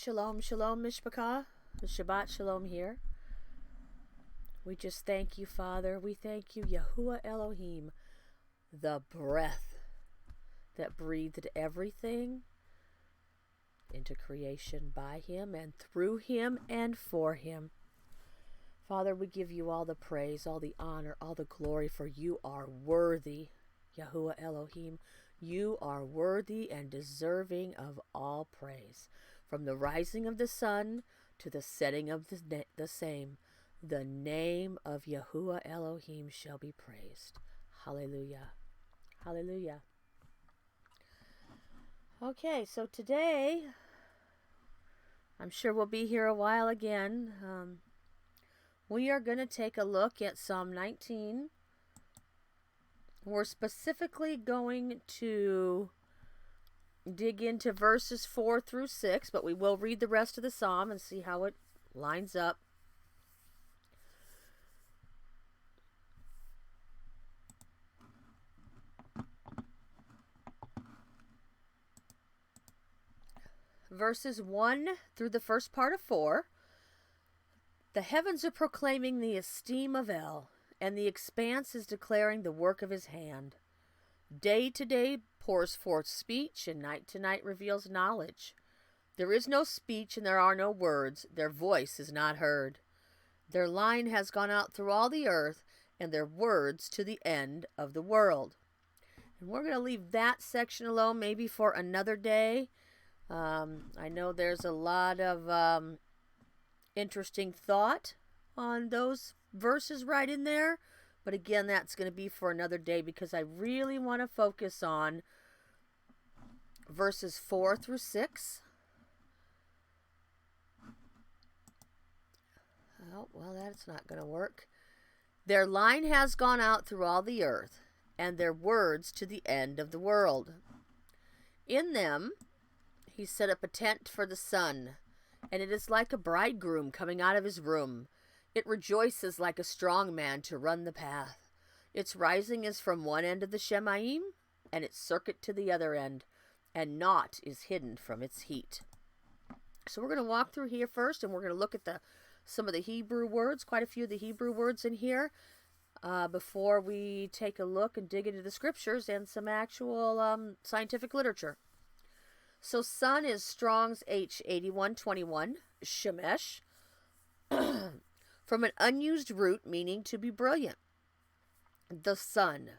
Shalom, shalom, Mishpachah. Shabbat shalom here. We just thank you, Father. We thank you, Yahuah Elohim, the breath that breathed everything into creation by him and through him and for him. Father, we give you all the praise, all the honor, all the glory, for you are worthy, Yahuah Elohim. You are worthy and deserving of all praise. From the rising of the sun to the setting of the same, the name of Yahuah Elohim shall be praised. Hallelujah. Hallelujah. Okay, so today, I'm sure we'll be here a while again. We are going to take a look at Psalm 19. We're specifically going to dig into verses 4 through 6, but we will read the rest of the psalm and see how it lines up. Verses 1 through the first part of 4. The heavens are proclaiming the esteem of El, and the expanse is declaring the work of his hand. Day to day pours forth speech, and night to night reveals knowledge. There is no speech, and there are no words. Their voice is not heard. Their line has gone out through all the earth, and their words to the end of the world. And we're going to leave that section alone maybe for another day. I know there's a lot of interesting thought on those verses right in there. But again, that's going to be for another day because I really want to focus on verses 4 through 6. Oh, well, that's not going to work. Their line has gone out through all the earth, and their words to the end of the world. In them he set up a tent for the sun, and it is like a bridegroom coming out of his room. It rejoices like a strong man to run the path. Its rising is from one end of the Shemaim, and its circuit to the other end, and naught is hidden from its heat. So we're going to walk through here first, and we're going to look at some of the Hebrew words, quite a few of the Hebrew words in here, before we take a look and dig into the scriptures and some actual scientific literature. So sun is Strong's H8121, Shemesh, from an unused root meaning to be brilliant. The sun,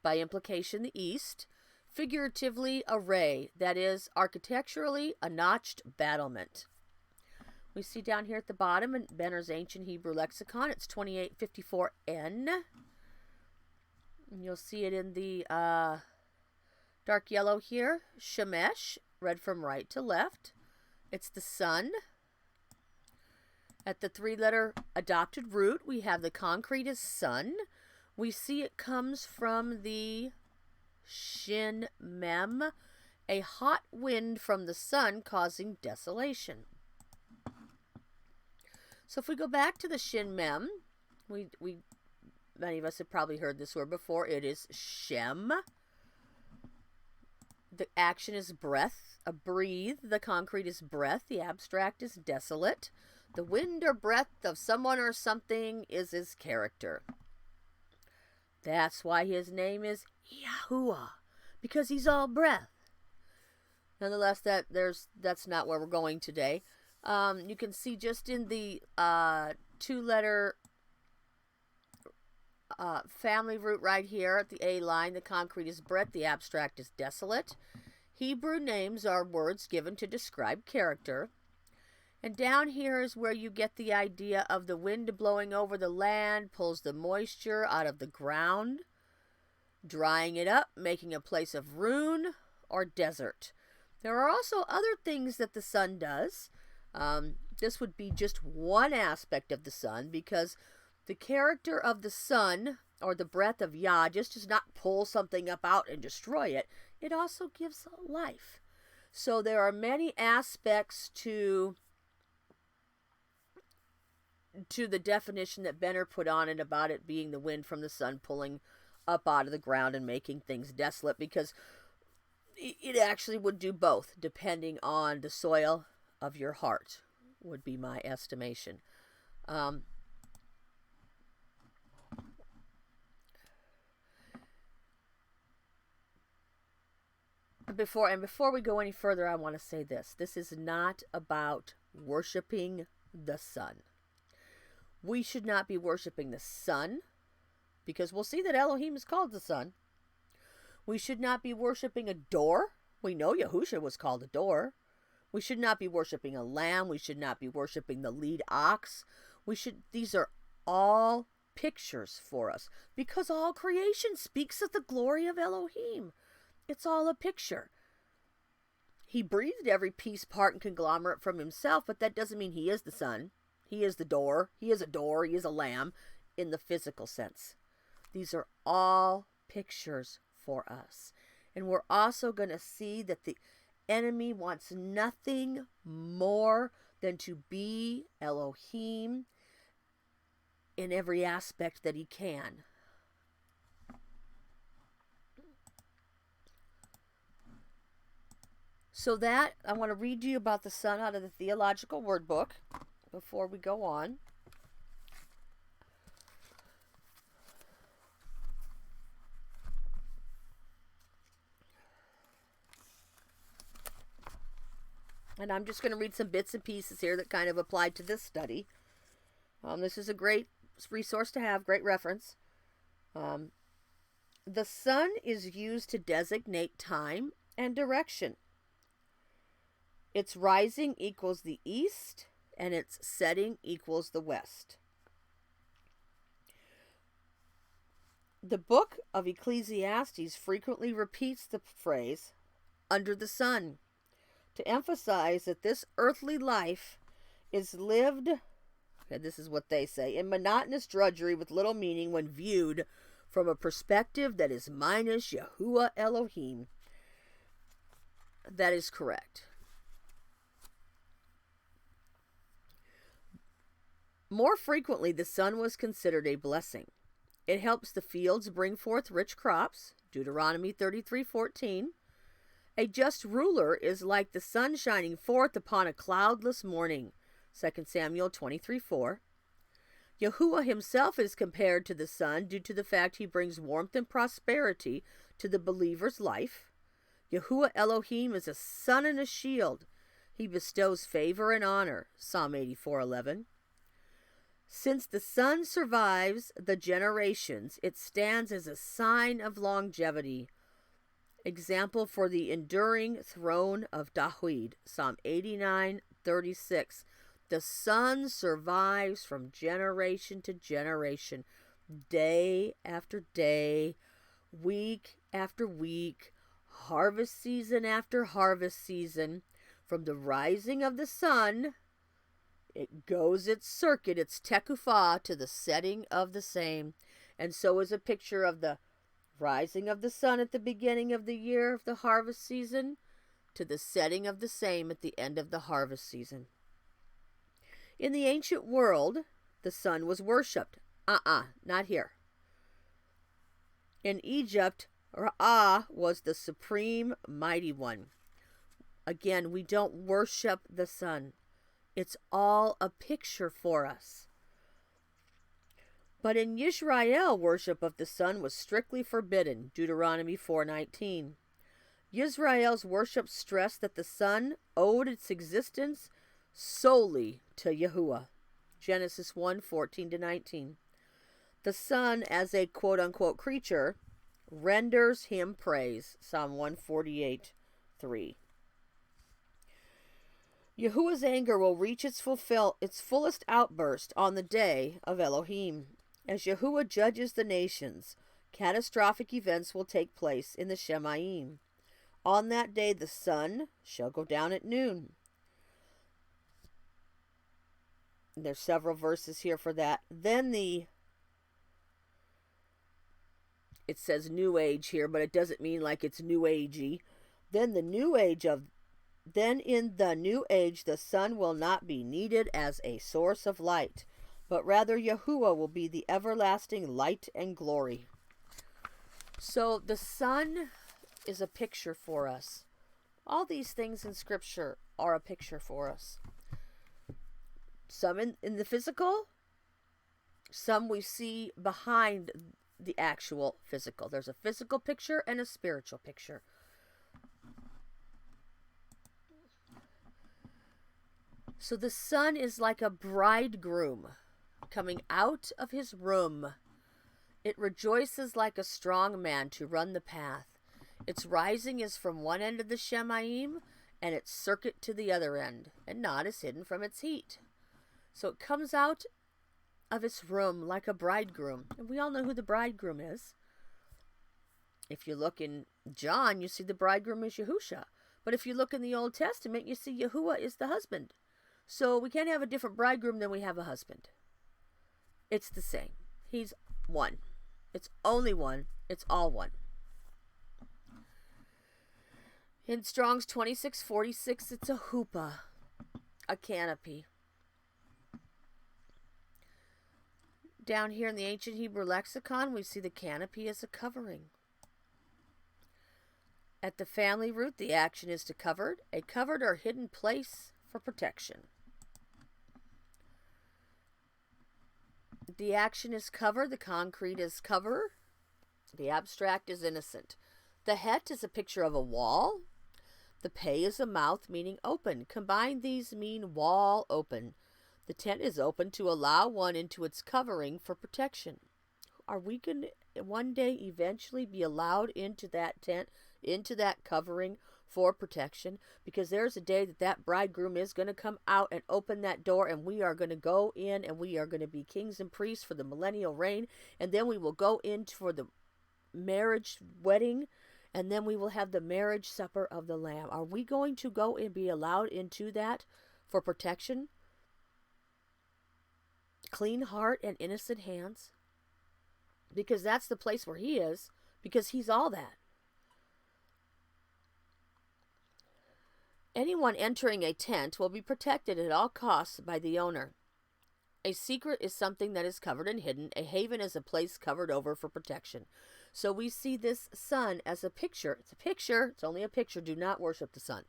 by implication the east, figuratively a ray, that is, architecturally a notched battlement. We see down here at the bottom in Benner's Ancient Hebrew Lexicon, it's 2854N. And you'll see it in the dark yellow here, Shemesh, read from right to left. It's the sun. At the three-letter adopted root, we have the concrete as sun. We see it comes from the Shin Mem, a hot wind from the sun causing desolation. So if we go back to the Shin Mem, we many of us have probably heard this word before. It is Shem. The action is breath, a breathe. The concrete is breath. The abstract is desolate. The wind or breath of someone or something is his character. That's why his name is Yahuah, because he's all breath. Nonetheless, that's not where we're going today. You can see just in the two-letter family root right here at the A line, the concrete is breath, the abstract is desolate. Hebrew names are words given to describe character. And down here is where you get the idea of the wind blowing over the land, pulls the moisture out of the ground, drying it up, making a place of ruin or desert. There are also other things that the sun does. This would be just one aspect of the sun, because the character of the sun, or the breath of Yah, just does not pull something up out and destroy it. It also gives life. So there are many aspects to the definition that Benner put on it about it being the wind from the sun pulling up out of the ground and making things desolate, because it actually would do both depending on the soil of your heart, would be my estimation. Before we go any further, I want to say this. This is not about worshiping the sun. We should not be worshiping the sun, because we'll see that Elohim is called the sun. We should not be worshiping a door. We know Yahusha was called a door. We should not be worshiping a lamb. We should not be worshiping the lead ox. These are all pictures for us, because all creation speaks of the glory of Elohim. It's all a picture. He breathed every piece, part, and conglomerate from himself, but that doesn't mean he is the sun. He is the door. He is a door. He is a lamb in the physical sense. These are all pictures for us. And we're also going to see that the enemy wants nothing more than to be Elohim in every aspect that he can. So that, I want to read to you about the sun out of the Theological Word Book before we go on. And I'm just going to read some bits and pieces here that kind of apply to this study. This is a great resource to have, great reference. The sun is used to designate time and direction. Its rising equals the east, and its setting equals the west. The book of Ecclesiastes frequently repeats the phrase, under the sun, to emphasize that this earthly life is lived, and this is what they say, in monotonous drudgery with little meaning when viewed from a perspective that is minus Yahuah Elohim. That is correct. More frequently, the sun was considered a blessing. It helps the fields bring forth rich crops, Deuteronomy 33:14. A just ruler is like the sun shining forth upon a cloudless morning, 2 Samuel 23:4. Yahuah himself is compared to the sun due to the fact he brings warmth and prosperity to the believer's life. Yahuah Elohim is a sun and a shield. He bestows favor and honor, Psalm 84:11. Since the sun survives the generations, it stands as a sign of longevity. Example for the enduring throne of David, Psalm 89:36. The sun survives from generation to generation, day after day, week after week, harvest season after harvest season. From the rising of the sun, it goes its circuit, its tekufah, to the setting of the same. And so is a picture of the rising of the sun at the beginning of the year of the harvest season to the setting of the same at the end of the harvest season. In the ancient world, the sun was worshipped. Not here. In Egypt, Ra was the supreme mighty one. Again, we don't worship the sun. It's all a picture for us. But in Yisrael, worship of the sun was strictly forbidden, Deuteronomy 4:19. Yisrael's worship stressed that the sun owed its existence solely to Yahuah, Genesis 1:14-19. The sun, as a quote-unquote creature, renders him praise, Psalm 148:3. Yahuah's anger will reach its fullest outburst on the day of Elohim. As Yahuah judges the nations, catastrophic events will take place in the Shemaim. On that day the sun shall go down at noon. There's several verses here for that. Then it says new age here, but it doesn't mean like it's new agey. Then in the new age, the sun will not be needed as a source of light, but rather Yahuah will be the everlasting light and glory. So the sun is a picture for us All these things in Scripture are a picture for us. Some in the physical, some we see behind the actual physical. There's a physical picture and a spiritual picture. So the sun is like a bridegroom coming out of his room. It rejoices like a strong man to run the path. Its rising is from one end of the Shemaim, and its circuit to the other end, and Naught is hidden from its heat. So it comes out of its room like a bridegroom. And we all know who the bridegroom is. If you look in John, you see the bridegroom is Yahushua. But if you look in the Old Testament, you see Yahuah is the husband. So we can't have a different bridegroom than we have a husband. It's the same. He's one. It's only one. It's all one. In Strong's 2646, it's a huppah, a canopy. Down here in the ancient Hebrew lexicon, we see the canopy as a covering. At the family root, the action is to covered, a covered or hidden place for protection. The action is cover, the concrete is cover, the abstract is innocent. The het is a picture of a wall. The pei is a mouth, meaning open. Combined, these mean wall open. The tent is open to allow one into its covering for protection. Are we going to one day eventually be allowed into that tent, into that covering for protection? Because there's a day that that bridegroom is going to come out and open that door, and we are going to go in, and we are going to be kings and priests for the millennial reign, and then we will go in for the marriage wedding, and then we will have the marriage supper of the Lamb. Are we going to go and be allowed into that for protection? Clean heart and innocent hands. Because that's the place where he is. Because he's all that. Anyone entering a tent will be protected at all costs by the owner. A secret is something that is covered and hidden. A haven is a place covered over for protection. So we see this sun as a picture. It's a picture. It's only a picture. Do not worship the sun.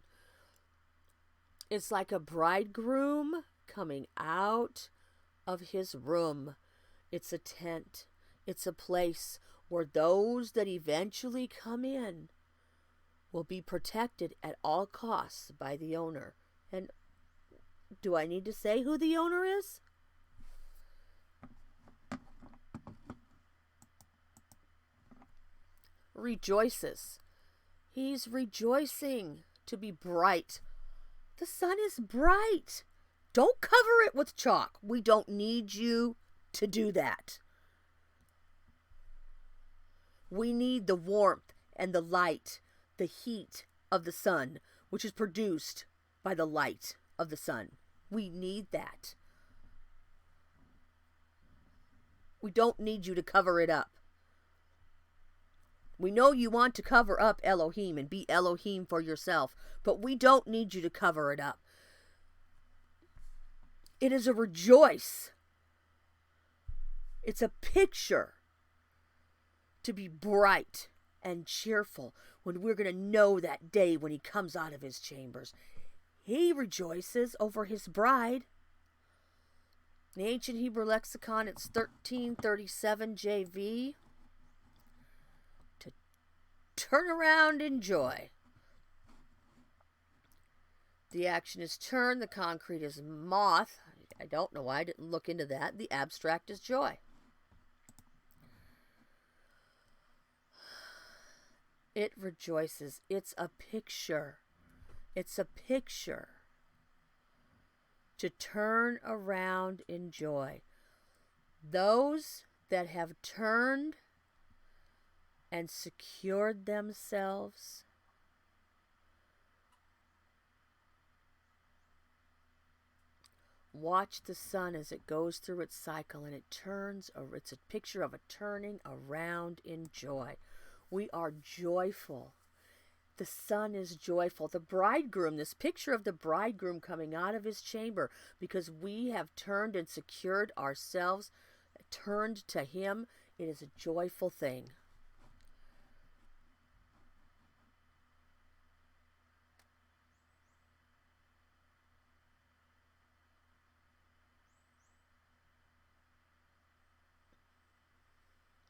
It's like a bridegroom coming out of his room. It's a tent. It's a place where those that eventually come in will be protected at all costs by the owner. And do I need to say who the owner is? Rejoices. He's rejoicing to be bright. The sun is bright. Don't cover it with chalk. We don't need you to do that. We need the warmth and the light, the heat of the sun, which is produced by the light of the sun. We need that. We don't need you to cover it up. We know you want to cover up Elohim and be Elohim for yourself, but we don't need you to cover it up. It is a rejoice. It's a picture to be bright and cheerful when we're going to know that day when he comes out of his chambers. He rejoices over his bride. In the ancient Hebrew lexicon, it's 1337 JV. To turn around in joy. The action is turn. The concrete is moth. I don't know why I didn't look into that. The abstract is joy. It rejoices. It's a picture. It's a picture to turn around in joy. Those that have turned and secured themselves watch the sun as it goes through its cycle and it turns. It's a picture of a turning around in joy. We are joyful. The sun is joyful. The bridegroom, this picture of the bridegroom coming out of his chamber because we have turned and secured ourselves, turned to him. It is a joyful thing.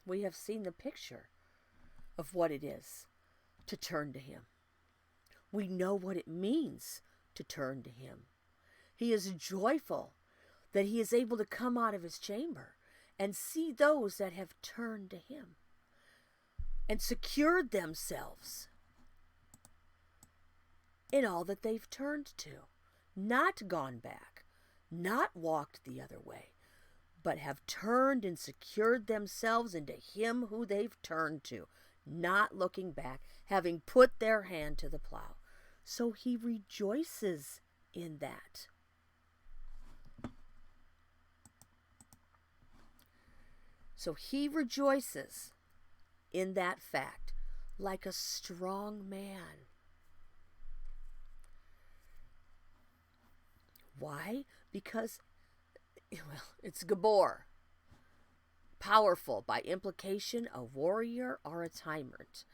We have seen the picture of what it is to turn to him. We know what it means to turn to him. He is joyful that he is able to come out of his chamber and see those that have turned to him and secured themselves in all that they've turned to, not gone back, not walked the other way, but have turned and secured themselves into him who they've turned to, not looking back, having put their hand to the plow. So he rejoices in that. So he rejoices in that fact like a strong man. Why? Because, it's Gabor. Powerful, by implication, a warrior or a tyrant.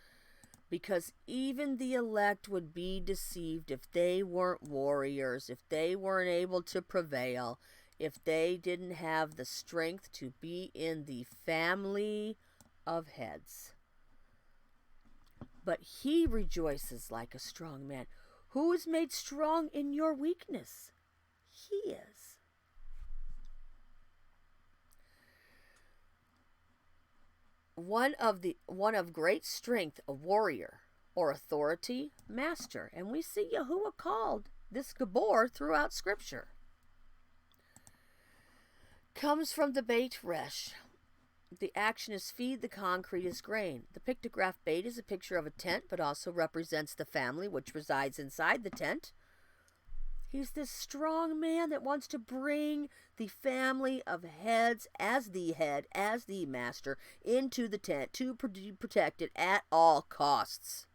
Because even the elect would be deceived if they weren't warriors, if they weren't able to prevail, if they didn't have the strength to be in the family of heads. But he rejoices like a strong man. Who is made strong in your weakness? He is. One of great strength, a warrior, or authority, master. And we see Yahuah called this Gabor throughout Scripture. Comes from the Beit Resh. The action is feed, the concrete is grain. The pictograph bait is a picture of a tent, but also represents the family which resides inside the tent. He's this strong man that wants to bring the family of heads as the head, as the master, into the tent to protect it at all costs.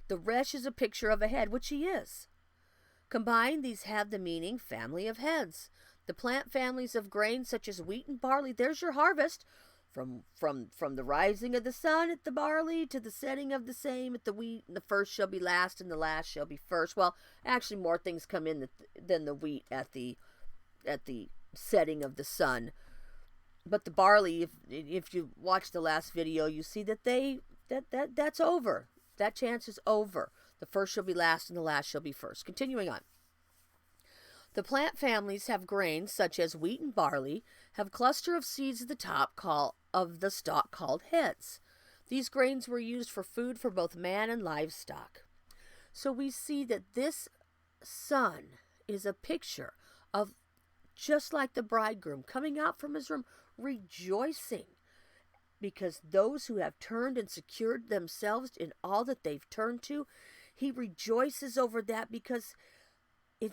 The Resh is a picture of a head, which he is. Combined, these have the meaning family of heads. The plant families of grain such as wheat and barley, there's your harvest. From the rising of the sun at the barley to the setting of the same at the wheat, and the first shall be last and the last shall be first. Well, actually more things come in than the wheat at the setting of the sun. But the barley, if you watch the last video, you see that that's over. That chance is over. The first shall be last and the last shall be first. Continuing on. The plant families have grains such as wheat and barley, have cluster of seeds at the top of the stalk called heads. These grains were used for food for both man and livestock. So we see that this son is a picture of, just like the bridegroom coming out from his room, rejoicing, because those who have turned and secured themselves in all that they've turned to, he rejoices over that because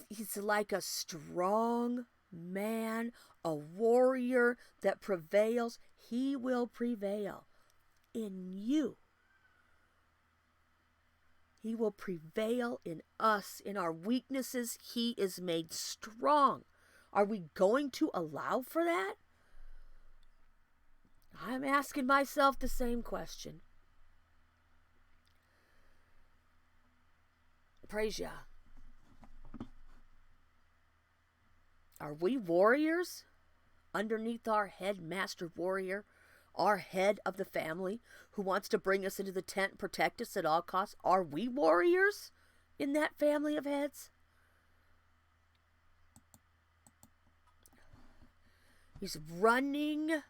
he's like a strong man, a warrior that prevails. He will prevail in you. He will prevail in us. In our weaknesses, he is made strong. Are we going to allow for that? I'm asking myself the same question. Praise Yah. Are we warriors underneath our head master warrior, our head of the family who wants to bring us into the tent and protect us at all costs? Are we warriors in that family of heads? He's running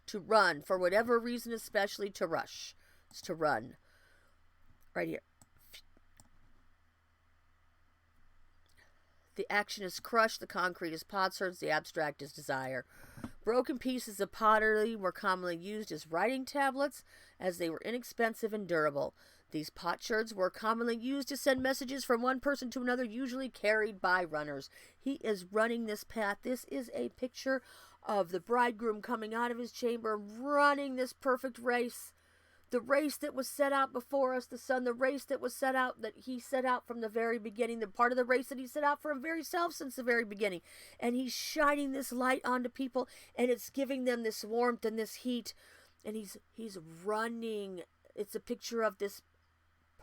to run, for whatever reason, especially to rush. It's to run. Right here. The action is crushed, the concrete is potsherds, the abstract is desire. Broken pieces of pottery were commonly used as writing tablets, as they were inexpensive and durable. These potsherds were commonly used to send messages from one person to another, usually carried by runners. He is running this path. This is a picture of the bridegroom coming out of his chamber, running this perfect race. The race that was set out before us, the Son, the race that was set out, that he set out from the very beginning, the part of the race that he set out for him very self since the very beginning. And he's shining this light onto people, and it's giving them this warmth and this heat. And he's running. It's a picture of this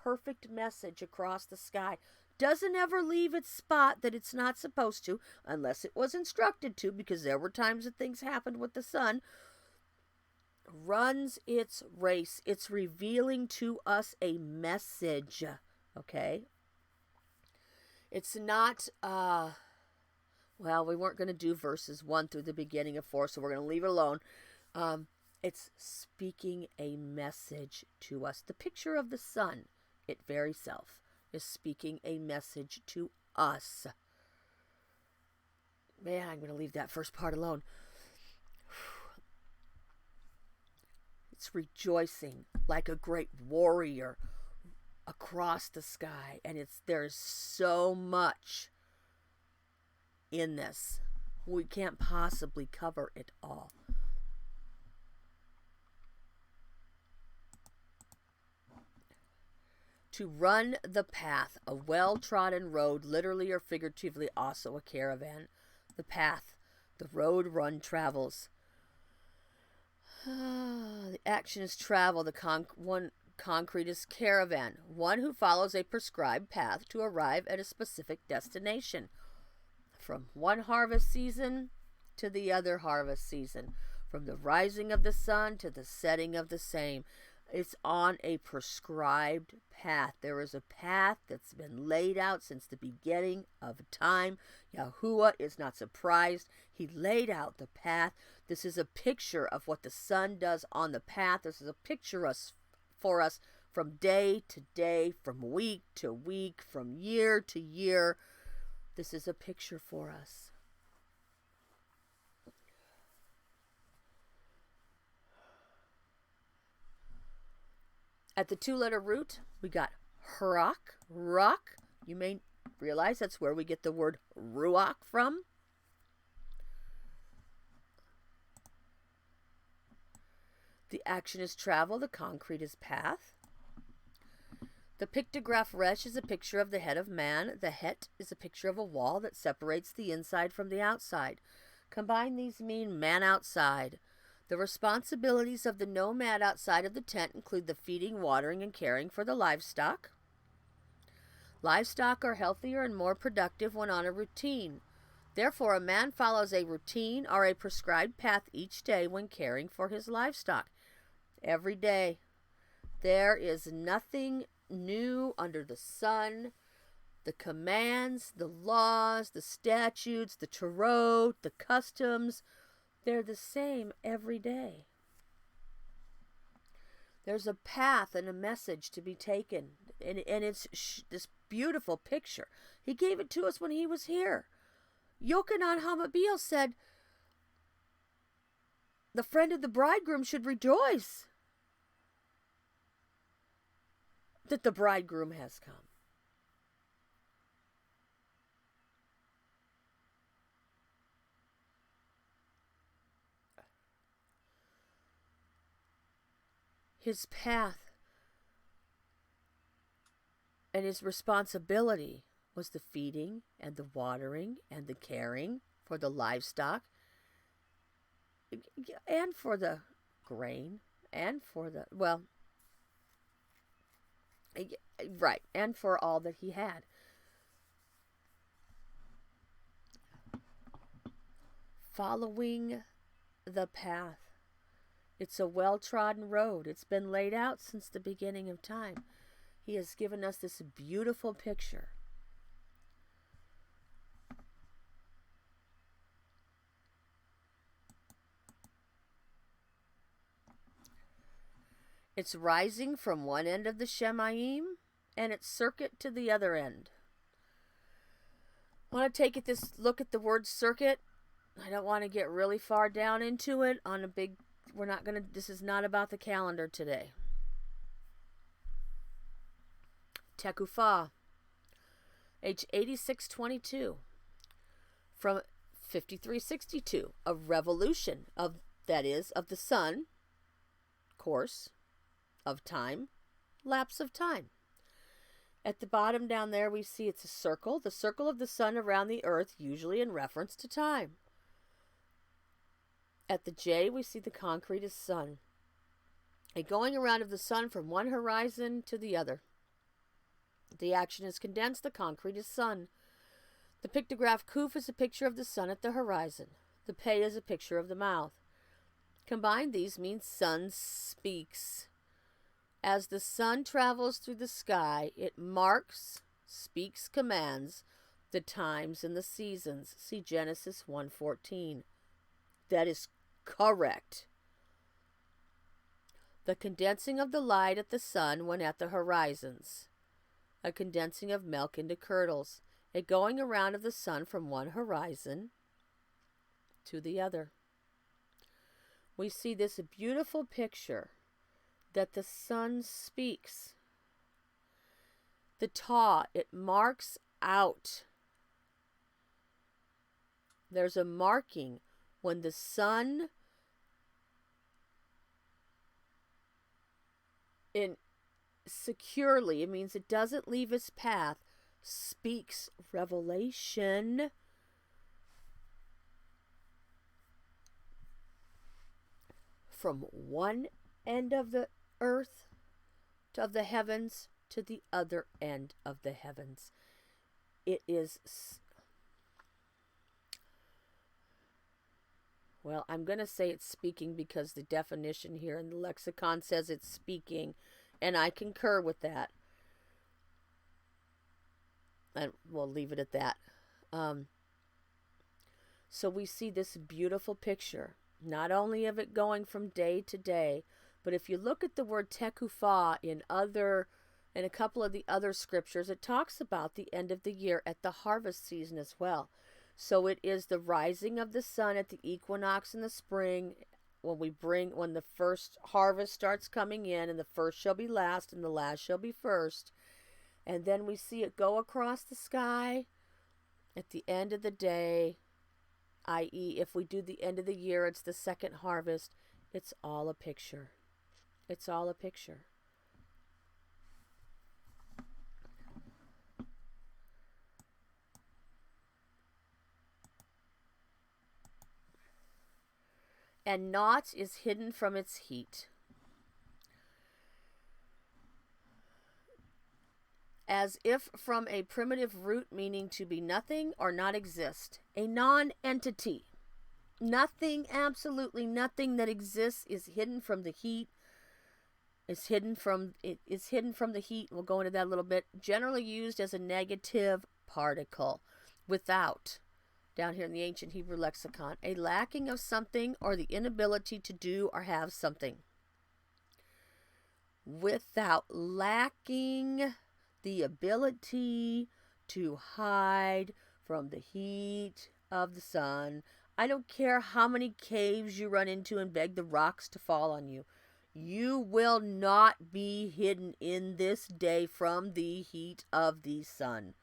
perfect message across the sky. Doesn't ever leave its spot that it's not supposed to, unless it was instructed to, because there were times that things happened with the Son. runs its race. It's revealing to us a message, okay? It's not, well, we weren't going to do verses 1 through the beginning of 4, so we're going to leave it alone. It's speaking a message to us. The picture of the sun, it very self, is speaking a message to us. Man, I'm going to leave that first part alone. It's rejoicing like a great warrior across the sky. And there's so much in this. We can't possibly cover it all. To run the path, a well-trodden road, literally or figuratively, also a caravan. The path, the road one travels. The action is travel. One concrete is caravan. One who follows a prescribed path to arrive at a specific destination. From one harvest season to the other harvest season. From the rising of the sun to the setting of the same. It's on a prescribed path. There is a path that's been laid out since the beginning of time. Yahuah is not surprised. He laid out the path. This is a picture of what the sun does on the path. This is a picture for us from day to day, from week to week, from year to year. This is a picture for us. At the 2-letter root, we got Ruach. Ruach. You may realize that's where we get the word Ruach from. The action is travel. The concrete is path. The pictograph resh is a picture of the head of man. The het is a picture of a wall that separates the inside from the outside. Combined, these mean man outside. The responsibilities of the nomad outside of the tent include the feeding, watering, and caring for the livestock. Livestock are healthier and more productive when on a routine. Therefore, a man follows a routine or a prescribed path each day when caring for his livestock. Every day. There is nothing new under the sun. The commands, the laws, the statutes, the tarot, the customs, they're the same every day. There's a path and a message to be taken. And it's this beautiful picture. He gave it to us when he was here. Yochanan Hamabiel said, the friend of the bridegroom should rejoice that the bridegroom has come. His path and his responsibility was the feeding and the watering and the caring for the livestock and for the grain and for the, well, right, and for all that he had. Following the path. It's a well-trodden road. It's been laid out since the beginning of time. He has given us this beautiful picture. It's rising from one end of the Shemayim and its circuit to the other end. I want to take this look at the word circuit. I don't want to get really far down into it on a big, this is not about the calendar today. Tekufah, age 8622, from 5362, a revolution of the sun, course of time, lapse of time. At the bottom down there we see it's a circle, the circle of the sun around the earth, usually in reference to time. At the J we see the concrete as sun, a going around of the sun from one horizon to the other. The action is condensed, the concrete is sun. The pictograph Kuf is a picture of the sun at the horizon. The Pei is a picture of the mouth. Combined, these mean sun speaks. As the sun travels through the sky, it marks, speaks, commands the times and the seasons. See Genesis 1:14. That is correct. The condensing of the light at the sun when at the horizons. A condensing of milk into curdles. A going around of the sun from one horizon to the other. We see this beautiful picture that the sun speaks. The taw, it marks out. There's a marking when the sun securely, it means it doesn't leave its path, speaks revelation from one end of the earth, of the heavens, to the other end of the heavens. It is, well, I'm going to say it's speaking because the definition here in the lexicon says it's speaking, and I concur with that. And we'll leave it at that. So we see this beautiful picture, not only of it going from day to day, but if you look at the word tekufah in a couple of the other scriptures, it talks about the end of the year at the harvest season as well. So it is the rising of the sun at the equinox in the spring, when the first harvest starts coming in, and the first shall be last and the last shall be first. And then we see it go across the sky at the end of the day, i.e., if we do the end of the year, it's the second harvest. It's all a picture. It's all a picture. And naught is hidden from its heat. As if from a primitive root meaning to be nothing or not exist. A non-entity. Nothing, absolutely nothing that exists is hidden from the heat. Is hidden from the heat. We'll go into that a little bit. Generally used as a negative particle. Without. Down here in the ancient Hebrew lexicon. A lacking of something or the inability to do or have something. Without, lacking the ability to hide from the heat of the sun. I don't care how many caves you run into and beg the rocks to fall on you. You will not be hidden in this day from the heat of the sun.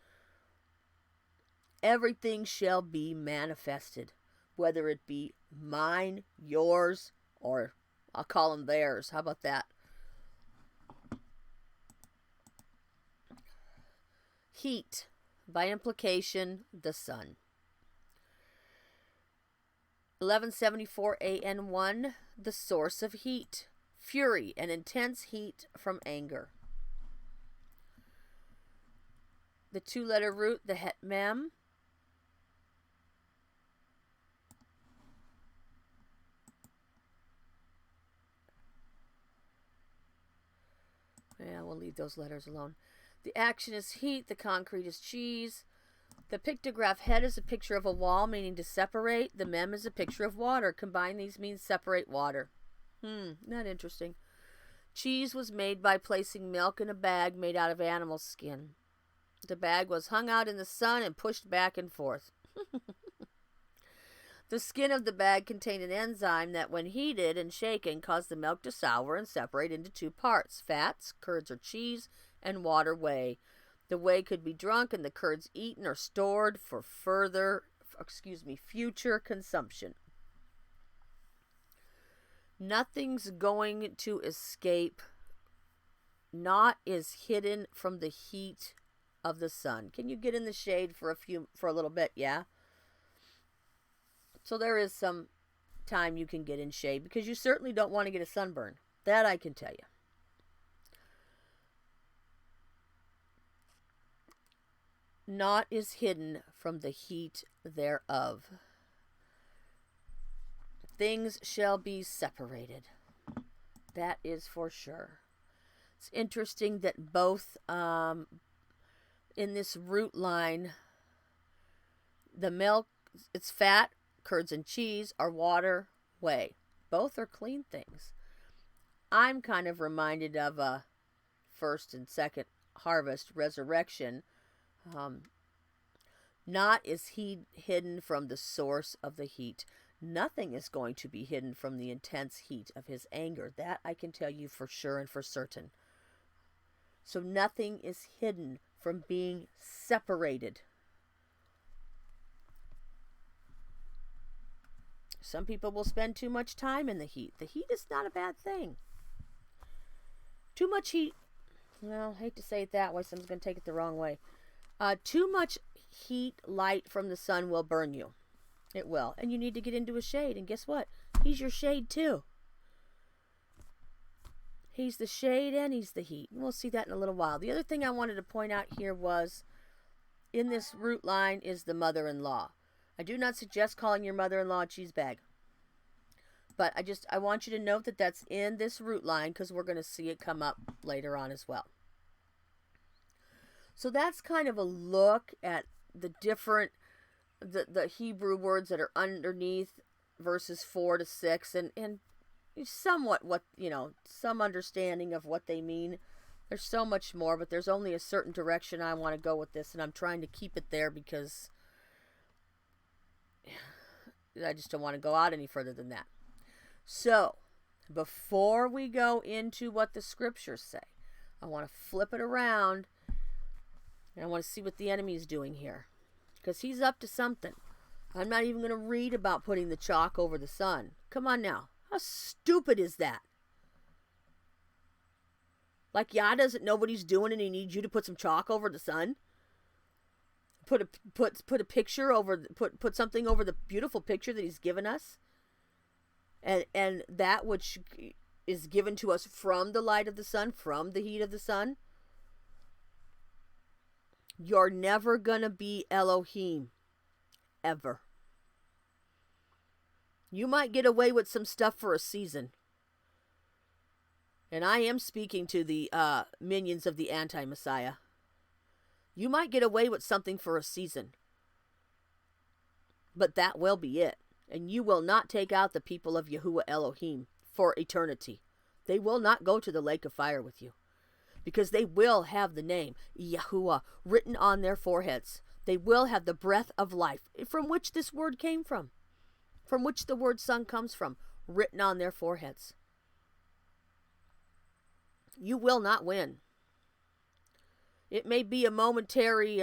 Everything shall be manifested, whether it be mine, yours, or I'll call them theirs. How about that? Heat, by implication, the sun. 1174 AN1, the source of heat. Fury, an intense heat from anger. The two-letter root, the het mem. Yeah, we'll leave those letters alone. The action is heat. The concrete is cheese. The pictograph head is a picture of a wall, meaning to separate. The mem is a picture of water. Combine these means separate water. Not interesting. Cheese was made by placing milk in a bag made out of animal skin. The bag was hung out in the sun and pushed back and forth. The skin of the bag contained an enzyme that, when heated and shaken, caused the milk to sour and separate into two parts: fats, curds or cheese, and water, whey. The whey could be drunk and the curds eaten or stored for future consumption. Nothing's going to escape. Naught is hidden from the heat of the sun. Can you get in the shade for a little bit? Yeah. So there is some time you can get in shade, because you certainly don't want to get a sunburn. That I can tell you. Naught is hidden from the heat thereof. things shall be separated. That is for sure. It's interesting that both in this root line, the milk, it's fat, curds and cheese, are water, whey. Both are clean things. I'm kind of reminded of a first and second harvest resurrection. Naught is hidden from the source of the heat. Nothing is going to be hidden from the intense heat of his anger. That I can tell you for sure and for certain. So nothing is hidden from being separated. Some people will spend too much time in the heat. The heat is not a bad thing. Too much heat, well, I hate to say it that way, someone's going to take it the wrong way. Too much heat, light from the sun will burn you. It will. And you need to get into a shade. And guess what? He's your shade too. He's the shade and he's the heat. We'll see that in a little while. The other thing I wanted to point out here was, in this root line is the mother-in-law. I do not suggest calling your mother-in-law a cheese bag. But I want you to note that that's in this root line because we're going to see it come up later on as well. So that's kind of a look at the different, the Hebrew words that are underneath verses 4 to 6 and somewhat what, some understanding of what they mean. There's so much more, but there's only a certain direction I want to go with this, and I'm trying to keep it there because I just don't want to go out any further than that. So, before we go into what the scriptures say, I want to flip it around, and I want to see what the enemy is doing here. Because he's up to something. I'm not even going to read about putting the chalk over the sun. Come on now. How stupid is that? Like Yah doesn't know what he's doing and he needs you to put some chalk over the sun? Put a picture over, put something over the beautiful picture that he's given us? And that which is given to us from the light of the sun, from the heat of the sun. You're never going to be Elohim. Ever. You might get away with some stuff for a season. And I am speaking to the minions of the anti-Messiah. You might get away with something for a season. But that will be it. And you will not take out the people of Yahuah Elohim for eternity. They will not go to the lake of fire with you. Because they will have the name Yahuah written on their foreheads. They will have the breath of life, from which this word came from which the word sun comes from, written on their foreheads. You will not win. It may be a momentary,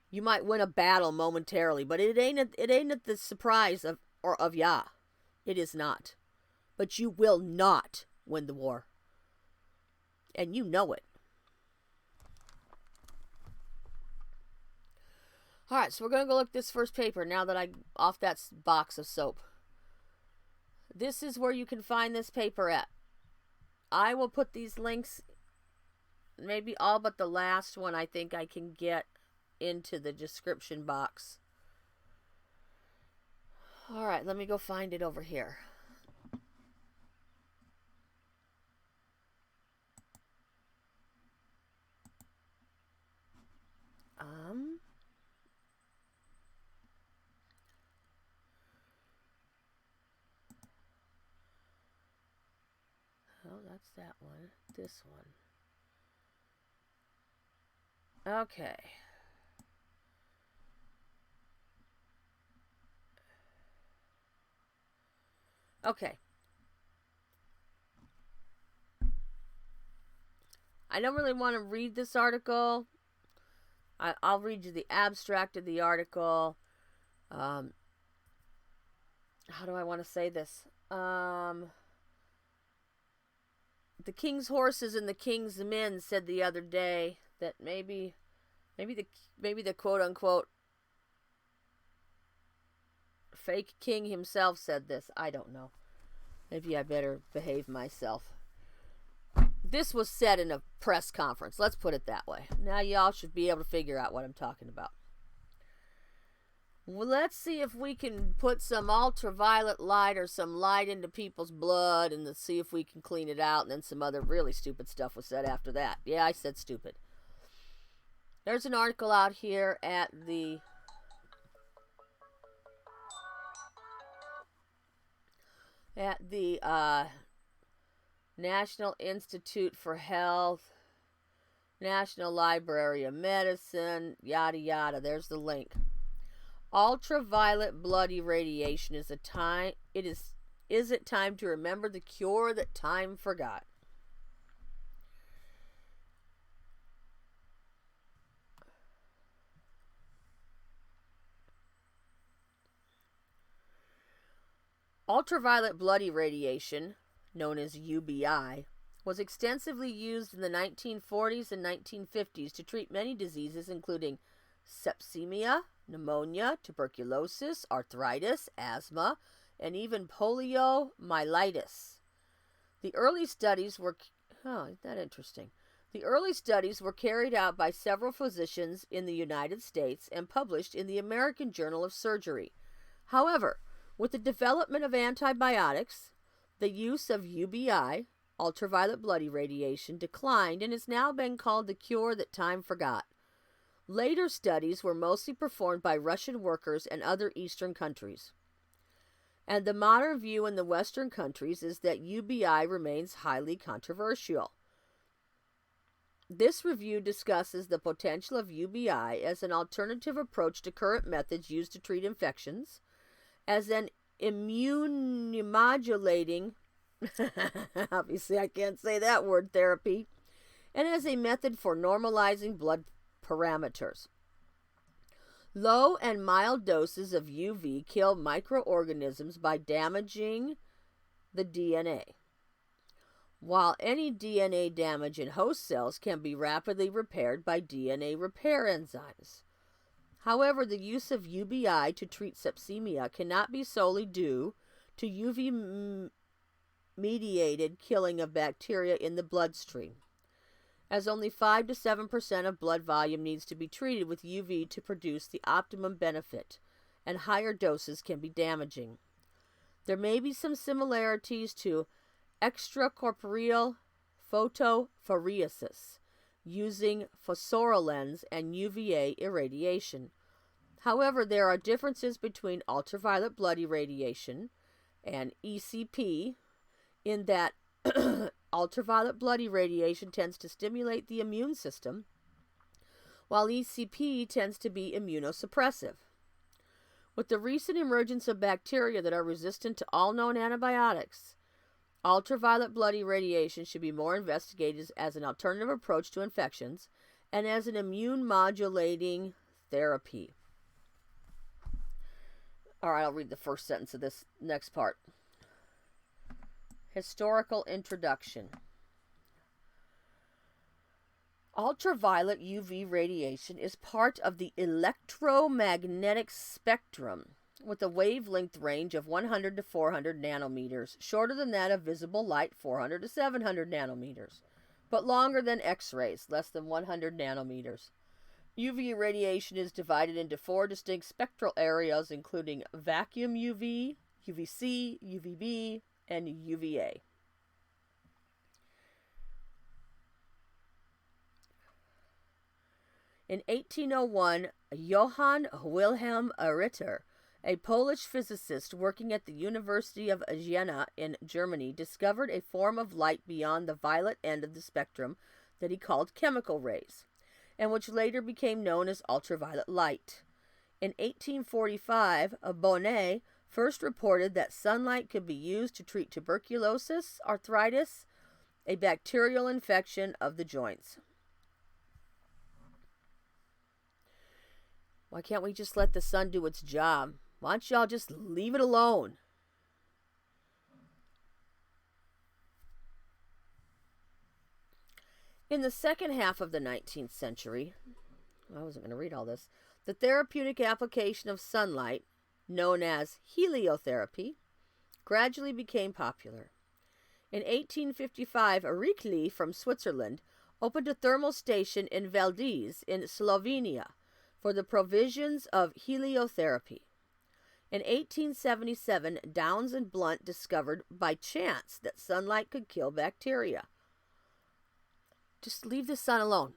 you might win a battle momentarily, but it ain't the surprise of Yah. It is not. But you will not win the war. And you know it. Alright, so we're going to go look at this first paper now that I'm off that box of soap. This is where you can find this paper at. I will put these links, maybe all but the last one I think I can get into the description box. Alright, let me go find it over here. Oh, that's that one. This one. Okay. Okay. I don't really want to read this article. I'll read you the abstract of the article. How do I want to say this? The king's horses and the king's men said the other day that maybe the quote unquote fake king himself said this. I don't know. Maybe I better behave myself. This was said in a press conference. Let's put it that way. Now y'all should be able to figure out what I'm talking about. Well, let's see if we can put some ultraviolet light or some light into people's blood and let's see if we can clean it out. And then some other really stupid stuff was said after that. Yeah, I said stupid. There's an article out here at the National Institute for Health, National Library of Medicine, yada yada. There's the link. Ultraviolet blood irradiation is it time to remember the cure that time forgot? Ultraviolet blood irradiation, known as UBI, was extensively used in the 1940s and 1950s to treat many diseases including sepsemia, pneumonia, tuberculosis, arthritis, asthma, and even poliomyelitis. The early studies were isn't that interesting? The early studies were carried out by several physicians in the United States and published in the American Journal of Surgery. However, with the development of antibiotics, the use of UBI, ultraviolet blood irradiation, declined and has now been called the cure that time forgot. Later studies were mostly performed by Russian workers and other Eastern countries. And the modern view in the Western countries is that UBI remains highly controversial. This review discusses the potential of UBI as an alternative approach to current methods used to treat infections, as an immunomodulating, obviously I can't say that word, therapy, and as a method for normalizing blood parameters. Low and mild doses of UV kill microorganisms by damaging the DNA, while any DNA damage in host cells can be rapidly repaired by DNA repair enzymes. However, the use of UBI to treat sepsemia cannot be solely due to UV-mediated killing of bacteria in the bloodstream, as only 5 to 7% of blood volume needs to be treated with UV to produce the optimum benefit, and higher doses can be damaging. There may be some similarities to extracorporeal photophoresis, using phosphorescence and UVA irradiation. However, there are differences between ultraviolet blood irradiation and ECP in that ultraviolet blood irradiation tends to stimulate the immune system, while ECP tends to be immunosuppressive. With the recent emergence of bacteria that are resistant to all known antibiotics, ultraviolet blood irradiation should be more investigated as an alternative approach to infections and as an immune modulating therapy. All right, I'll read the first sentence of this next part. Historical introduction. Ultraviolet UV radiation is part of the electromagnetic spectrum, with a wavelength range of 100 to 400 nanometers, shorter than that of visible light, 400 to 700 nanometers, but longer than X-rays, less than 100 nanometers. UV radiation is divided into 4 distinct spectral areas, including vacuum UV, UVC, UVB, and UVA. In 1801, Johann Wilhelm Ritter, a Polish physicist working at the University of Jena in Germany, discovered a form of light beyond the violet end of the spectrum that he called chemical rays, and which later became known as ultraviolet light. In 1845, Bonnet first reported that sunlight could be used to treat tuberculosis, arthritis, a bacterial infection of the joints. Why can't we just let the sun do its job? Why don't y'all just leave it alone? In the second half of the 19th century, I wasn't going to read all this, the therapeutic application of sunlight, known as heliotherapy, gradually became popular. In 1855, Ricli from Switzerland opened a thermal station in Valdez in Slovenia for the provisions of heliotherapy. In 1877, Downs and Blunt discovered by chance that sunlight could kill bacteria. Just leave the sun alone.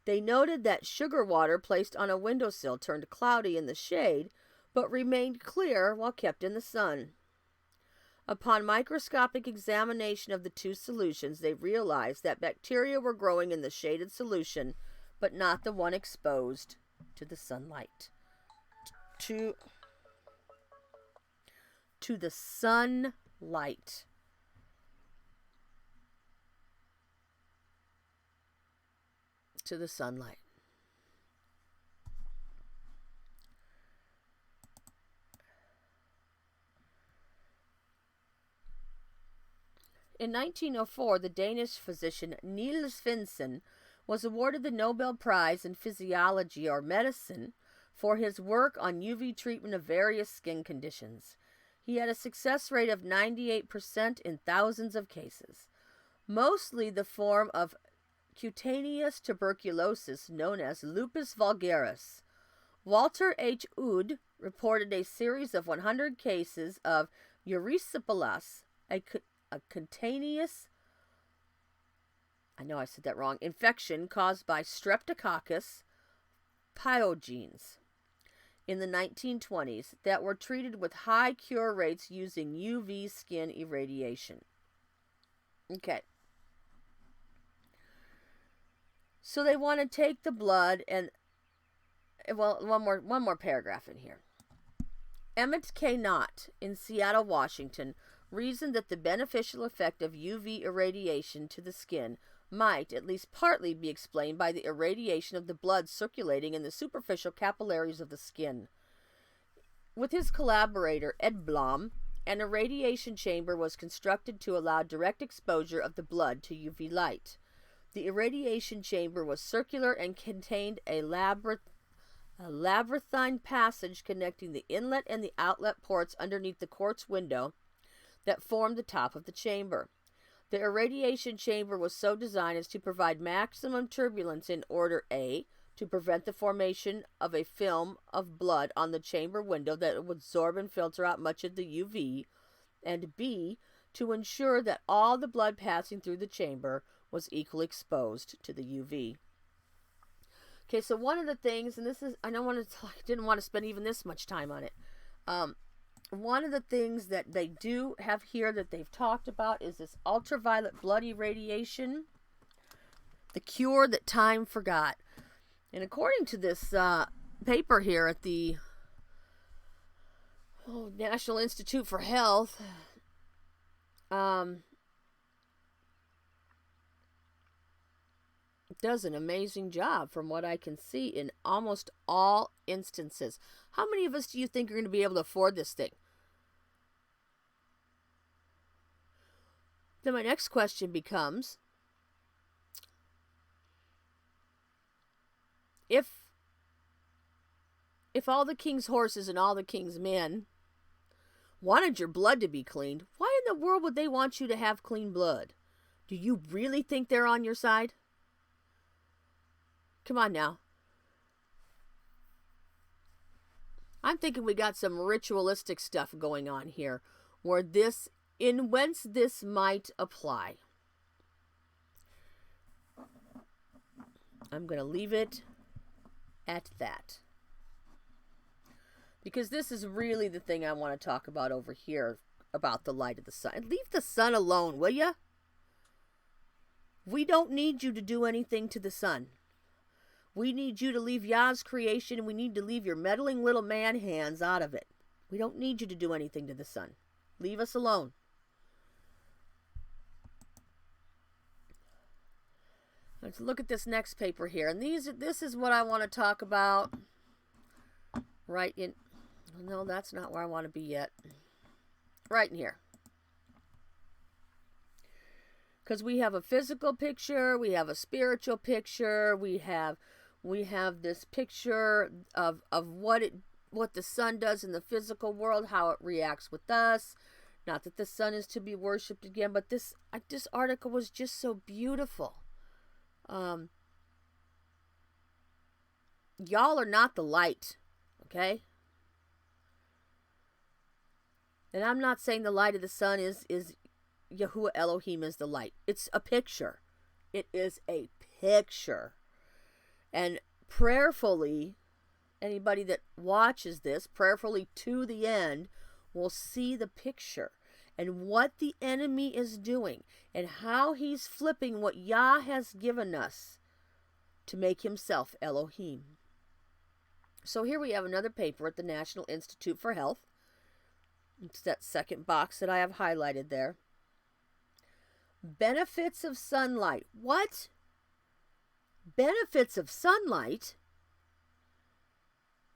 They noted that sugar water placed on a windowsill turned cloudy in the shade, but remained clear while kept in the sun. Upon microscopic examination of the two solutions, they realized that bacteria were growing in the shaded solution, but not the one exposed to the sunlight. To the sunlight. To the sunlight. In 1904, the Danish physician Niels Finsen was awarded the Nobel Prize in Physiology or Medicine for his work on UV treatment of various skin conditions. He had a success rate of 98% in thousands of cases, mostly the form of cutaneous tuberculosis known as lupus vulgaris. Walter H. Ude reported a series of 100 cases of erysipelas, a cutaneous, I know I said that wrong, infection caused by Streptococcus pyogenes in the 1920s that were treated with high cure rates using UV skin irradiation. Okay. So they want to take the blood and, well, one more paragraph in here. Emmett K. Naught in Seattle, Washington, reasoned that the beneficial effect of UV irradiation to the skin might, at least partly, be explained by the irradiation of the blood circulating in the superficial capillaries of the skin. With his collaborator, Ed Blom, an irradiation chamber was constructed to allow direct exposure of the blood to UV light. The irradiation chamber was circular and contained a labyrinthine passage connecting the inlet and the outlet ports underneath the quartz window that formed the top of the chamber. The irradiation chamber was so designed as to provide maximum turbulence in order A, to prevent the formation of a film of blood on the chamber window that would absorb and filter out much of the UV, and B, to ensure that all the blood passing through the chamber was equally exposed to the UV. Okay, so one of the things, and this is, I didn't want to spend even this much time on it. One of the things that they do have here that they've talked about is this ultraviolet blood irradiation, the cure that time forgot. And according to this paper here at the National Institute for Health, does an amazing job from what I can see in almost all instances. How many of us do you think are going to be able to afford this thing? Then my next question becomes, if all the king's horses and all the king's men wanted your blood to be cleaned, why in the world would they want you to have clean blood? Do you really think they're on your side? Come on now. I'm thinking we got some ritualistic stuff going on here, where whence this might apply. I'm going to leave it at that. Because this is really the thing I want to talk about over here, about the light of the sun. Leave the sun alone, will ya? We don't need you to do anything to the sun. We need you to leave Yah's creation, and we need to leave your meddling little man hands out of it. We don't need you to do anything to the sun. Leave us alone. Let's look at this next paper here. And this is what I want to talk about. Right in... No, that's not where I want to be yet. Right in here. Because we have a physical picture, we have a spiritual picture, we have this picture of what the sun does in the physical world, how it reacts with us. Not that the sun is to be worshipped again, but this article was just so beautiful. Y'all are not the light, okay? And I'm not saying the light of the sun is Yahuah Elohim is the light. It's a picture. It is a picture. And prayerfully, anybody that watches this, prayerfully to the end, will see the picture and what the enemy is doing and how he's flipping what Yah has given us to make himself Elohim. So here we have another paper at the National Institute for Health. It's that second box that I have highlighted there. Benefits of sunlight. What? Benefits of sunlight?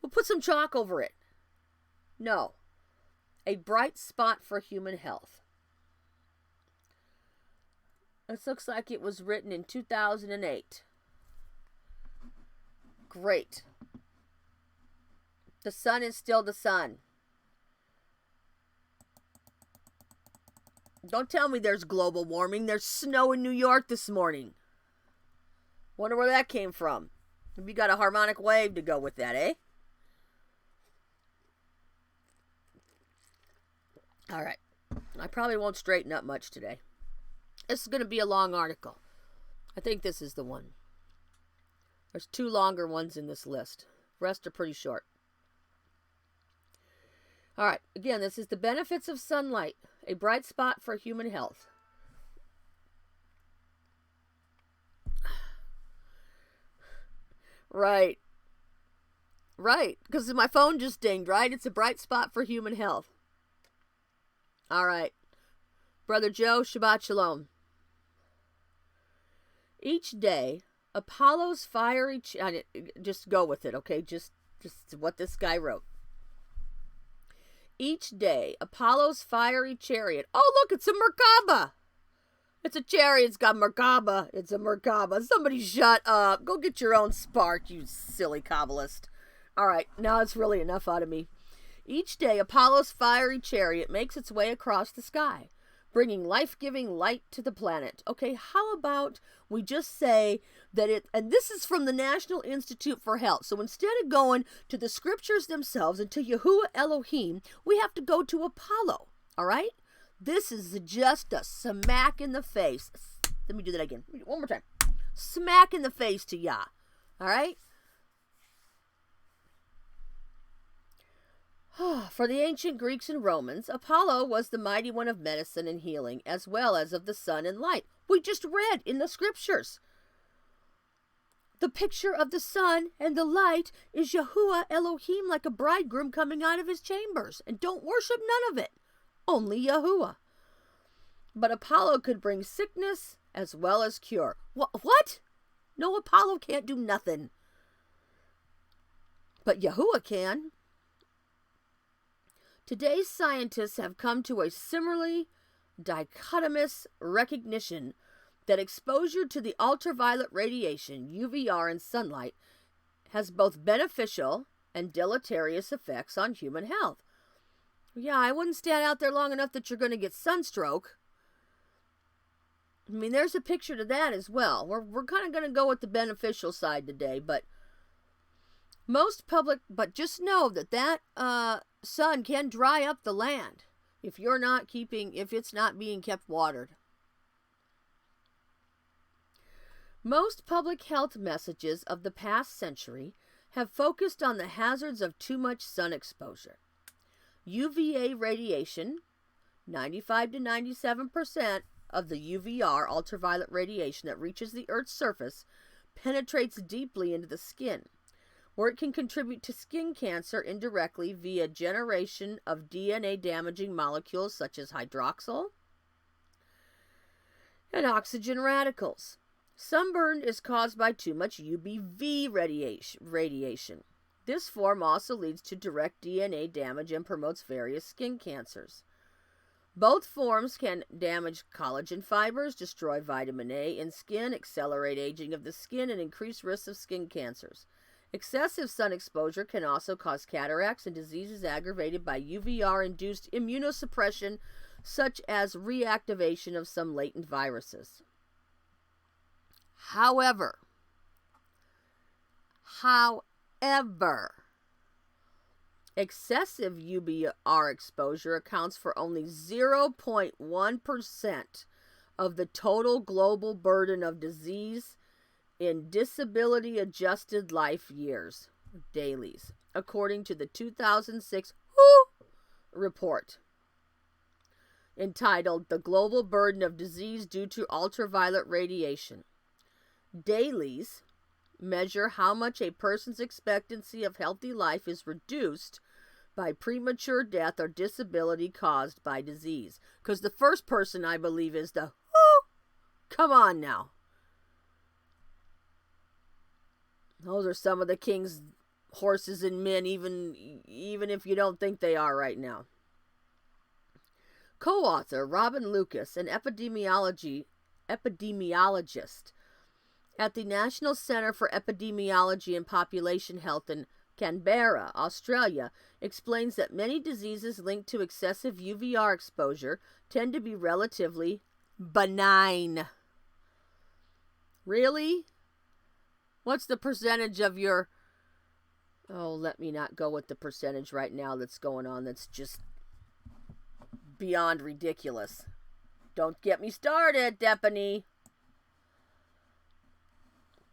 We'll put some chalk over it. No. A bright spot for human health. This looks like it was written in 2008. Great. The sun is still the sun. Don't tell me there's global warming. There's snow in New York this morning. Wonder where that came from. Maybe you got a harmonic wave to go with that, eh? All right. I probably won't straighten up much today. This is going to be a long article. I think this is the one. There's 2 longer ones in this list. The rest are pretty short. All right. Again, this is the benefits of sunlight. A bright spot for human health. Right. Right. Because my phone just dinged, right? It's a bright spot for human health. All right. Brother Joe, Shabbat Shalom. Each day, Apollo's fiery... just go with it, okay? Just what this guy wrote. Each day, Apollo's fiery chariot... Oh, look, it's a Merkaba. It's a chariot. It's got Merkaba. It's a Merkaba. Somebody shut up. Go get your own spark, you silly Kabbalist. All right, now it's really enough out of me. Each day, Apollo's fiery chariot makes its way across the sky, bringing life-giving light to the planet. Okay, how about we just say that it, and this is from the National Institute for Health. So instead of going to the scriptures themselves and to Yahuah Elohim, we have to go to Apollo. All right? This is just a smack in the face. Let me do that again. One more time. Smack in the face to Yah. All right? For the ancient Greeks and Romans, Apollo was the mighty one of medicine and healing, as well as of the sun and light. We just read in the scriptures. The picture of the sun and the light is Yahuah Elohim like a bridegroom coming out of his chambers. And don't worship none of it. Only Yahuah. But Apollo could bring sickness as well as cure. What? No, Apollo can't do nothing. But Yahuah can. Today's scientists have come to a similarly dichotomous recognition that exposure to the ultraviolet radiation, UVR, and sunlight has both beneficial and deleterious effects on human health. Yeah, I wouldn't stand out there long enough that you're going to get sunstroke. I mean, there's a picture to that as well. We're kind of going to go with the beneficial side today, but just know that sun can dry up the land if it's not being kept watered. Most public health messages of the past century have focused on the hazards of too much sun exposure. UVA radiation, 95 to 97% of the UVR, ultraviolet radiation that reaches the Earth's surface, penetrates deeply into the skin, where it can contribute to skin cancer indirectly via generation of DNA-damaging molecules such as hydroxyl and oxygen radicals. Sunburn is caused by too much UVB radiation. This form also leads to direct DNA damage and promotes various skin cancers. Both forms can damage collagen fibers, destroy vitamin A in skin, accelerate aging of the skin, and increase risks of skin cancers. Excessive sun exposure can also cause cataracts and diseases aggravated by UVR-induced immunosuppression, such as reactivation of some latent viruses. However, However, excessive UVR exposure accounts for only 0.1% of the total global burden of disease in disability-adjusted life years, dailies, according to the 2006 WHO report entitled The Global Burden of Disease Due to Ultraviolet Radiation. Dailies measure how much a person's expectancy of healthy life is reduced by premature death or disability caused by disease. Because the first person, I believe, is the WHO. Come on now. Those are some of the king's horses and men, even if you don't think they are right now. Co-author Robin Lucas, an epidemiologist at the National Centre for Epidemiology and Population Health in Canberra, Australia, explains that many diseases linked to excessive UVR exposure tend to be relatively benign. Really? What's the percentage of your... Oh, let me not go with the percentage right now that's going on. That's just beyond ridiculous. Don't get me started, Deputy.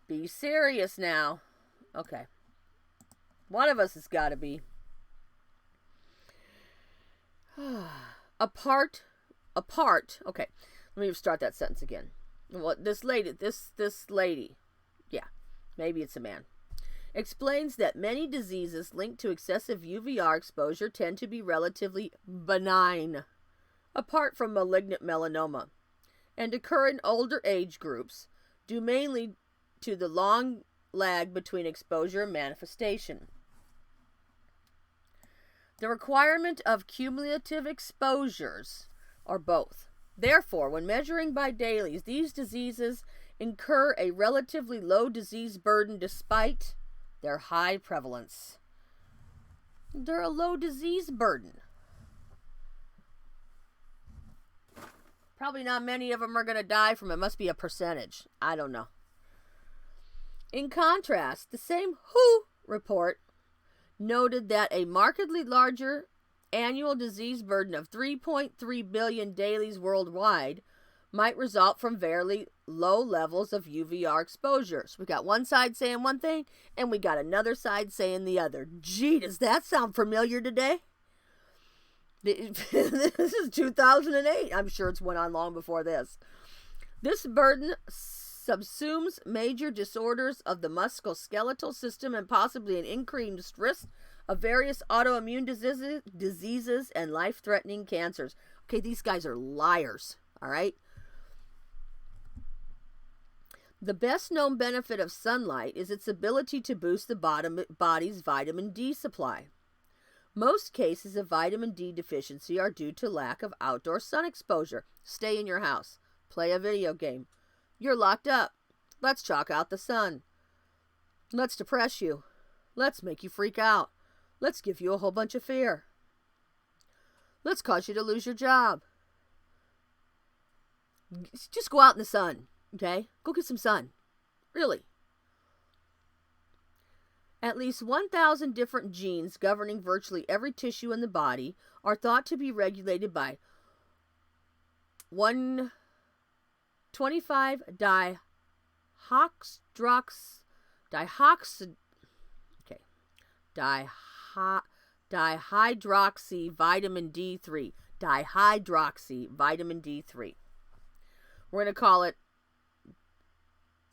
Be serious now. Okay. One of us has got to be. Apart. Okay. Let me start that sentence again. Well, this lady, yeah, maybe it's a man, explains that many diseases linked to excessive UVR exposure tend to be relatively benign, apart from malignant melanoma, and occur in older age groups, due mainly to the long lag between exposure and manifestation. The requirement of cumulative exposures, or both. Therefore, when measuring by dailies, these diseases incur a relatively low disease burden despite their high prevalence. They're a low disease burden. Probably not many of them are going to die from it. Must be a percentage. I don't know. In contrast, the same WHO report noted that a markedly larger annual disease burden of 3.3 billion dailies worldwide might result from very low levels of UVR exposure. So we got one side saying one thing, and we got another side saying the other. Gee, does that sound familiar today? This is 2008. I'm sure it's went on long before this. This burden subsumes major disorders of the musculoskeletal system and possibly an increased risk of various autoimmune diseases and life-threatening cancers. Okay, these guys are liars, all right? The best-known benefit of sunlight is its ability to boost the body's vitamin D supply. Most cases of vitamin D deficiency are due to lack of outdoor sun exposure. Stay in your house. Play a video game. You're locked up. Let's chalk out the sun. Let's depress you. Let's make you freak out. Let's give you a whole bunch of fear. Let's cause you to lose your job. Just go out in the sun, okay? Go get some sun. Really. At least 1,000 different genes governing virtually every tissue in the body are thought to be regulated by 125 dihydroxy vitamin D3. Dihydroxy vitamin D3. We're going to call it,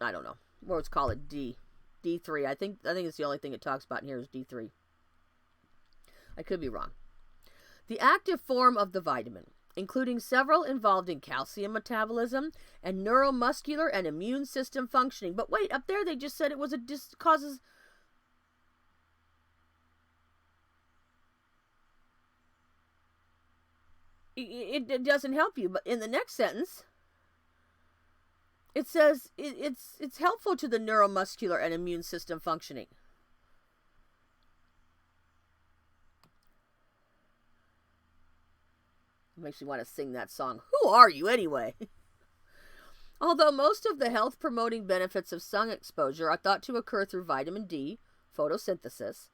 I don't know. Let's call it D3. I think it's the only thing it talks about in here is D3. I could be wrong. The active form of the vitamin, including several involved in calcium metabolism and neuromuscular and immune system functioning. But wait, up there they just said it was causes... It doesn't help you, but in the next sentence, it says it's helpful to the neuromuscular and immune system functioning. It makes me want to sing that song. Who are you anyway? Although most of the health-promoting benefits of sun exposure are thought to occur through vitamin D, photosynthesis,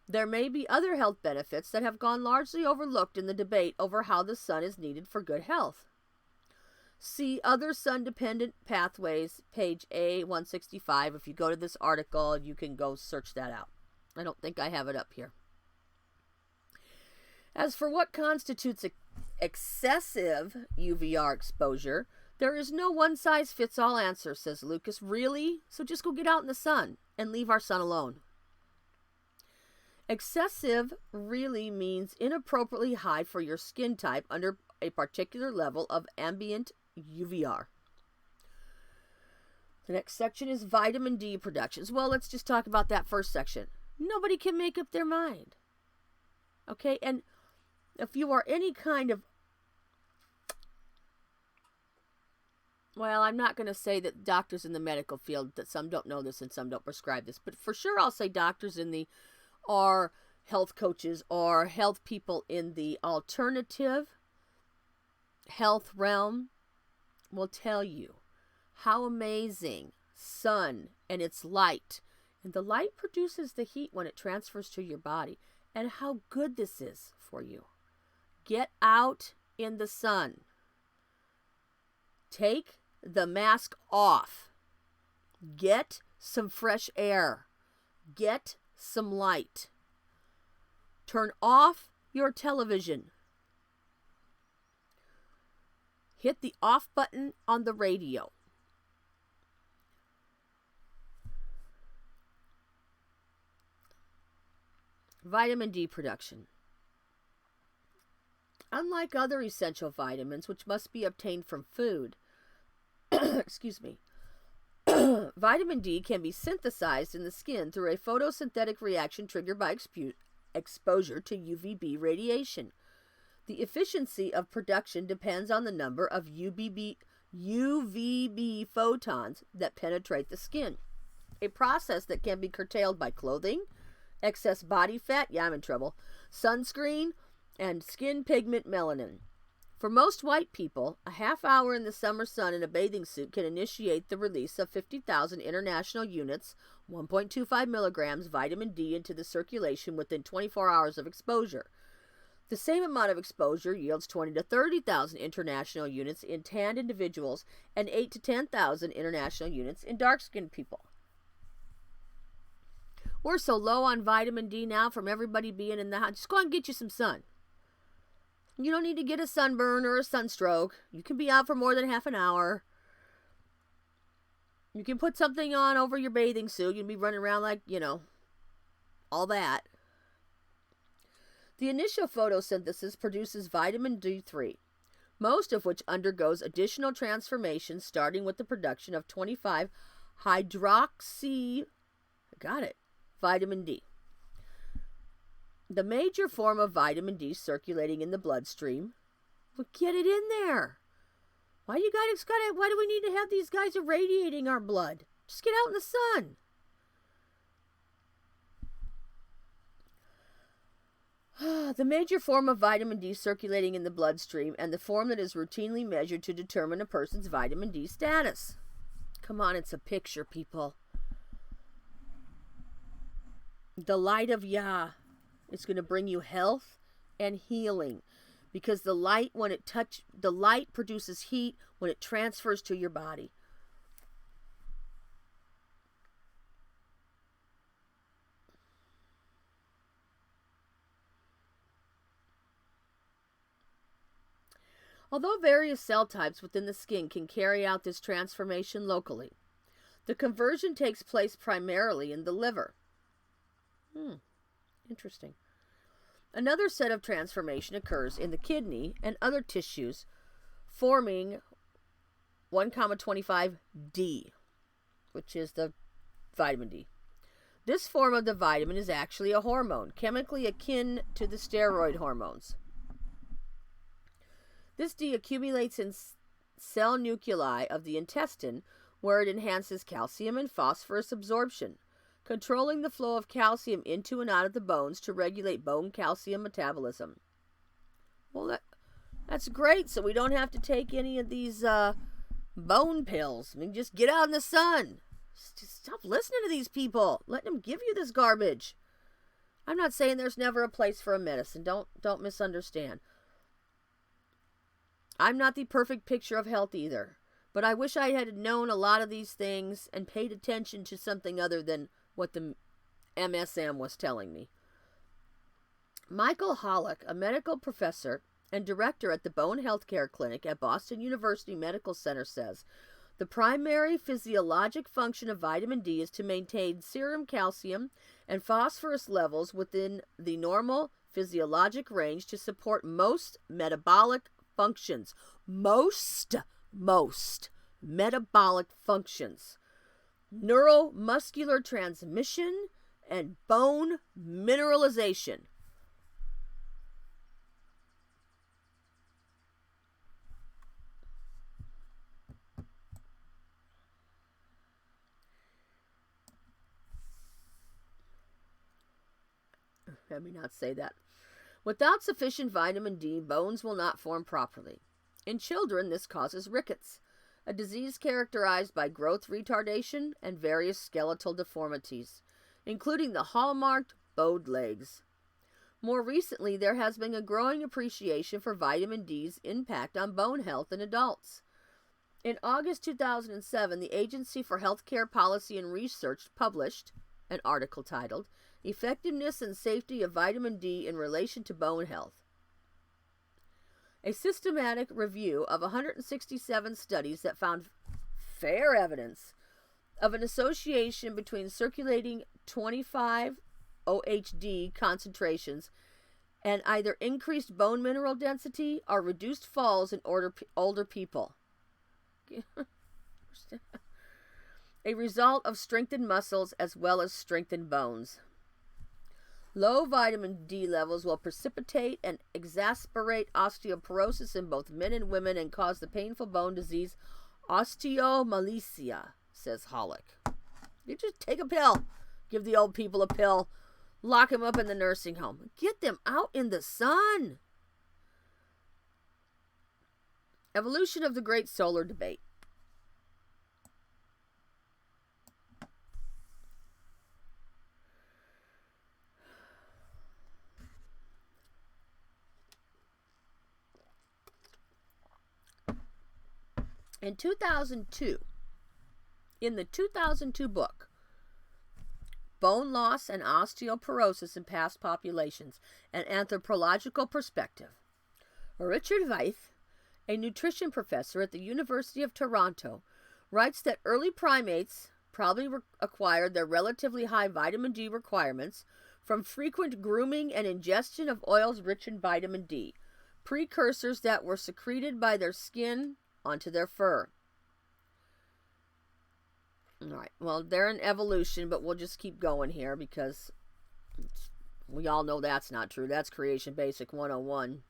there may be other health benefits that have gone largely overlooked in the debate over how the sun is needed for good health. See other sun-dependent pathways, page A165. If you go to this article, you can go search that out. I don't think I have it up here. As for what constitutes excessive UVR exposure, there is no one-size-fits-all answer, says Lucas. Really? So just go get out in the sun and leave our sun alone. Excessive really means inappropriately high for your skin type under a particular level of ambient UVR. The next section is vitamin D productions. Well, let's just talk about that first section. Nobody can make up their mind. Okay, and if you are any kind of, well, I'm not going to say that doctors in the medical field, that some don't know this and some don't prescribe this, but for sure I'll say doctors in the, or health coaches or health people in the alternative health realm will tell you how amazing sun and its light, and the light produces the heat when it transfers to your body, and how good this is for you. Get out in the sun. Take the mask off. Get some fresh air. Get some light. Turn off your television. Hit the off button on the radio. Vitamin D production. Unlike other essential vitamins, which must be obtained from food, excuse me, vitamin D can be synthesized in the skin through a photosynthetic reaction triggered by exposure to UVB radiation. The efficiency of production depends on the number of UVB photons that penetrate the skin, a process that can be curtailed by clothing, excess body fat, yeah, I'm in trouble, sunscreen, and skin pigment melanin. For most white people, a half hour in the summer sun in a bathing suit can initiate the release of 50,000 international units, 1.25 milligrams vitamin D into the circulation within 24 hours of exposure. The same amount of exposure yields 20 to 30,000 international units in tanned individuals and 8 to 10,000 international units in dark-skinned people. We're so low on vitamin D now from everybody being in the house. Just go and get you some sun. You don't need to get a sunburn or a sunstroke. You can be out for more than half an hour. You can put something on over your bathing suit. You can be running around like, all that. The initial photosynthesis produces vitamin D3, most of which undergoes additional transformations, starting with the production of 25 hydroxy, vitamin D. The major form of vitamin D circulating in the bloodstream. Well, get it in there. Why do we need to have these guys irradiating our blood? Just get out in the sun. The major form of vitamin D circulating in the bloodstream, and the form that is routinely measured to determine a person's vitamin D status. Come on, it's a picture, people. The light of Yah. It's going to bring you health and healing, because the light produces heat when it transfers to your body. Although various cell types within the skin can carry out this transformation locally, the conversion takes place primarily in the liver. Interesting. Another set of transformation occurs in the kidney and other tissues, forming 1,25D, which is the vitamin D. This form of the vitamin is actually a hormone, chemically akin to the steroid hormones. This D accumulates in cell nuclei of the intestine, where it enhances calcium and phosphorus absorption, controlling the flow of calcium into and out of the bones to regulate bone calcium metabolism. Well, that's great, so we don't have to take any of these bone pills. I mean, just get out in the sun. Just stop listening to these people. Let them give you this garbage. I'm not saying there's never a place for a medicine. Don't misunderstand. I'm not the perfect picture of health either. But I wish I had known a lot of these things and paid attention to something other than what the MSM was telling me. Michael Hollick, a medical professor and director at the Bone Healthcare Clinic at Boston University Medical Center, says, the primary physiologic function of vitamin D is to maintain serum calcium and phosphorus levels within the normal physiologic range to support most metabolic functions. Most metabolic functions. Neuromuscular transmission and bone mineralization. Let me not say that. Without sufficient vitamin D, bones will not form properly. In children, this causes rickets, a disease characterized by growth retardation and various skeletal deformities, including the hallmarked bowed legs. More recently, there has been a growing appreciation for vitamin D's impact on bone health in adults. In August 2007, the Agency for Healthcare Policy and Research published an article titled, Effectiveness and Safety of Vitamin D in Relation to Bone Health. A systematic review of 167 studies that found fair evidence of an association between circulating 25 OHD concentrations and either increased bone mineral density or reduced falls in older people. A result of strengthened muscles as well as strengthened bones. Low vitamin D levels will precipitate and exacerbate osteoporosis in both men and women and cause the painful bone disease osteomalacia, says Hollick. You just take a pill. Give the old people a pill. Lock them up in the nursing home. Get them out in the sun. Evolution of the Great Solar Debate. In 2002, in the 2002 book, Bone Loss and Osteoporosis in Past Populations, an Anthropological Perspective, Richard Veith, a nutrition professor at the University of Toronto, writes that early primates probably acquired their relatively high vitamin D requirements from frequent grooming and ingestion of oils rich in vitamin D, precursors that were secreted by their skin onto their fur. All right, well, they're in evolution, but we'll just keep going here because we all know that's not true. That's Creation Basic 101.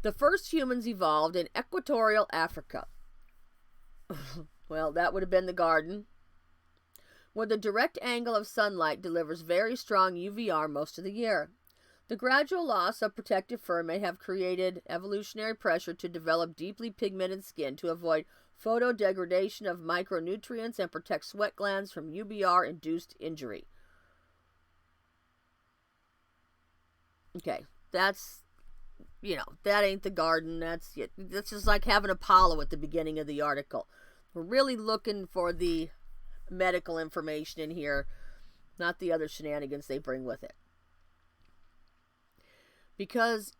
The first humans evolved in equatorial Africa. Well, that would have been the garden, where the direct angle of sunlight delivers very strong UVR most of the year. The gradual loss of protective fur may have created evolutionary pressure to develop deeply pigmented skin to avoid photodegradation of micronutrients and protect sweat glands from UVR-induced injury. Okay, that's, that ain't the garden. That's just like having Apollo at the beginning of the article. We're really looking for the medical information in here, not the other shenanigans they bring with it. Because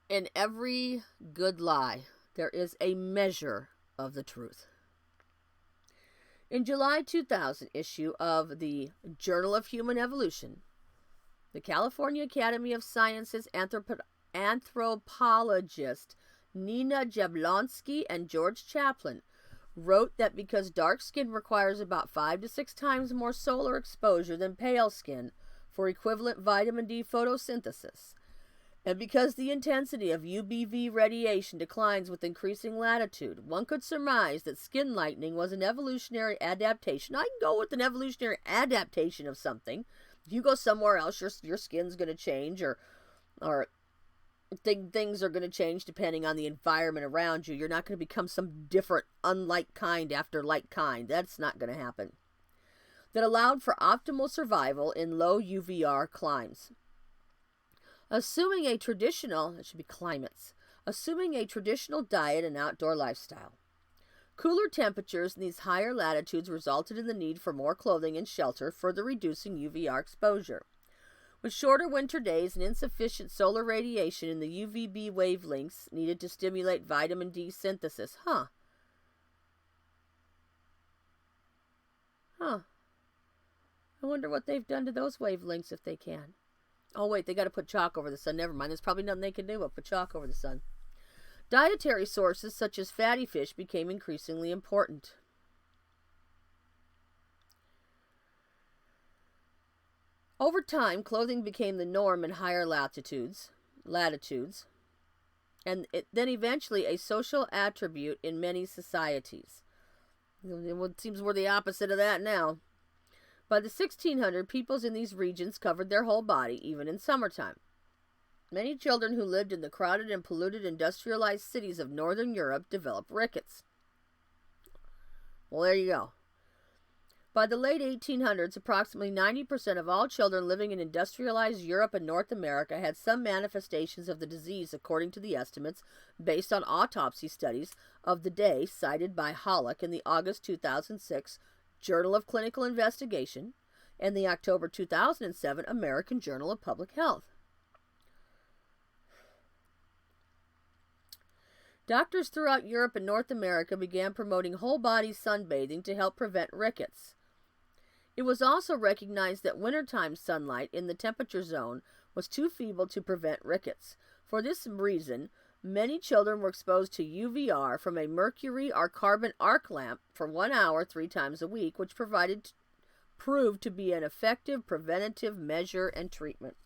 in every good lie, there is a measure of the truth. In July 2000 issue of the Journal of Human Evolution, the California Academy of Sciences anthropologist Nina Jablonski and George Chaplin wrote that because dark skin requires about 5 to 6 times more solar exposure than pale skin for equivalent vitamin D photosynthesis, and because the intensity of UVB radiation declines with increasing latitude, one could surmise that skin lightening was an evolutionary adaptation. I can go with an evolutionary adaptation of something. If you go somewhere else, your skin's going to change, or things are going to change depending on the environment around you. You're not going to become some different, unlike kind after like kind. That's not going to happen. That allowed for optimal survival in low UVR climes. Assuming a traditional diet and outdoor lifestyle. Cooler temperatures in these higher latitudes resulted in the need for more clothing and shelter, further reducing UVR exposure. With shorter winter days and insufficient solar radiation in the UVB wavelengths needed to stimulate vitamin D synthesis. I wonder what they've done to those wavelengths if they can. Oh, wait, they got to put chalk over the sun. Never mind, there's probably nothing they can do but put chalk over the sun. Dietary sources such as fatty fish became increasingly important. Over time, clothing became the norm in higher latitudes, and then eventually a social attribute in many societies. It seems we're the opposite of that now. By the 1600s, peoples in these regions covered their whole body, even in summertime. Many children who lived in the crowded and polluted industrialized cities of northern Europe developed rickets. Well, there you go. By the late 1800s, approximately 90% of all children living in industrialized Europe and North America had some manifestations of the disease, according to the estimates based on autopsy studies of the day cited by Hollick in the August 2006 Journal of Clinical Investigation and the October 2007 American Journal of Public Health. Doctors throughout Europe and North America began promoting whole-body sunbathing to help prevent rickets. It was also recognized that wintertime sunlight in the temperature zone was too feeble to prevent rickets. For this reason, many children were exposed to UVR from a mercury or carbon arc lamp for 1 hour 3 times a week, which proved to be an effective preventative measure and treatment.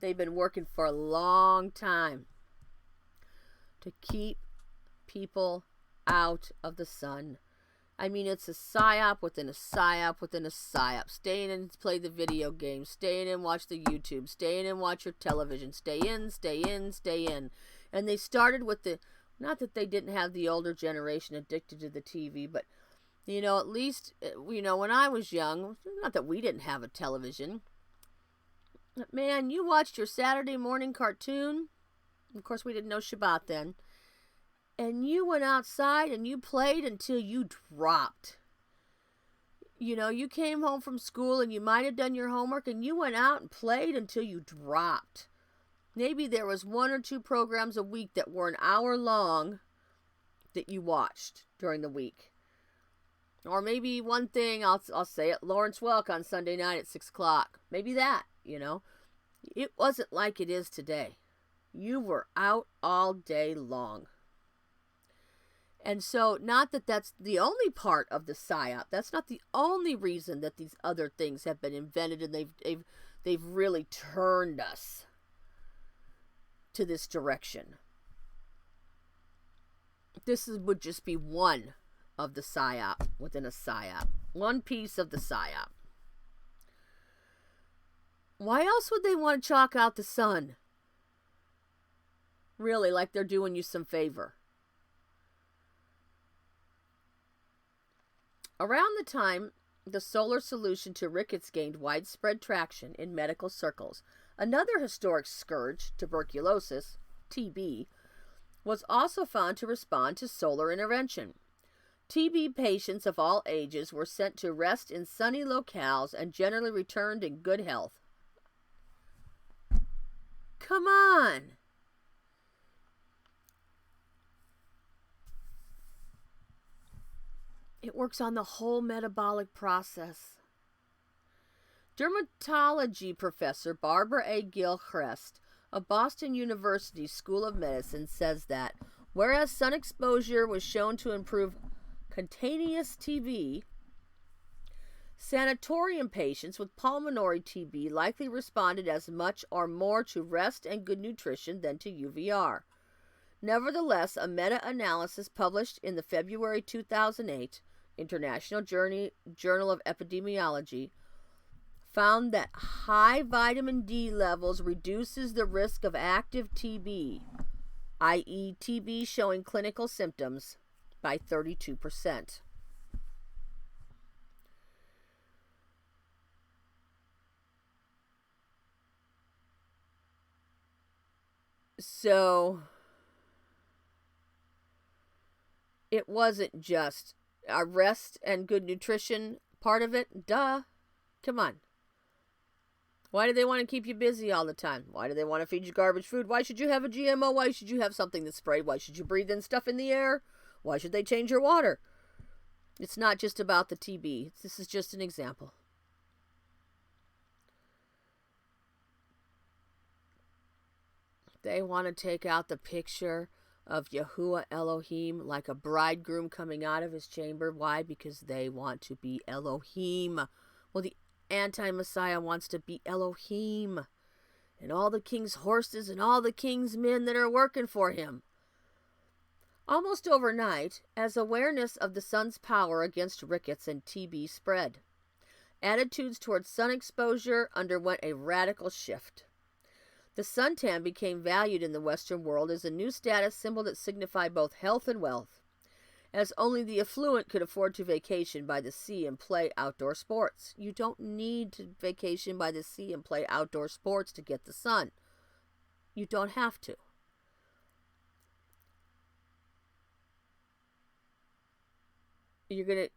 They've been working for a long time to keep people out of the sun. I mean, it's a psyop within a psyop within a psyop. Stay in and play the video games. Stay in and watch the YouTube. Stay in and watch your television. Stay in, stay in, stay in. And they started with not that they didn't have the older generation addicted to the TV, but, at least, when I was young, not that we didn't have a television. Man, you watched your Saturday morning cartoon. Of course, we didn't know Shabbat then. And you went outside and you played until you dropped. You came home from school and you might have done your homework and you went out and played until you dropped. Maybe there was 1 or 2 programs a week that were an hour long that you watched during the week. Or maybe one thing, I'll say it, Lawrence Welk on Sunday night at 6 o'clock. Maybe that, It wasn't like it is today. You were out all day long. And so, not that that's the only part of the psyop. That's not the only reason that these other things have been invented and they've really turned us to this direction. This would just be one of the psyop within a psyop. One piece of the psyop. Why else would they want to chalk out the sun? Really, like they're doing you some favor. Around the time the solar solution to rickets gained widespread traction in medical circles, another historic scourge, tuberculosis, TB, was also found to respond to solar intervention. TB patients of all ages were sent to rest in sunny locales and generally returned in good health. Come on! It works on the whole metabolic process. Dermatology professor Barbara A. Gilchrist of Boston University School of Medicine says that, whereas sun exposure was shown to improve cutaneous TB, sanatorium patients with pulmonary TB likely responded as much or more to rest and good nutrition than to UVR. Nevertheless, a meta-analysis published in the February 2008 International Journal of Epidemiology, found that high vitamin D levels reduces the risk of active TB, i.e. TB showing clinical symptoms, by 32%. So it wasn't just a rest and good nutrition part of it. Duh. Come on. Why do they want to keep you busy all the time? Why do they want to feed you garbage food? Why should you have a GMO? Why should you have something that's sprayed? Why should you breathe in stuff in the air? Why should they change your water? It's not just about the TB. This is just an example. They want to take out the picture of Yahuah Elohim like a bridegroom coming out of his chamber. Why? Because they want to be Elohim. Well, the anti-Messiah wants to be Elohim. And all the king's horses and all the king's men that are working for him. Almost overnight, as awareness of the sun's power against rickets and TB spread, attitudes towards sun exposure underwent a radical shift. The suntan became valued in the Western world as a new status symbol that signified both health and wealth, as only the affluent could afford to vacation by the sea and play outdoor sports. You don't need to vacation by the sea and play outdoor sports to get the sun. You don't have to.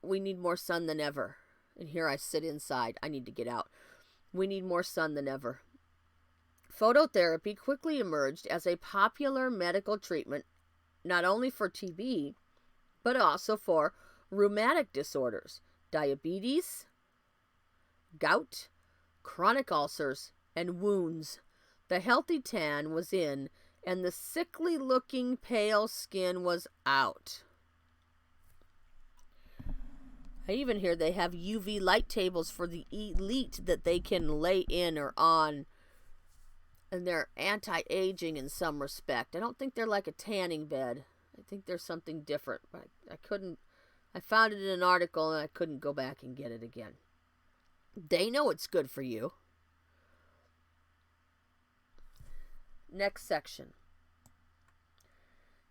We need more sun than ever. And here I sit inside. I need to get out. We need more sun than ever. Phototherapy quickly emerged as a popular medical treatment, not only for TB, but also for rheumatic disorders, diabetes, gout, chronic ulcers, and wounds. The healthy tan was in, and the sickly-looking pale skin was out. I even hear they have UV light tables for the elite that they can lay in or on. And they're anti-aging in some respect. I don't think they're like a tanning bed. I think there's something different. But I found it in an article and I couldn't go back and get it again. They know it's good for you. Next section.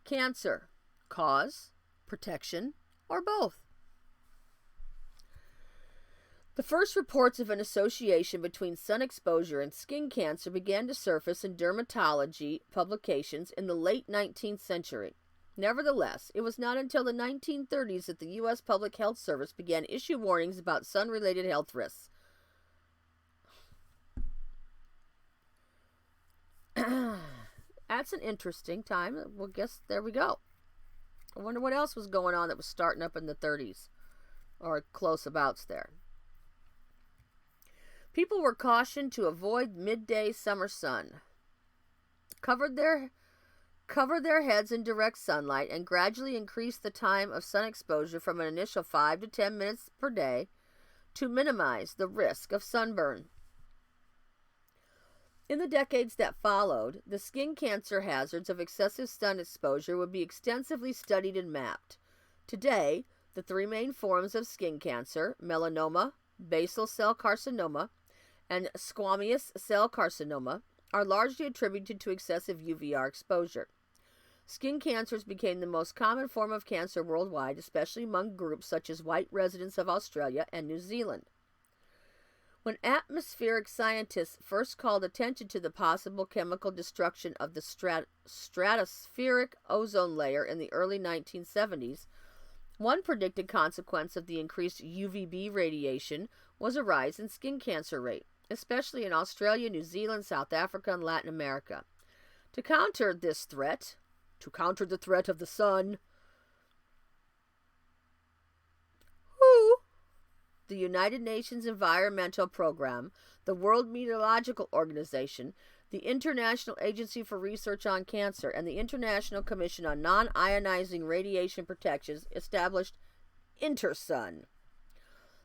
Cancer. Cause, protection, or both. The first reports of an association between sun exposure and skin cancer began to surface in dermatology publications in the late 19th century. Nevertheless, it was not until the 1930s that the U.S. Public Health Service began to issue warnings about sun-related health risks. That's an interesting time. Well, guess there we go. I wonder what else was going on that was starting up in the 30s or close abouts there. People were cautioned to avoid midday summer sun, cover their heads in direct sunlight, and gradually increase the time of sun exposure from an initial 5 to 10 minutes per day to minimize the risk of sunburn. In the decades that followed, the skin cancer hazards of excessive sun exposure would be extensively studied and mapped. Today, the three main forms of skin cancer, melanoma, basal cell carcinoma, and squamous cell carcinoma, are largely attributed to excessive UVR exposure. Skin cancers became the most common form of cancer worldwide, especially among groups such as white residents of Australia and New Zealand. When atmospheric scientists first called attention to the possible chemical destruction of the stratospheric ozone layer in the early 1970s, one predicted consequence of the increased UVB radiation was a rise in skin cancer rate, especially in Australia, New Zealand, South Africa, and Latin America. To counter the threat of the sun, the United Nations Environmental Program, the World Meteorological Organization, the International Agency for Research on Cancer, and the International Commission on Non-Ionizing Radiation Protection established InterSun,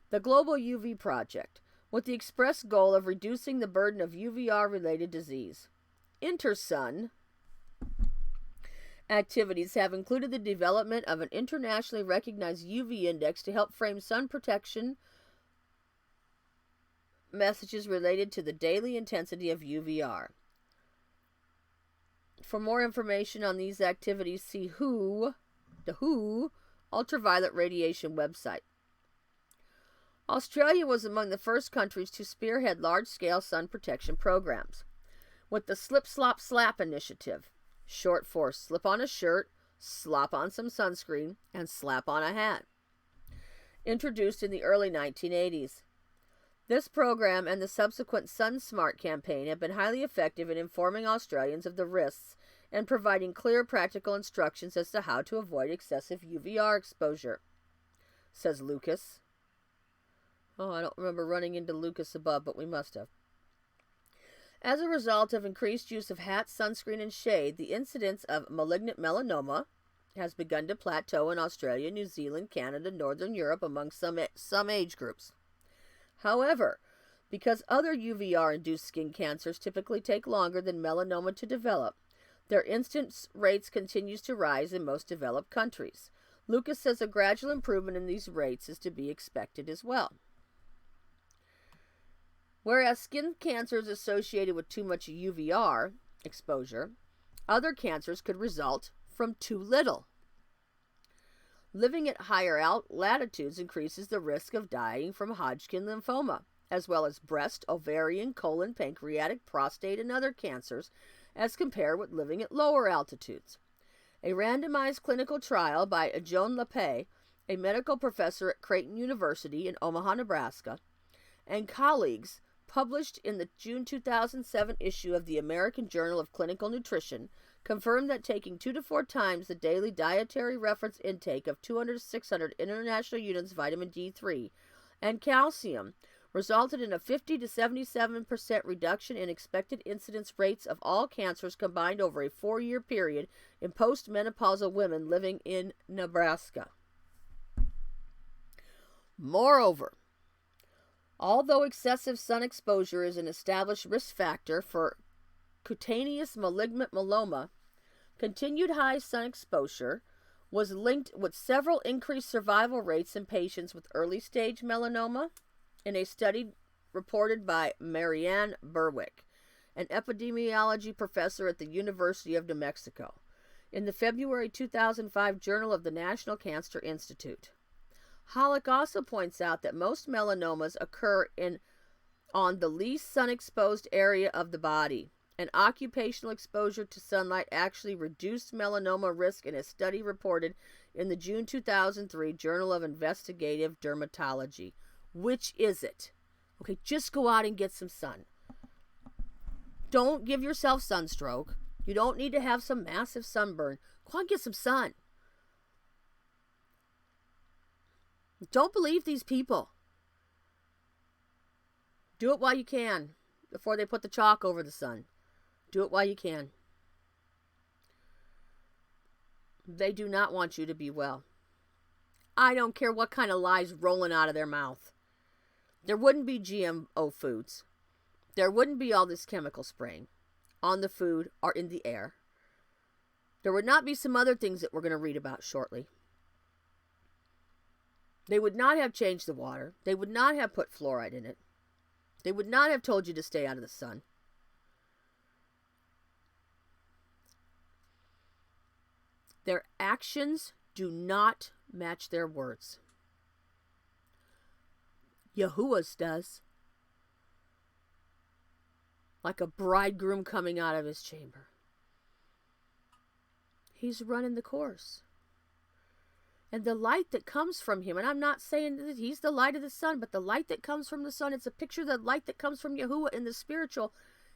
the Global UV Project, with the express goal of reducing the burden of UVR-related disease. InterSun activities have included the development of an internationally recognized UV index to help frame sun protection messages related to the daily intensity of UVR. For more information on these activities, see the WHO ultraviolet radiation website. Australia was among the first countries to spearhead large-scale sun protection programs with the Slip Slop Slap initiative, short for slip on a shirt, slop on some sunscreen, and slap on a hat, introduced in the early 1980s. This program and the subsequent Sun Smart campaign have been highly effective in informing Australians of the risks and providing clear practical instructions as to how to avoid excessive UVR exposure, says Lucas. Oh, I don't remember running into Lucas above, but we must have. As a result of increased use of hats, sunscreen, and shade, the incidence of malignant melanoma has begun to plateau in Australia, New Zealand, Canada, Northern Europe among some age groups. However, because other UVR-induced skin cancers typically take longer than melanoma to develop, their incidence rates continues to rise in most developed countries. Lucas says a gradual improvement in these rates is to be expected as well. Whereas skin cancers associated with too much UVR exposure, other cancers could result from too little. Living at higher latitudes increases the risk of dying from Hodgkin lymphoma, as well as breast, ovarian, colon, pancreatic, prostate, and other cancers, as compared with living at lower altitudes. A randomized clinical trial by Joan Lepay, a medical professor at Creighton University in Omaha, Nebraska, and colleagues, published in the June 2007 issue of the American Journal of Clinical Nutrition, confirmed that taking 2 to 4 times the daily dietary reference intake of 200 to 600 international units vitamin D3 and calcium resulted in a 50 to 77% reduction in expected incidence rates of all cancers combined over a 4-year period in postmenopausal women living in Nebraska. Moreover, although excessive sun exposure is an established risk factor for cutaneous malignant melanoma, continued high sun exposure was linked with several increased survival rates in patients with early-stage melanoma in a study reported by Marianne Berwick, an epidemiology professor at the University of New Mexico, in the February 2005 Journal of the National Cancer Institute. Hollick also points out that most melanomas occur on the least sun-exposed area of the body, and occupational exposure to sunlight actually reduced melanoma risk in a study reported in the June 2003 Journal of Investigative Dermatology. Which is it? Okay, just go out and get some sun. Don't give yourself sunstroke. You don't need to have some massive sunburn. Go out and get some sun. Don't believe these people. Do it while you can, before they put the chalk over the sun. Do it while you can. They do not want you to be well. I don't care what kind of lies rolling out of their mouth. There wouldn't be GMO foods. There wouldn't be all this chemical spraying on the food or in the air. There would not be some other things that we're going to read about shortly. They would not have changed the water. They would not have put fluoride in it. They would not have told you to stay out of the sun. Their actions do not match their words. Yahuah's does. Like a bridegroom coming out of his chamber. He's running the course. And the light that comes from him, and I'm not saying that he's the light of the sun, but the light that comes from the sun, it's a picture of the light that comes from Yahuah in the spiritual,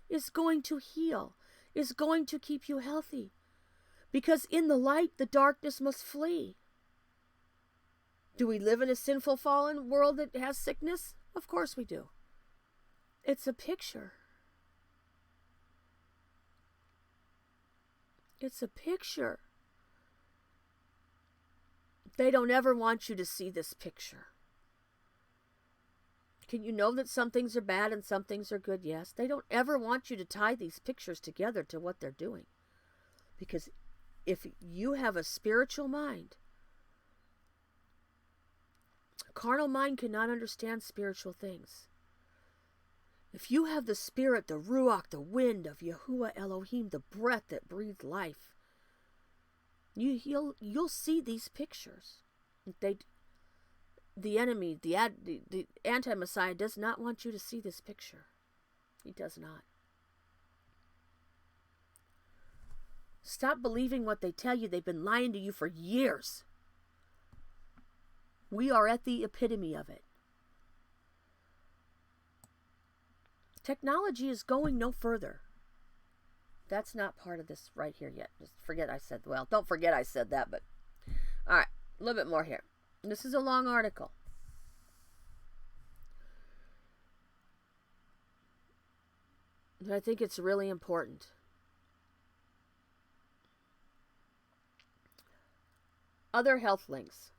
is going to heal, is going to keep you healthy. Because in the light, the darkness must flee. Do we live in a sinful, fallen world that has sickness? Of course we do. It's a picture. It's a picture. They don't ever want you to see this picture. Can you know that some things are bad and some things are good? Yes. They don't ever want you to tie these pictures together to what they're doing. Because if you have a spiritual mind, a carnal mind cannot understand spiritual things. If you have the spirit, the ruach, the wind of Yahuah Elohim, the breath that breathes life, you'll see these pictures. The enemy, the anti-Messiah does not want you to see this picture. He does not. Stop believing what they tell you. They've been lying to you for years. We are at the epitome of it. Technology is going no further. That's not part of this right here yet. Just forget I said, well, don't forget I said that, but all right, a little bit more here. This is a long article. And I think it's really important. Other health links.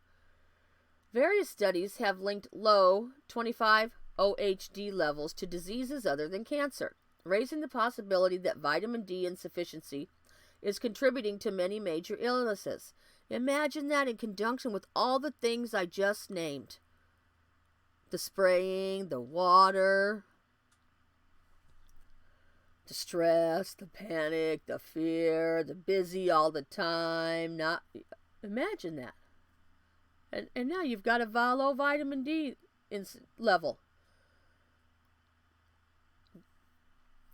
Various studies have linked low 25 OHD levels to diseases other than cancer, raising the possibility that vitamin D insufficiency is contributing to many major illnesses. Imagine that in conjunction with all the things I just named. The spraying, the water, the stress, the panic, the fear, the busy all the time. Imagine that. And now you've got a low vitamin D level.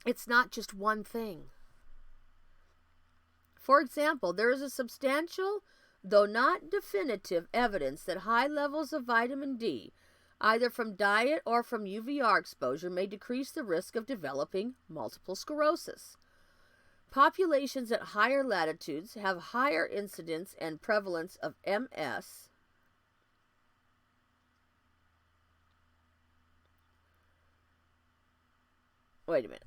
It's not just one thing. For example, there is a substantial, though not definitive, evidence that high levels of vitamin D, either from diet or from UVR exposure, may decrease the risk of developing multiple sclerosis. Populations at higher latitudes have higher incidence and prevalence of MS. Wait a minute.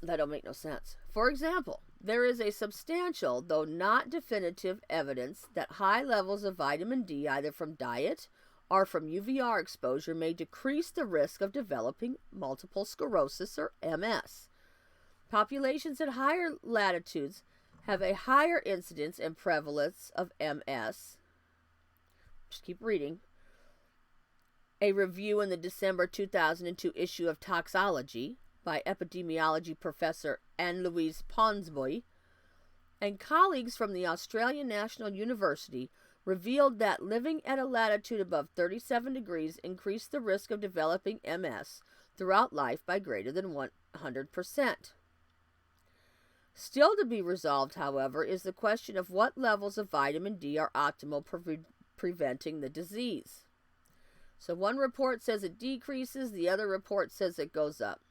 That don't make no sense. For example, there is a substantial, though not definitive, evidence that high levels of vitamin D, either from diet or from UVR exposure, may decrease the risk of developing multiple sclerosis or MS. Populations at higher latitudes have a higher incidence and prevalence of MS. Just keep reading. A review in the December 2002 issue of Toxology by epidemiology professor Anne-Louise Ponsboy and colleagues from the Australian National University revealed that living at a latitude above 37 degrees increased the risk of developing MS throughout life by greater than 100%. Still to be resolved, however, is the question of what levels of vitamin D are optimal preventing the disease. So one report says it decreases, the other report says it goes up.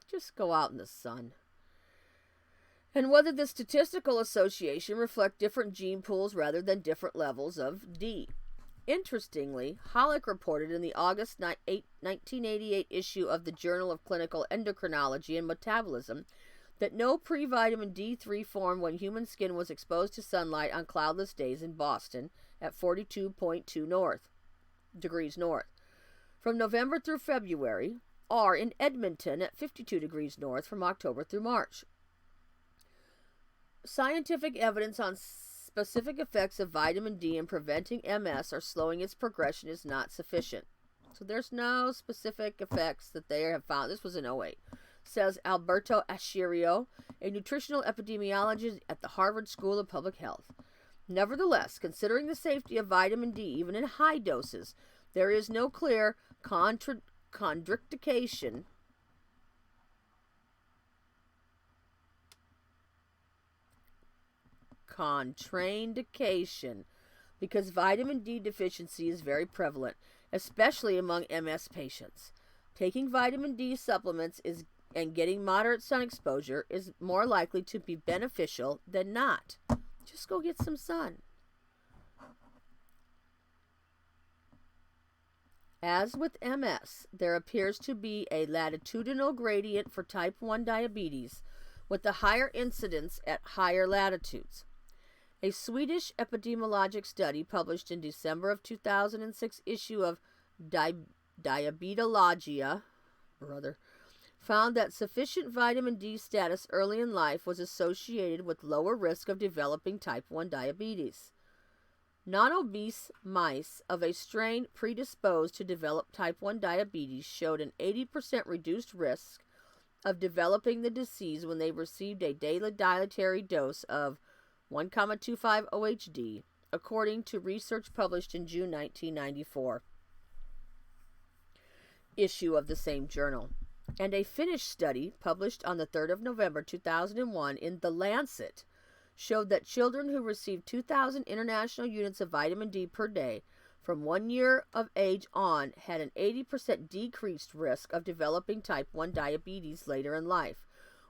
Just go out in the sun. And whether the statistical association reflect different gene pools rather than different levels of D. Interestingly, Hollick reported in the August 1988 issue of the Journal of Clinical Endocrinology and Metabolism that no pre-vitamin D3 formed when human skin was exposed to sunlight on cloudless days in Boston at 42.2 degrees north. From November through February, or in Edmonton at 52 degrees north from October through March. Scientific evidence on specific effects of vitamin D in preventing MS or slowing its progression is not sufficient. So there's no specific effects that they have found. This was in 2008. Says Alberto Ascirio, a nutritional epidemiologist at the Harvard School of Public Health. Nevertheless, considering the safety of vitamin D even in high doses, there is no clear contraindication because vitamin D deficiency is very prevalent, especially among MS patients. Taking vitamin D supplements and getting moderate sun exposure is more likely to be beneficial than not. Just go get some sun. As with MS, there appears to be a latitudinal gradient for type 1 diabetes, with the higher incidence at higher latitudes. A Swedish epidemiologic study published in December of 2006 issue of Diabetologia found that sufficient vitamin D status early in life was associated with lower risk of developing type 1 diabetes. Non-obese mice of a strain predisposed to develop type 1 diabetes showed an 80% reduced risk of developing the disease when they received a daily dietary dose of 1,25 OHD, according to research published in June 1994 issue of the same journal. And a Finnish study published on the 3rd of November 2001 in The Lancet showed that children who received 2,000 international units of vitamin D per day from 1 year of age on had an 80% decreased risk of developing type 1 diabetes later in life,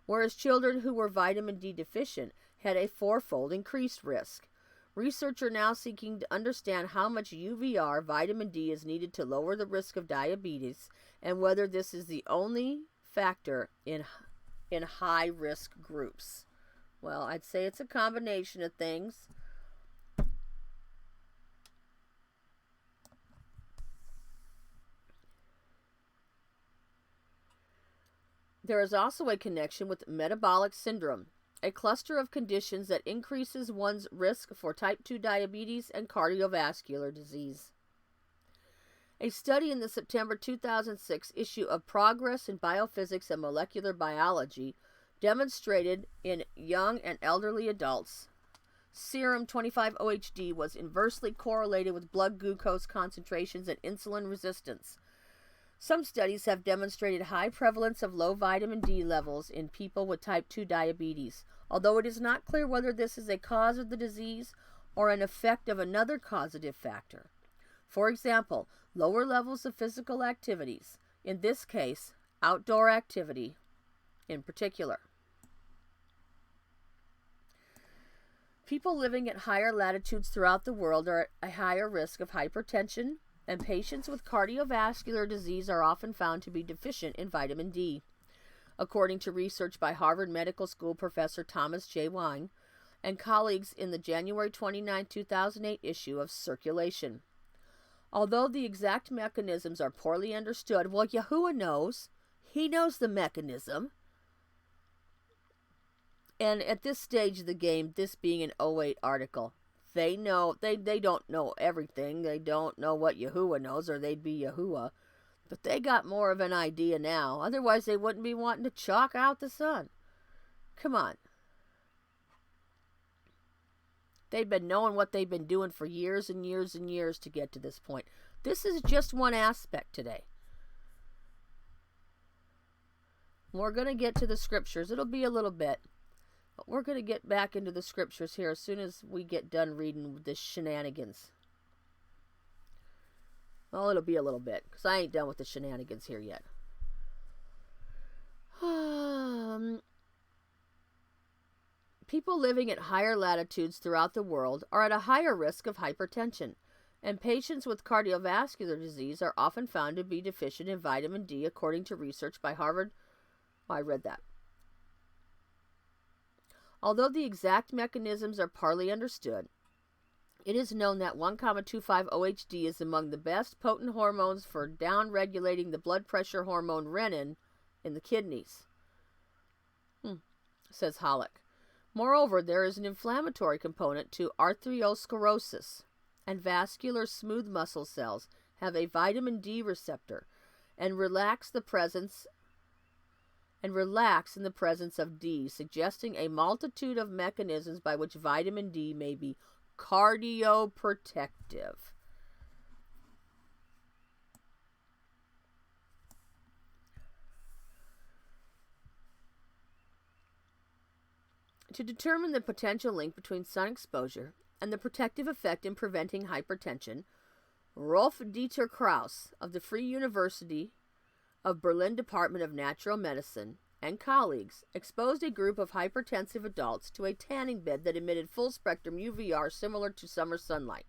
whereas children who were vitamin D deficient had a fourfold increased risk. Researchers are now seeking to understand how much UVR vitamin D is needed to lower the risk of diabetes and whether this is the only factor in high-risk groups. Well, I'd say it's a combination of things. There is also a connection with metabolic syndrome, a cluster of conditions that increases one's risk for type 2 diabetes and cardiovascular disease. A study in the September 2006 issue of Progress in Biophysics and Molecular Biology demonstrated in young and elderly adults serum 25-OHD was inversely correlated with blood glucose concentrations and insulin resistance. Some studies have demonstrated high prevalence of low vitamin D levels in people with type 2 diabetes, although it is not clear whether this is a cause of the disease or an effect of another causative factor. For example, lower levels of physical activities, in this case, outdoor activity in particular. People living at higher latitudes throughout the world are at a higher risk of hypertension, and patients with cardiovascular disease are often found to be deficient in vitamin D, according to research by Harvard Medical School professor Thomas J. Wine and colleagues in the January 29, 2008 issue of Circulation. Although the exact mechanisms are poorly understood, well, Yahuah knows. He knows the mechanism. And at this stage of the game, this being an '08 article, they know, they don't know everything. They don't know what Yahuah knows, or they'd be Yahuah. But they got more of an idea now. Otherwise, they wouldn't be wanting to chalk out the sun. Come on. They've been knowing what they've been doing for years and years and years to get to this point. This is just one aspect today. We're going to get to the scriptures. It'll be a little bit. But we're going to get back into the scriptures here as soon as we get done reading this shenanigans. Well, it'll be a little bit, because I ain't done with the shenanigans here yet. People living at higher latitudes throughout the world are at a higher risk of hypertension, and patients with cardiovascular disease are often found to be deficient in vitamin D, according to research by Harvard. I read that. Although the exact mechanisms are poorly understood, it is known that 1,25 OHD is among the best potent hormones for down-regulating the blood pressure hormone renin in the kidneys, says Hollick. Moreover, there is an inflammatory component to arteriosclerosis, and vascular smooth muscle cells have a vitamin D receptor and relax in the presence of D, suggesting a multitude of mechanisms by which vitamin D may be cardioprotective. To determine the potential link between sun exposure and the protective effect in preventing hypertension, Rolf Dieter Krauss of the Free University of Berlin Department of Natural Medicine and colleagues exposed a group of hypertensive adults to a tanning bed that emitted full-spectrum UVR similar to summer sunlight.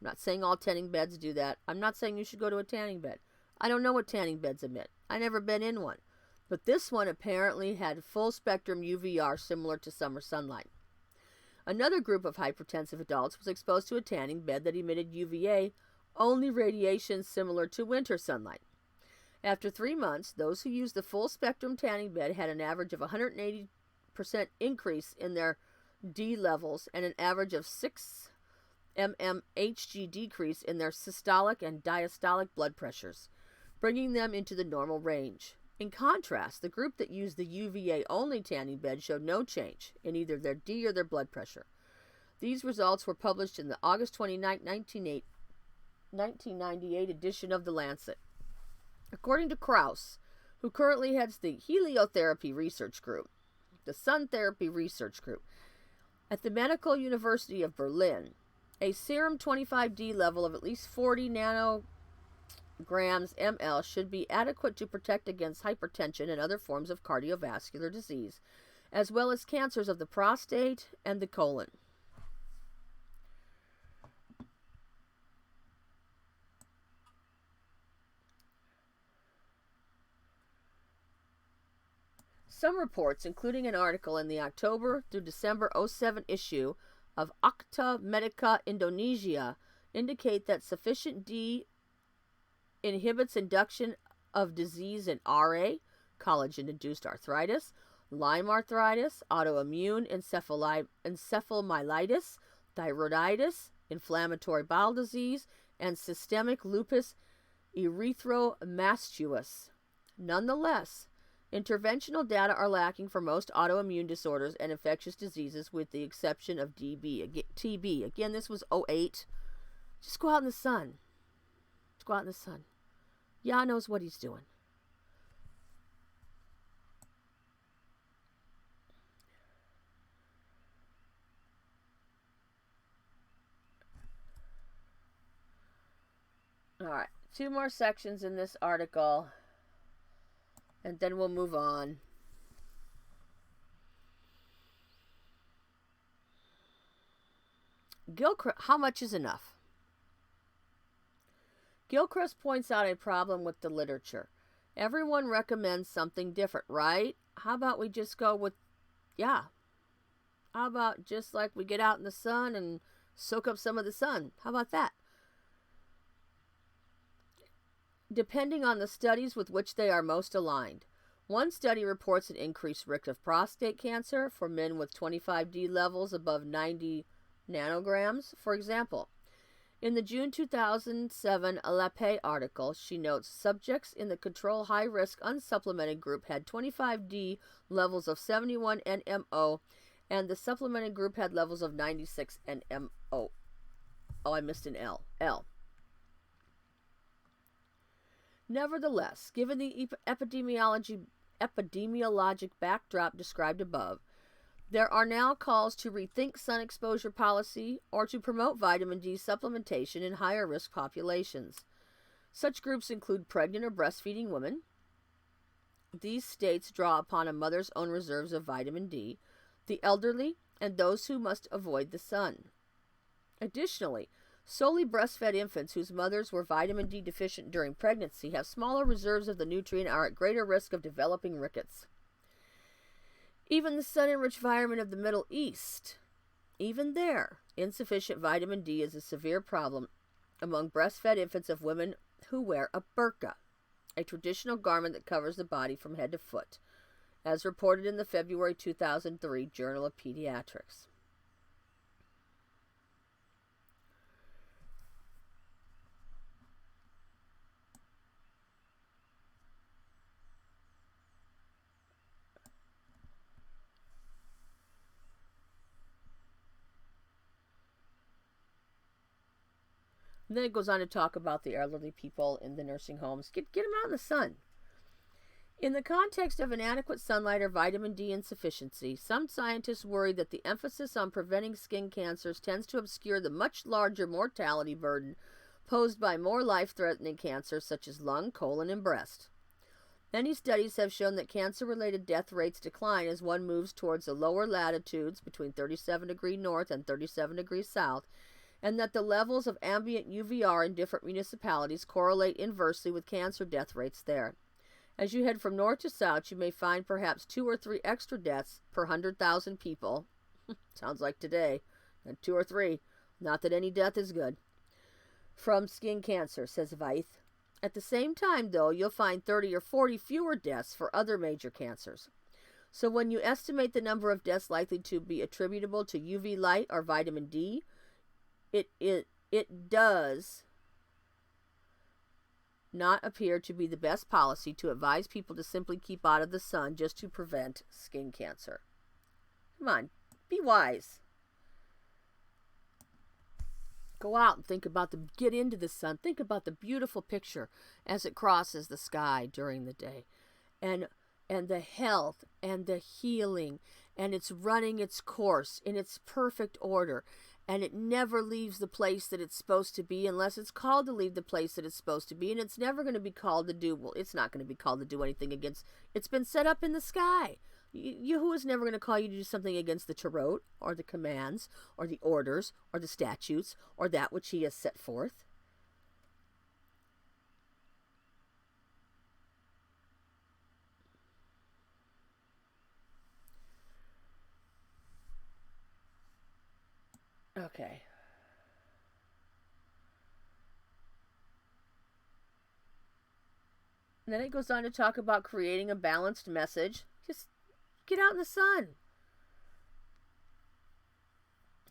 I'm not saying all tanning beds do that. I'm not saying you should go to a tanning bed. I don't know what tanning beds emit. I've never been in one. But this one apparently had full-spectrum UVR similar to summer sunlight. Another group of hypertensive adults was exposed to a tanning bed that emitted UVA, only radiation similar to winter sunlight. After 3 months, those who used the full spectrum tanning bed had an average of 180% increase in their D levels and an average of 6 mmHg decrease in their systolic and diastolic blood pressures, bringing them into the normal range. In contrast, the group that used the UVA-only tanning bed showed no change in either their D or their blood pressure. These results were published in the August 29, 1998 edition of The Lancet. According to Krauss, who currently heads the Heliotherapy Research Group, the Sun Therapy Research Group, at the Medical University of Berlin, a serum 25D level of at least 40 nanograms ml should be adequate to protect against hypertension and other forms of cardiovascular disease, as well as cancers of the prostate and the colon. Some reports, including an article in the October through December 07 issue of Acta Medica Indonesia, indicate that sufficient D inhibits induction of disease in RA, collagen-induced arthritis, Lyme arthritis, autoimmune encephalomyelitis, thyroiditis, inflammatory bowel disease, and systemic lupus erythromastosus. Nonetheless, interventional data are lacking for most autoimmune disorders and infectious diseases, with the exception of TB. Again, this was 08. Just go out in the sun. Just go out in the sun. Yah knows what he's doing. All right, 2 more sections in this article, and then we'll move on. How much is enough? Gilchrist points out a problem with the literature. Everyone recommends something different, right? How about we just go with, How about just like we get out in the sun and soak up some of the sun? How about that? Depending on the studies with which they are most aligned. One study reports an increased risk of prostate cancer for men with 25D levels above 90 nanograms, for example. In the June 2007 Lappe article, she notes subjects in the control high-risk unsupplemented group had 25D levels of 71 nMO, and the supplemented group had levels of 96 nMO. Oh, I missed an L. Nevertheless, given the epidemiologic backdrop described above, there are now calls to rethink sun exposure policy or to promote vitamin D supplementation in higher risk populations. Such groups include pregnant or breastfeeding women. These states draw upon a mother's own reserves of vitamin D, the elderly, and those who must avoid the sun. Additionally, solely breastfed infants whose mothers were vitamin D deficient during pregnancy have smaller reserves of the nutrient and are at greater risk of developing rickets. Even the sun-enriched environment of the Middle East, even there, insufficient vitamin D is a severe problem among breastfed infants of women who wear a burqa, a traditional garment that covers the body from head to foot, as reported in the February 2003 Journal of Pediatrics. And then it goes on to talk about the elderly people in the nursing homes. Get them out in the sun. In the context of inadequate sunlight or vitamin D insufficiency, some scientists worry that the emphasis on preventing skin cancers tends to obscure the much larger mortality burden posed by more life-threatening cancers such as lung, colon, and breast. Many studies have shown that cancer-related death rates decline as one moves towards the lower latitudes between 37 degrees north and 37 degrees south, and that the levels of ambient UVR in different municipalities correlate inversely with cancer death rates there. As you head from north to south, you may find perhaps 2 or 3 extra deaths per 100,000 people. Sounds like today. And 2 or 3. Not that any death is good. From skin cancer, says Veith. At the same time, though, you'll find 30 or 40 fewer deaths for other major cancers. So when you estimate the number of deaths likely to be attributable to UV light or vitamin D, it does not appear to be the best policy to advise people to simply keep out of the sun just to prevent skin cancer. Come on, be wise. Go out and get into the sun. Think about the beautiful picture as it crosses the sky during the day. And the health and the healing, and it's running its course in its perfect order, and it never leaves the place that it's supposed to be unless it's called to leave the place that it's supposed to be, and it's never going to be called to do, well, it's not going to be called to do anything against, it's been set up in the sky. Yahuah is never going to call you to do something against the Tarot, or the commands, or the orders, or the statutes, or that which he has set forth. Okay. And then it goes on to talk about creating a balanced message. Just get out in the sun.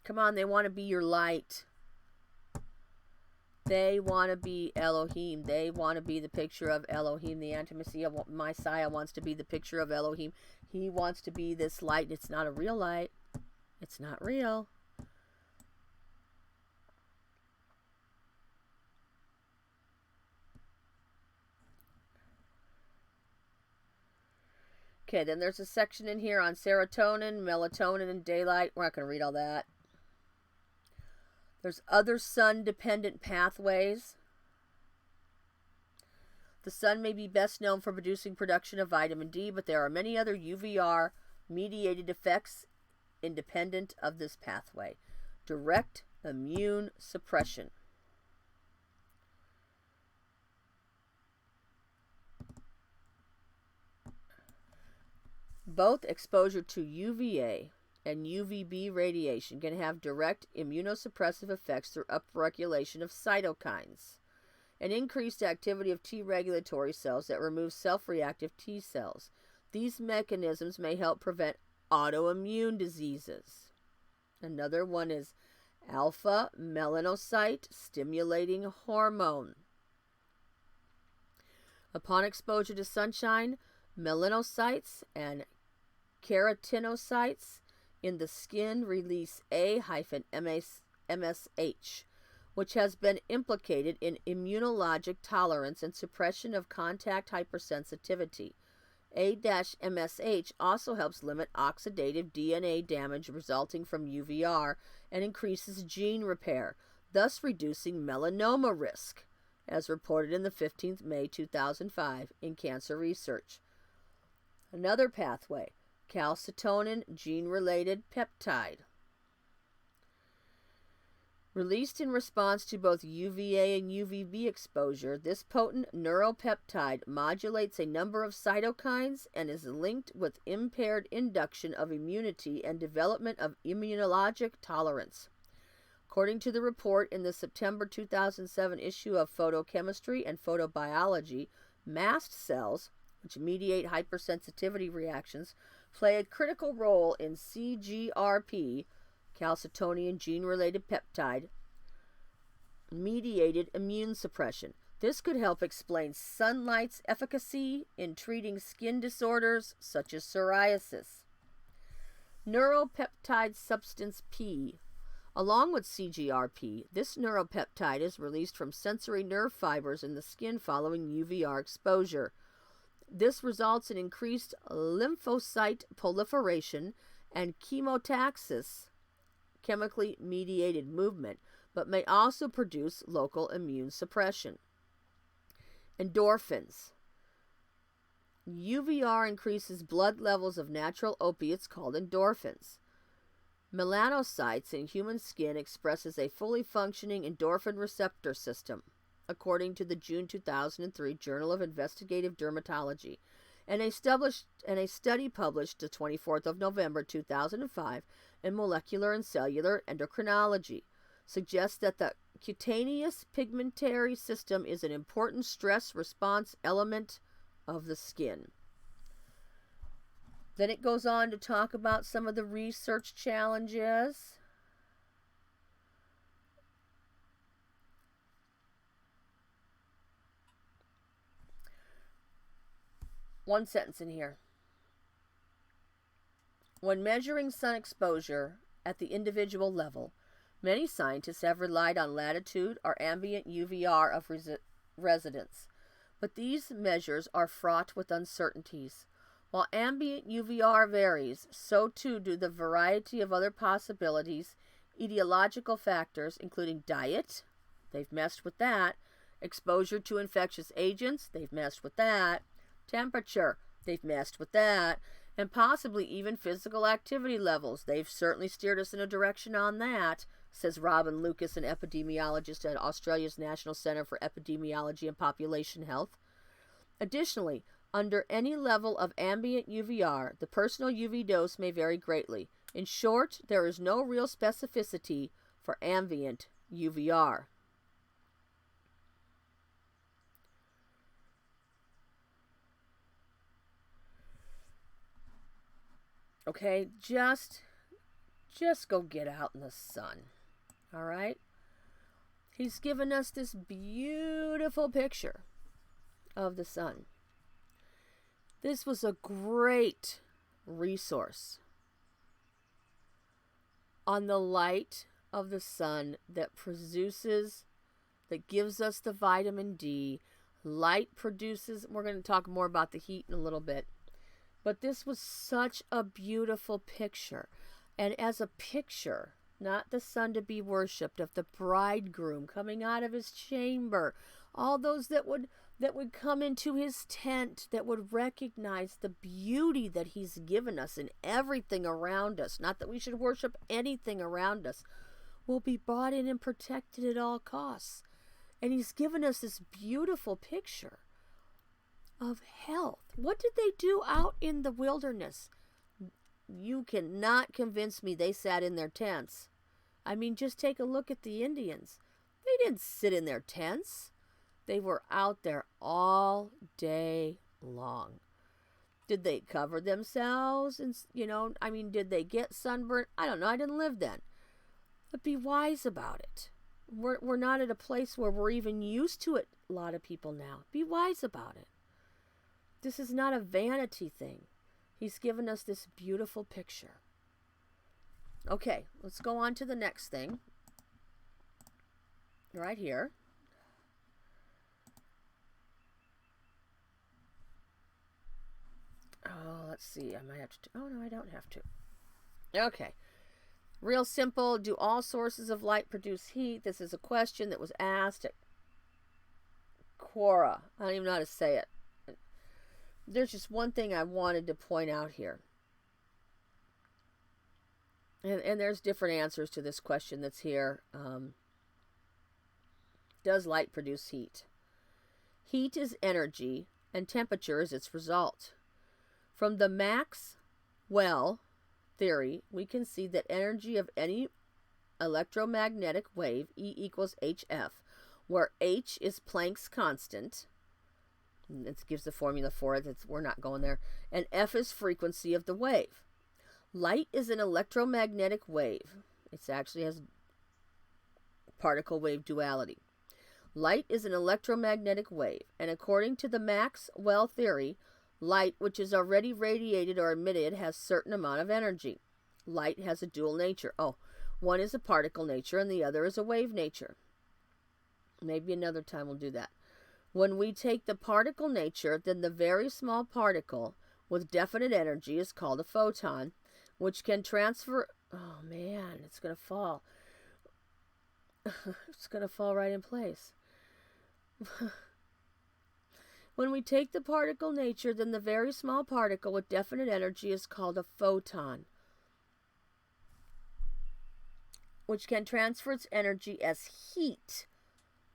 Come on, they want to be your light. They want to be Elohim. They want to be the picture of Elohim. The Messiah wants to be the picture of Elohim. He wants to be this light. It's not a real light. It's not real. Okay, then there's a section in here on serotonin, melatonin, and daylight. We're not going to read all that. There's other sun-dependent pathways. The sun may be best known for producing production of vitamin D, but there are many other UVR-mediated effects independent of this pathway. Direct immune suppression. Both exposure to UVA and UVB radiation can have direct immunosuppressive effects through upregulation of cytokines and increased activity of T regulatory cells that remove self-reactive T cells. These mechanisms may help prevent autoimmune diseases. Another one is alpha melanocyte stimulating hormone. Upon exposure to sunshine, melanocytes and keratinocytes in the skin release A-MSH, which has been implicated in immunologic tolerance and suppression of contact hypersensitivity. A-MSH also helps limit oxidative DNA damage resulting from UVR and increases gene repair, thus reducing melanoma risk, as reported in the 15th May 2005 in Cancer Research. Another pathway, calcitonin gene-related peptide. Released in response to both UVA and UVB exposure, this potent neuropeptide modulates a number of cytokines and is linked with impaired induction of immunity and development of immunologic tolerance. According to the report in the September 2007 issue of Photochemistry and Photobiology, mast cells, which mediate hypersensitivity reactions, play a critical role in CGRP, calcitonin gene-related peptide, mediated immune suppression. This could help explain sunlight's efficacy in treating skin disorders such as psoriasis. Neuropeptide substance P. Along with CGRP, this neuropeptide is released from sensory nerve fibers in the skin following UVR exposure. This results in increased lymphocyte proliferation and chemotaxis, chemically mediated movement, but may also produce local immune suppression. Endorphins. UVR increases blood levels of natural opiates called endorphins. Melanocytes in human skin expresses a fully functioning endorphin receptor system, according to the June 2003 Journal of Investigative Dermatology, and a study published the 24th of November 2005 in Molecular and Cellular Endocrinology. suggests that the cutaneous pigmentary system is an important stress response element of the skin. Then it goes on to talk about some of the research challenges. One sentence in here. When measuring sun exposure at the individual level, many scientists have relied on latitude or ambient UVR of residence, but these measures are fraught with uncertainties. While ambient UVR varies, so too do the variety of other possibilities, etiological factors, including diet, they've messed with that, exposure to infectious agents, they've messed with that, temperature, they've messed with that, and possibly even physical activity levels. They've certainly steered us in a direction on that, says Robin Lucas, an epidemiologist at Australia's National Centre for Epidemiology and Population Health. Additionally, under any level of ambient UVR, the personal UV dose may vary greatly. In short, there is no real specificity for ambient UVR. Okay, just go get out in the sun. All right? He's given us this beautiful picture of the sun. This was a great resource on the light of the sun that gives us the vitamin D. Light produces, we're going to talk more about the heat in a little bit, but this was such a beautiful picture. And as a picture, not the sun to be worshipped, of the bridegroom coming out of his chamber, all those that would come into his tent, that would recognize the beauty that he's given us in everything around us, not that we should worship anything around us, will be brought in and protected at all costs. And he's given us this beautiful picture of health. What did they do out in the wilderness? You cannot convince me they sat in their tents. I mean, just take a look at the Indians. They didn't sit in their tents. They were out there all day long. Did they cover themselves? And, did they get sunburned? I don't know. I didn't live then. But be wise about it. We're not at a place where we're even used to it, a lot of people now. Be wise about it. This is not a vanity thing. He's given us this beautiful picture. Okay, let's go on to the next thing. Right here. Oh, let's see. I might have to. Oh, no, I don't have to. Okay. Real simple. Do all sources of light produce heat? This is a question that was asked at Quora. I don't even know how to say it. There's just one thing I wanted to point out here. And there's different answers to this question that's here. Does light produce heat? Heat is energy, and temperature is its result. From the Maxwell theory, we can see that energy of any electromagnetic wave, E equals hf, where h is Planck's constant. It gives the formula for it. We're not going there. And f is frequency of the wave. Light is an electromagnetic wave. It actually has particle wave duality. Light is an electromagnetic wave, and according to the Maxwell theory, light which is already radiated or emitted has a certain amount of energy. Light has a dual nature. Oh, one is a particle nature and the other is a wave nature. Maybe another time we'll do that. When we take the particle nature, then the very small particle with definite energy is called a photon, which can transfer... Oh, man, it's going to fall. It's going to fall right in place. When we take the particle nature, then the very small particle with definite energy is called a photon, which can transfer its energy as heat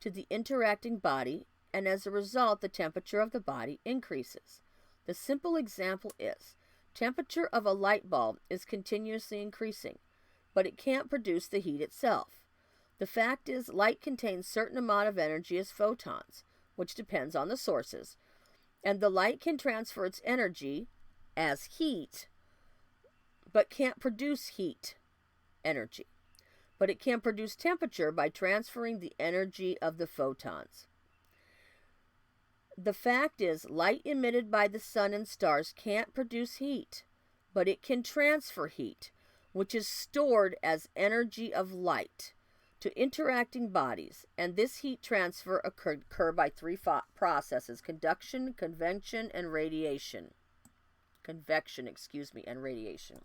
to the interacting body, and as a result, the temperature of the body increases. The simple example is, temperature of a light bulb is continuously increasing, but it can't produce the heat itself. The fact is, light contains certain amount of energy as photons, which depends on the sources. And the light can transfer its energy as heat, but can't produce heat energy. But it can produce temperature by transferring the energy of the photons. The fact is, light emitted by the sun and stars can't produce heat, but it can transfer heat, which is stored as energy of light, to interacting bodies, and this heat transfer occur by three processes: conduction, convection, and radiation. Convection, and radiation.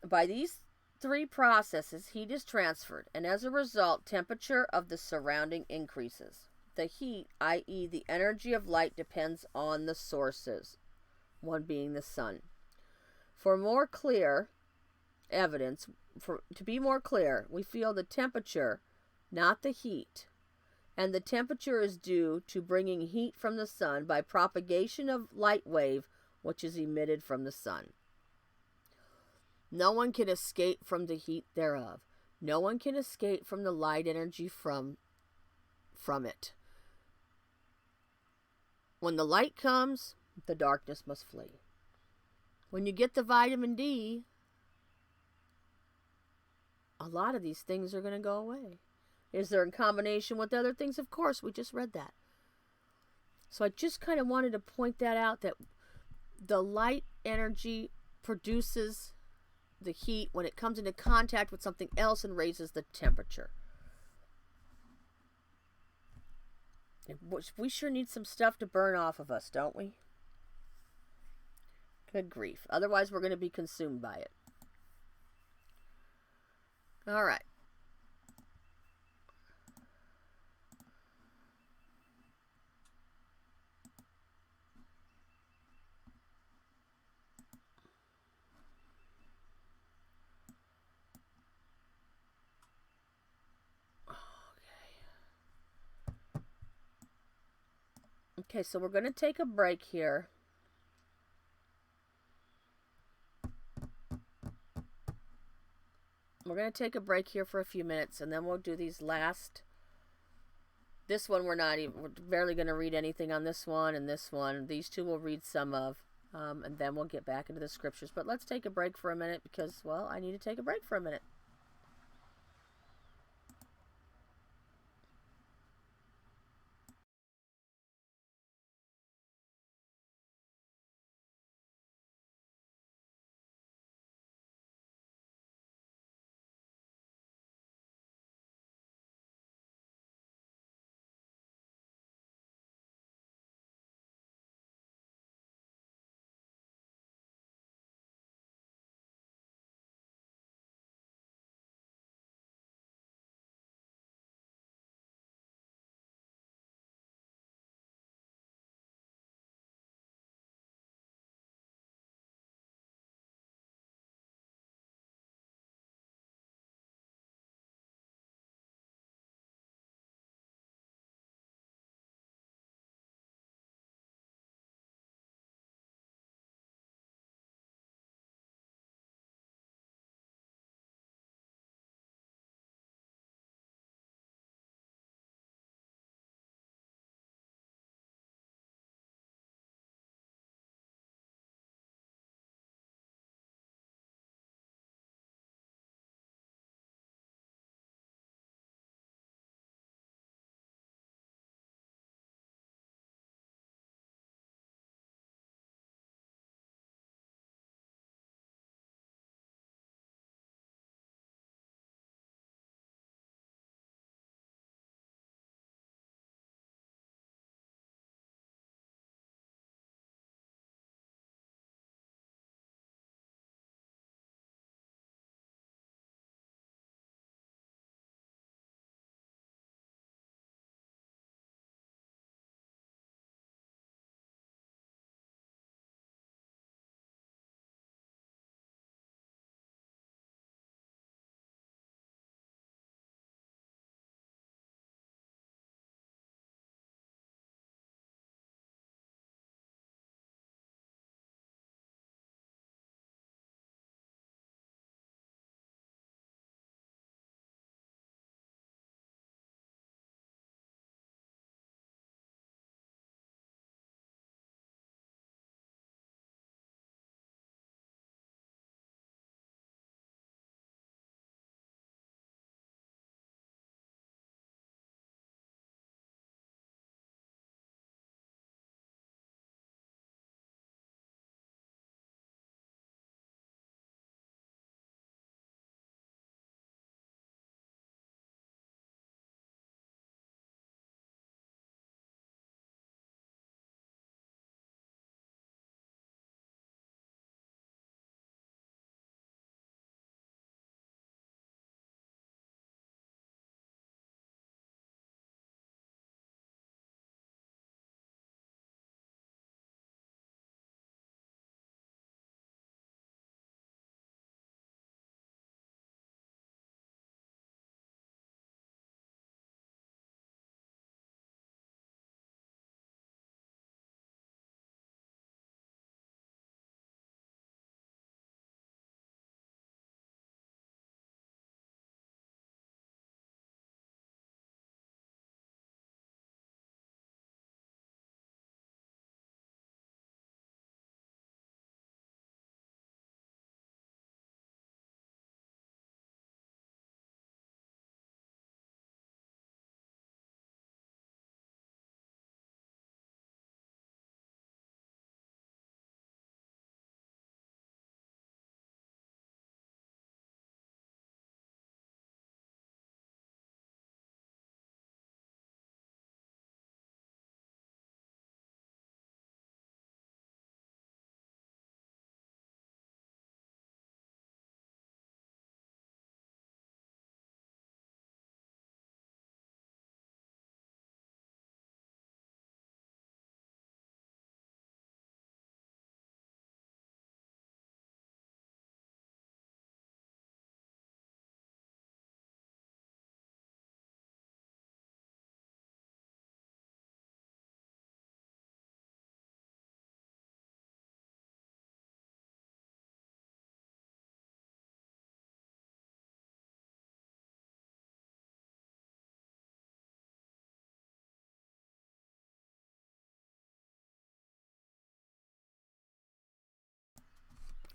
By these three processes, heat is transferred, and as a result, temperature of the surrounding increases. The heat, i.e. the energy of light, depends on the sources, one being the sun. For more clear evidence, to be more clear, we feel the temperature, not the heat. And the temperature is due to bringing heat from the sun by propagation of light wave, which is emitted from the sun. No one can escape from the heat thereof. No one can escape from the light energy from it. When the light comes, the darkness must flee. When you get the vitamin D, a lot of these things are going to go away. Is there in combination with other things? Of course, we just read that. So I just kind of wanted to point that out, that the light energy produces the heat when it comes into contact with something else and raises the temperature. We sure need some stuff to burn off of us, don't we? Good grief. Otherwise, we're going to be consumed by it. All right. Okay, so we're going to take a break here. We're going to take a break here for a few minutes, and then we'll do these last. This one we're barely going to read anything on this one and this one. These two we'll read some of, and then we'll get back into the scriptures. But let's take a break for a minute because, well, I need to take a break for a minute.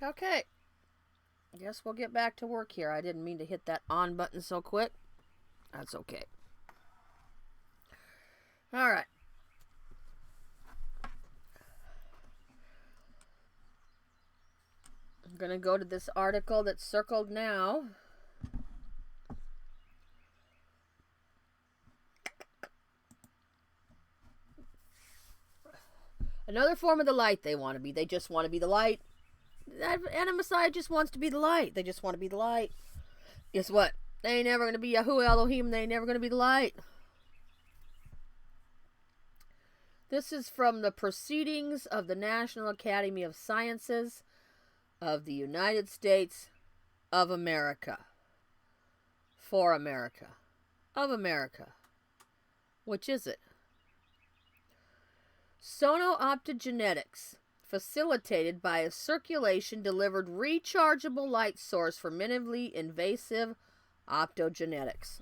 Okay. Guess we'll get back to work here. I didn't mean to hit that on button so quick. That's okay. All right. I'm going to go to this article that's circled now. Another form of the light they want to be. They just want to be the light. And a Messiah just wants to be the light. They just want to be the light. Guess what? They ain't never going to be Yahuah Elohim. They ain't never going to be the light. This is from the Proceedings of the National Academy of Sciences of the United States of America. For America. Of America. Which is it? Sono-optogenetics, facilitated by a circulation-delivered rechargeable light source for minimally invasive optogenetics.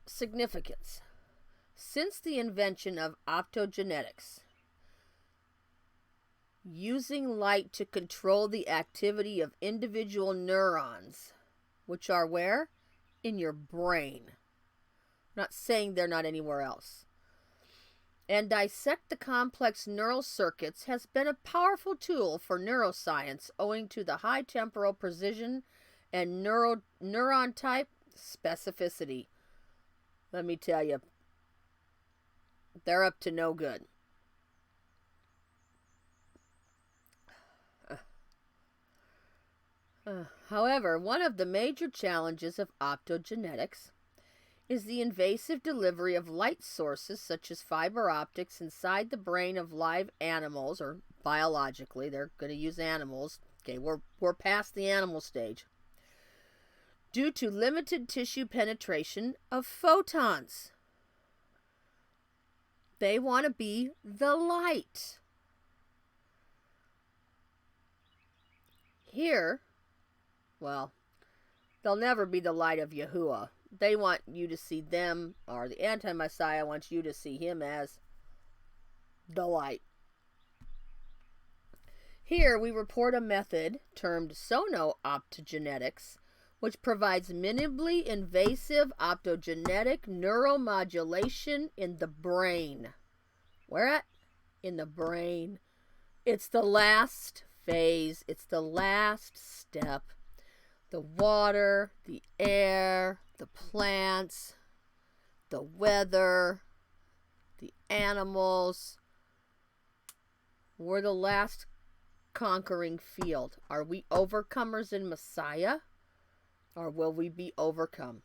Significance. Since the invention of optogenetics, using light to control the activity of individual neurons, which are where? In your brain. I'm not saying they're not anywhere else. And dissect the complex neural circuits has been a powerful tool for neuroscience owing to the high temporal precision and neuron type specificity. Let me tell you, they're up to no good. However, one of the major challenges of optogenetics is the invasive delivery of light sources such as fiber optics inside the brain of live animals, or biologically, they're going to use animals. Okay, we're past the animal stage. Due to limited tissue penetration of photons. They want to be the light. Here, well, they'll never be the light of Yahuah. They want you to see them, or the anti-Messiah wants you to see him as the light. Here we report a method termed sono-optogenetics, which provides minimally invasive optogenetic neuromodulation in the brain. Where at? In the brain. It's the last phase. It's the last step. The water, the air, the plants, the weather, the animals. We're the last conquering field. Are we overcomers in Messiah? Or will we be overcome?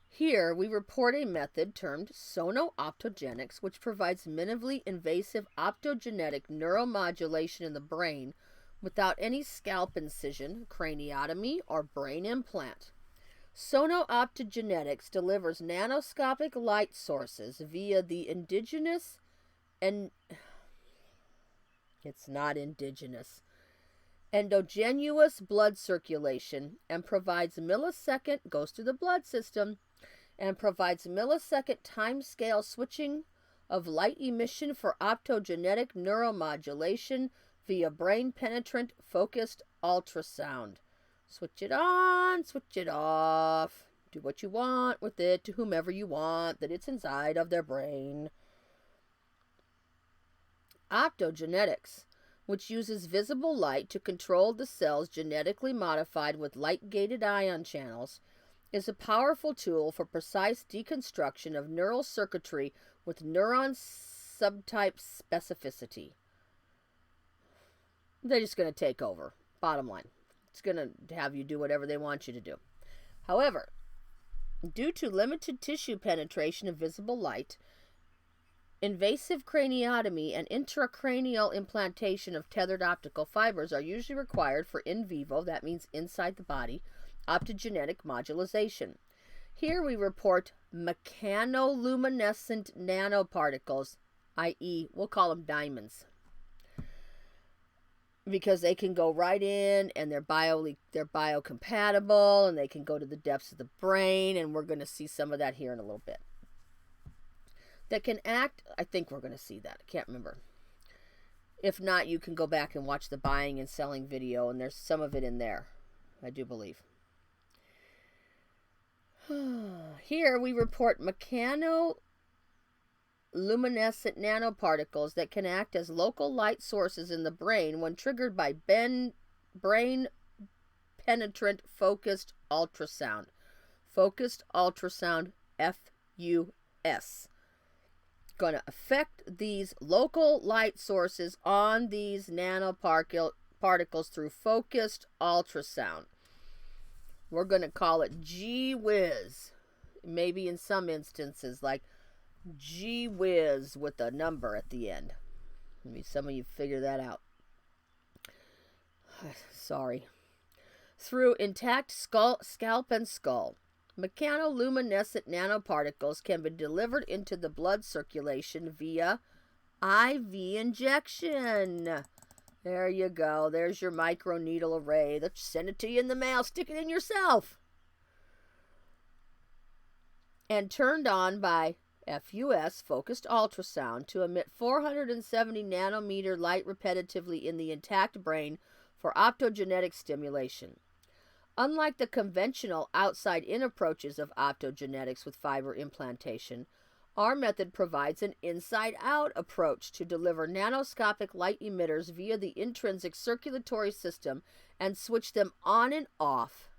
Here we report a method termed sono-optogenics, which provides minimally invasive optogenetic neuromodulation in the brain without any scalp incision, craniotomy, or brain implant. Sono-optogenetics delivers nanoscopic light sources via the indigenous and it's not indigenous. Endogenous blood circulation and provides millisecond, goes through the blood system, and provides millisecond time scale switching of light emission for optogenetic neuromodulation via brain penetrant focused ultrasound. Switch it on, switch it off. Do what you want with it to whomever you want that it's inside of their brain. Optogenetics, which uses visible light to control the cells genetically modified with light-gated ion channels, is a powerful tool for precise deconstruction of neural circuitry with neuron subtype specificity. They're just going to take over. Bottom line. It's going to have you do whatever they want you to do. However, due to limited tissue penetration of visible light, invasive craniotomy and intracranial implantation of tethered optical fibers are usually required for in vivo, that means inside the body, optogenetic modulation. Here we report mechanoluminescent nanoparticles, i.e., we'll call them diamonds, because they can go right in and they're biocompatible and they can go to the depths of the brain, and we're going to see some of that here in a little bit. that can act. I think we're going to see that. I can't remember. If not, you can go back and watch the buying and selling video, and there's some of it in there, I do believe. Here we report mechanoluminescent nanoparticles that can act as local light sources in the brain when triggered by brain penetrant focused ultrasound. Focused ultrasound, FUS. Going to affect these local light sources on these nanoparticles through focused ultrasound. We're going to call it gee whiz. Maybe in some instances, like gee whiz with a number at the end. Maybe some of you figure that out. Sorry. Through intact scalp and skull, mechanoluminescent nanoparticles can be delivered into the blood circulation via IV injection. There you go. There's your microneedle array. Let's send it to you in the mail. Stick it in yourself. And turned on by FUS, focused ultrasound, to emit 470 nanometer light repetitively in the intact brain for optogenetic stimulation. Unlike the conventional outside-in approaches of optogenetics with fiber implantation, our method provides an inside-out approach to deliver nanoscopic light emitters via the intrinsic circulatory system and switch them on and off.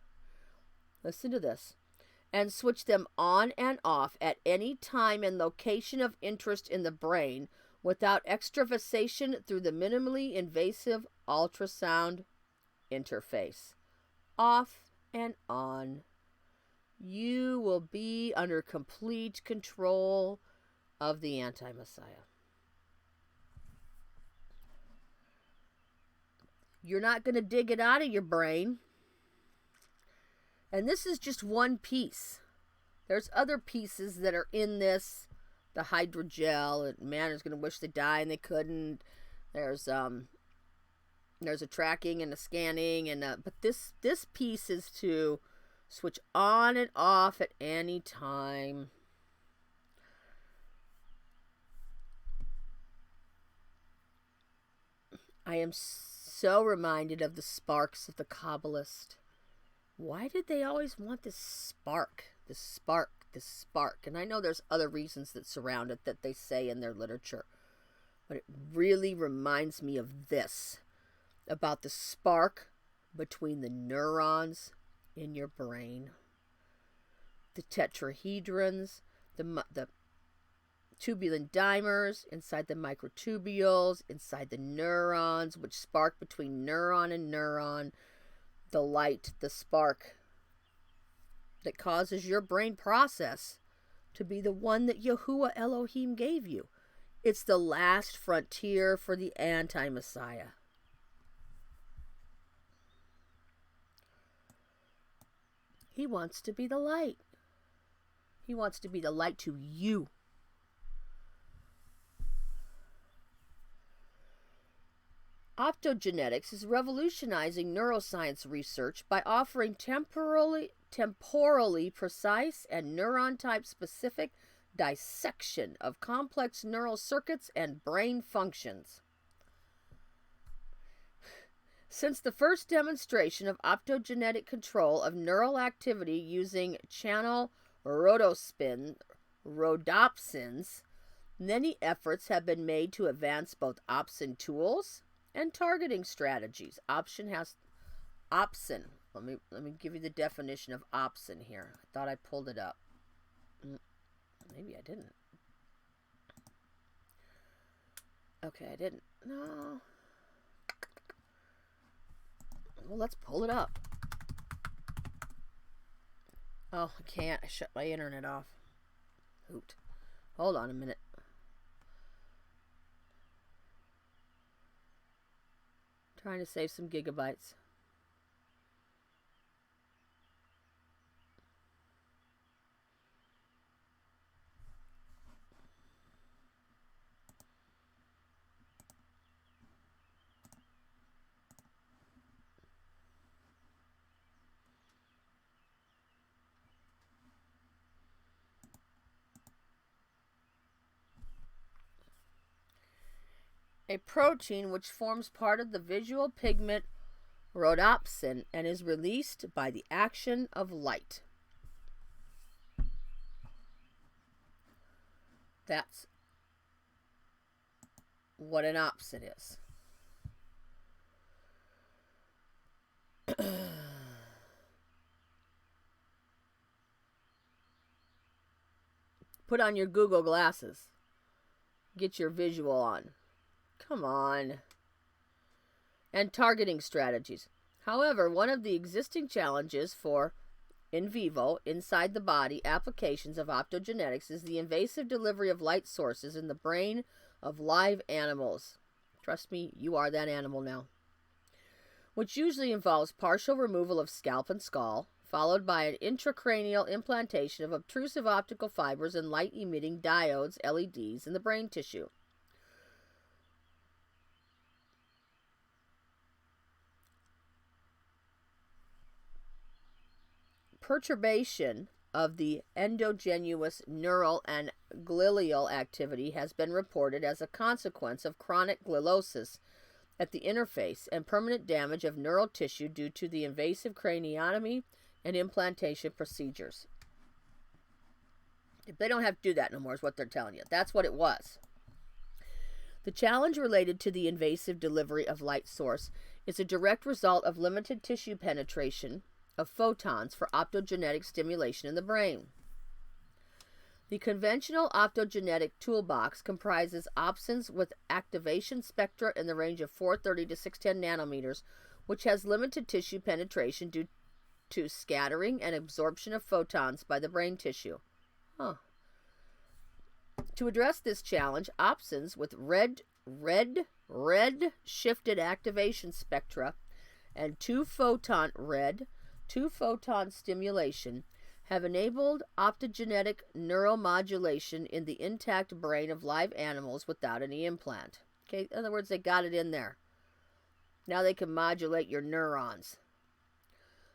Listen to this. And switch them on and off at any time and location of interest in the brain without extravasation through the minimally invasive ultrasound interface. Off and on. You will be under complete control of the anti-Messiah. You're not going to dig it out of your brain. And this is just one piece. There's other pieces that are in this. The hydrogel. And man is going to wish they died and they couldn't. There's a tracking and a scanning. But this piece is to switch on and off at any time. I am so reminded of the sparks of the Kabbalist. Why did they always want this spark? This spark, this spark. And I know there's other reasons that surround it that they say in their literature. But it really reminds me of this. About the spark between the neurons in your brain. The tetrahedrons, the tubulin dimers inside the microtubules, inside the neurons, which spark between neuron and neuron. The light, the spark that causes your brain process to be the one that Yahuah Elohim gave you. It's the last frontier for the anti-Messiah. He wants to be the light. He wants to be the light to you. Optogenetics is revolutionizing neuroscience research by offering temporally precise and neuron-type specific dissection of complex neural circuits and brain functions. Since the first demonstration of optogenetic control of neural activity using channel rhodopsins, many efforts have been made to advance both opsin tools and targeting strategies. Opsin. Let me give you the definition of opsin here. I thought I pulled it up. Maybe I didn't. Okay, I didn't. No. Well, let's pull it up. Oh, I can't. I shut my internet off. Hoot. Hold on a minute. Trying to save some gigabytes. a protein which forms part of the visual pigment rhodopsin and is released by the action of light. That's what an opsin is. Put on your Google glasses. Get your visual on. Come on. And targeting strategies. However, one of the existing challenges for in vivo, inside the body applications of optogenetics is the invasive delivery of light sources in the brain of live animals. Trust me, you are that animal now. Which usually involves partial removal of scalp and skull, followed by an intracranial implantation of obtrusive optical fibers and light-emitting diodes, LEDs, in the brain tissue. Perturbation of the endogenous neural and glial activity has been reported as a consequence of chronic glialosis at the interface and permanent damage of neural tissue due to the invasive craniotomy and implantation procedures. If they don't have to do that no more is what they're telling you. That's what it was. The challenge related to the invasive delivery of light source is a direct result of limited tissue penetration of photons for optogenetic stimulation in the brain. The conventional optogenetic toolbox comprises opsins with activation spectra in the range of 430 to 610 nanometers, which has limited tissue penetration due to scattering and absorption of photons by the brain tissue. To address this challenge, opsins with red shifted activation spectra and two photon stimulation have enabled optogenetic neuromodulation in the intact brain of live animals without any implant. Okay, in other words, they got it in there. Now they can modulate your neurons.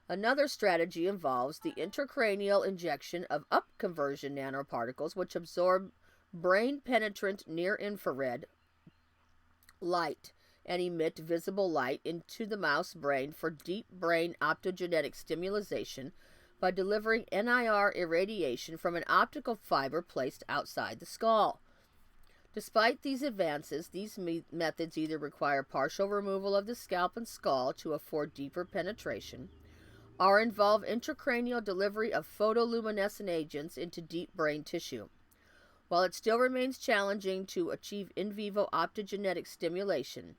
Another strategy involves the intracranial injection of upconversion nanoparticles which absorb brain-penetrant near-infrared light and emit visible light into the mouse brain for deep brain optogenetic stimulation by delivering NIR irradiation from an optical fiber placed outside the skull. Despite these advances, these methods either require partial removal of the scalp and skull to afford deeper penetration, or involve intracranial delivery of photoluminescent agents into deep brain tissue. While it still remains challenging to achieve in vivo optogenetic stimulation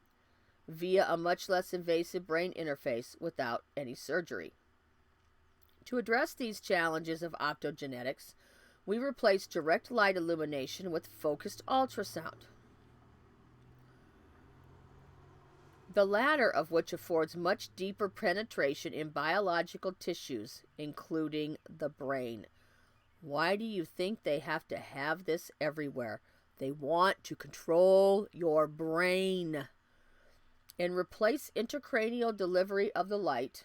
via a much less invasive brain interface without any surgery. To address these challenges of optogenetics, we replace direct light illumination with focused ultrasound, the latter of which affords much deeper penetration in biological tissues, including the brain. Why do you think they have to have this everywhere? They want to control your brain. And replace intracranial delivery of the light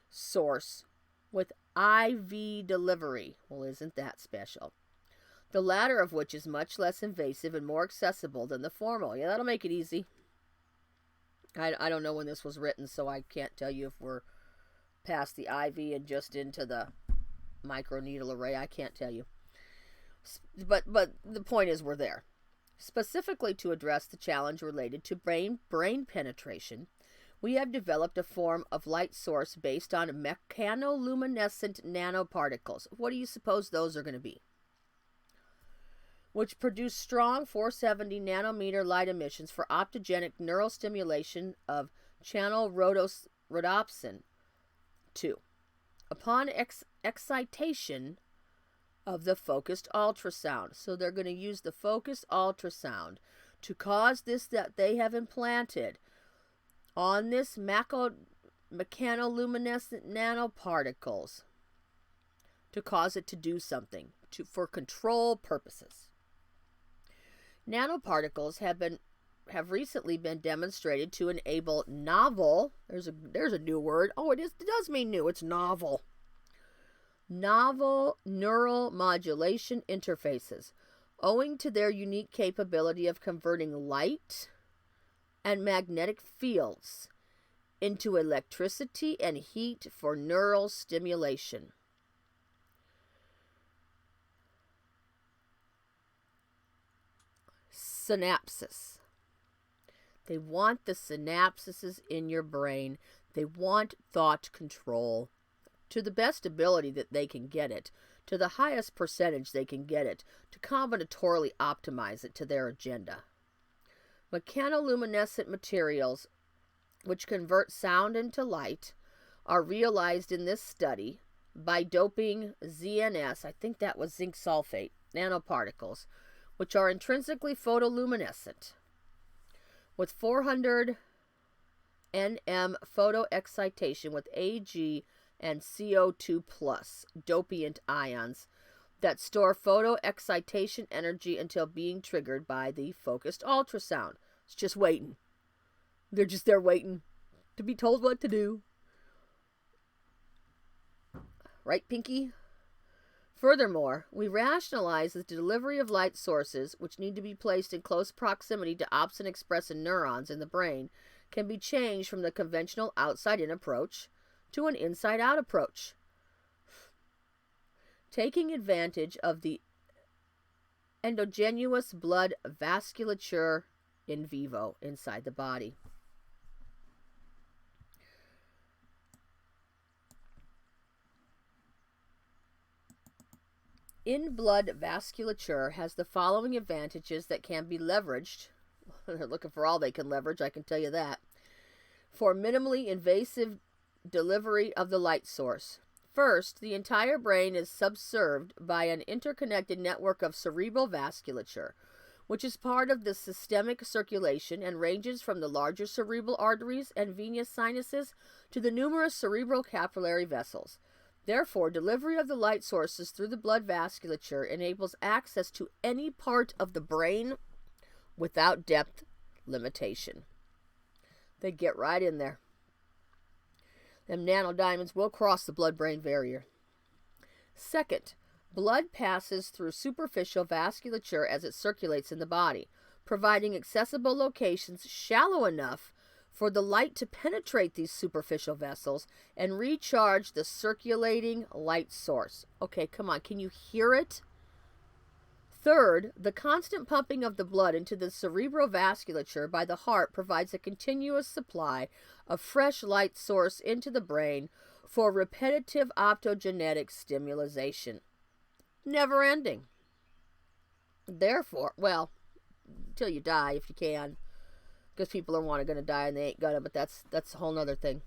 source with IV delivery. Well, isn't that special? The latter of which is much less invasive and more accessible than the former. Yeah, that'll make it easy. I don't know when this was written, so I can't tell you if we're past the IV and just into the microneedle array. I can't tell you. But the point is we're there. Specifically to address the challenge related to brain penetration, we have developed a form of light source based on mechanoluminescent nanoparticles. What do you suppose those are going to be? Which produce strong 470 nanometer light emissions for optogenic neural stimulation of channel rhodopsin 2. Upon excitation of the focused ultrasound. So they're going to use the focused ultrasound to cause this that they have implanted on this mechanoluminescent nanoparticles to cause it to do something for control purposes. Nanoparticles have recently been demonstrated to enable novel, there's a new word. Oh, it does mean new. It's novel neural modulation interfaces, owing to their unique capability of converting light and magnetic fields into electricity and heat for neural stimulation. Synapses. They want the synapses in your brain. They want thought control to the best ability that they can get it, to the highest percentage they can get it, to combinatorially optimize it to their agenda. Mechanoluminescent materials, which convert sound into light, are realized in this study by doping ZNS, I think that was zinc sulfate, nanoparticles, which are intrinsically photoluminescent, with 400 nm photo excitation with Ag and CO2 plus dopiant ions that store photo excitation energy until being triggered by the focused ultrasound. It's just waiting. They're just there waiting to be told what to do. Right, Pinky? Furthermore, we rationalize that the delivery of light sources, which need to be placed in close proximity to opsin-expressing neurons in the brain, can be changed from the conventional outside-in approach to an inside-out approach, taking advantage of the endogenous blood vasculature in vivo inside the body. In-blood vasculature has the following advantages that can be leveraged. They're looking for all they can leverage, I can tell you that. For minimally invasive delivery of the light source. First, the entire brain is subserved by an interconnected network of cerebral vasculature, which is part of the systemic circulation and ranges from the larger cerebral arteries and venous sinuses to the numerous cerebral capillary vessels. Therefore, delivery of the light sources through the blood vasculature enables access to any part of the brain without depth limitation. They get right in there. Them nanodiamonds will cross the blood-brain barrier. Second, blood passes through superficial vasculature as it circulates in the body, providing accessible locations shallow enough for the light to penetrate these superficial vessels and recharge the circulating light source. Okay, come on, can you hear it? Third, the constant pumping of the blood into the cerebral vasculature by the heart provides a continuous supply of fresh light source into the brain for repetitive optogenetic stimulation. Never ending. Therefore, well, until you die if you can, because people are going to die and they ain't gonna, but that's a whole nother thing.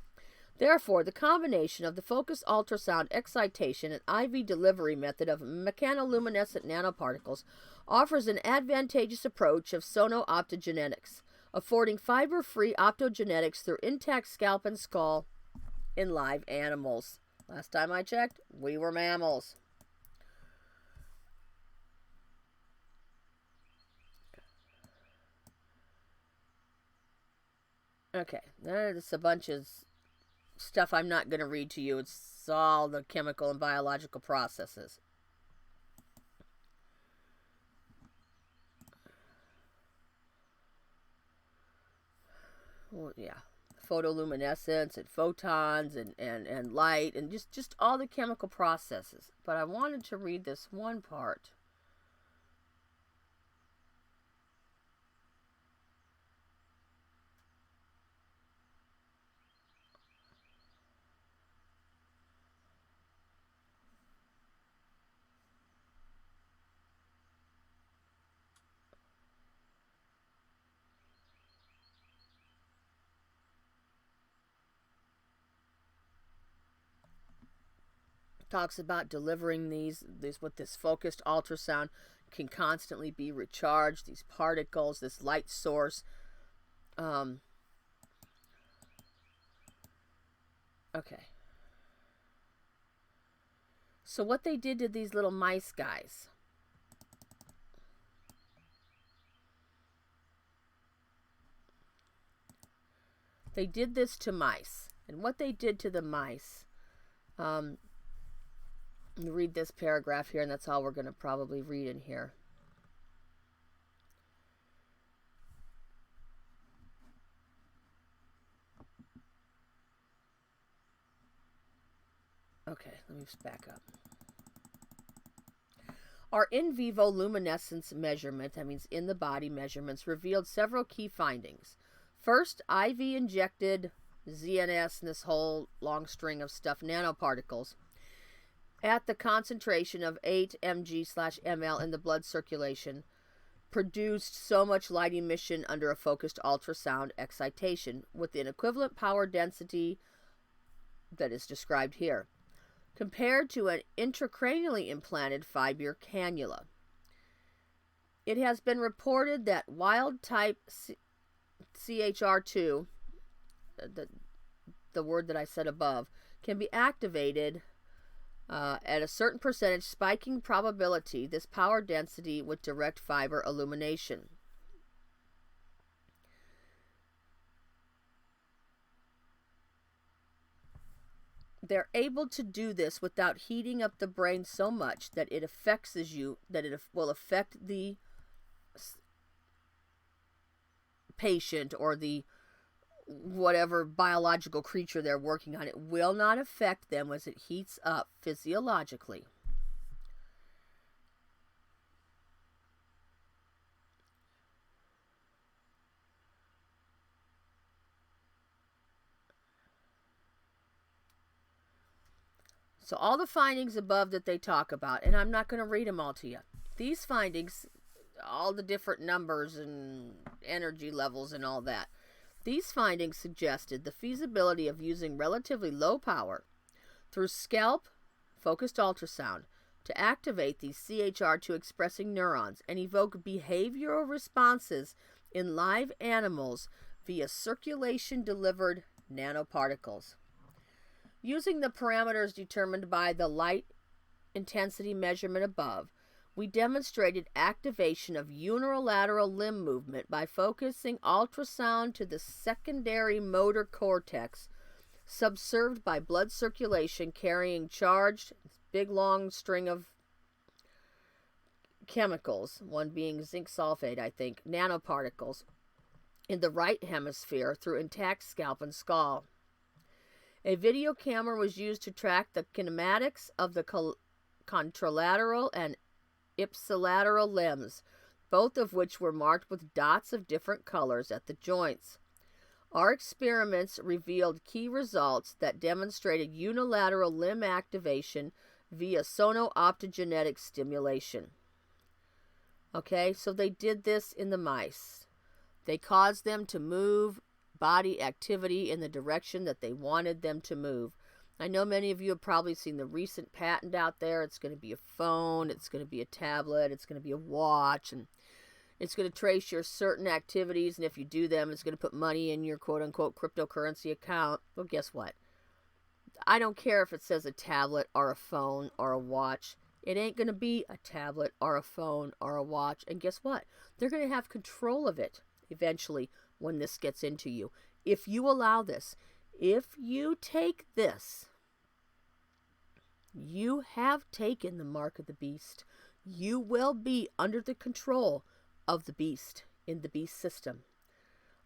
Therefore, the combination of the focused ultrasound excitation and IV delivery method of mechanoluminescent nanoparticles offers an advantageous approach of sono-optogenetics, affording fiber-free optogenetics through intact scalp and skull in live animals. Last time I checked, we were mammals. Okay, there's a bunch of stuff I'm not going to read to you. It's all the chemical and biological processes. Well, yeah, photoluminescence and photons and light and just all the chemical processes. But I wanted to read this one part. Talks about delivering these with this focused ultrasound can constantly be recharged. These particles, this light source. Okay. So what they did to these little mice guys. They did this to mice. And what they did to the mice, read this paragraph here, and that's all we're going to probably read in here. Okay, let me just back up. Our in vivo luminescence measurement, that means in the body measurements, revealed several key findings. First, IV injected ZNS and this whole long string of stuff, nanoparticles, at the concentration of 8 mg/ml in the blood circulation, produced so much light emission under a focused ultrasound excitation with an equivalent power density that is described here, compared to an intracranially implanted 5-year cannula. It has been reported that wild-type CHR2, the word that I said above, can be activated at a certain percentage spiking probability, this power density with direct fiber illumination. They're able to do this without heating up the brain so much that it affects you, that it will affect the patient or the whatever biological creature they're working on. It will not affect them as it heats up physiologically. So all the findings above that they talk about, and I'm not going to read them all to you. These findings, all the different numbers and energy levels and all that, these findings suggested the feasibility of using relatively low power through scalp focused ultrasound to activate these CHR2 expressing neurons and evoke behavioral responses in live animals via circulation delivered nanoparticles. Using the parameters determined by the light intensity measurement above, we demonstrated activation of unilateral limb movement by focusing ultrasound to the secondary motor cortex, subserved by blood circulation carrying charged, big long string of chemicals, one being zinc sulfate, I think, nanoparticles, in the right hemisphere through intact scalp and skull. A video camera was used to track the kinematics of the contralateral and ipsilateral limbs, both of which were marked with dots of different colors at the joints. Our experiments revealed key results that demonstrated unilateral limb activation via sono-optogenetic stimulation. Okay, so they did this in the mice. They caused them to move body activity in the direction that they wanted them to move. I know many of you have probably seen the recent patent out there. It's going to be a phone, it's going to be a tablet, it's going to be a watch, and it's going to trace your certain activities, and if you do them, it's going to put money in your quote-unquote cryptocurrency account. Well, guess what? I don't care if it says a tablet or a phone or a watch. It ain't going to be a tablet or a phone or a watch. And guess what? They're going to have control of it eventually when this gets into you. If you allow this, if you take this, you have taken the mark of the beast. You will be under the control of the beast in the beast system.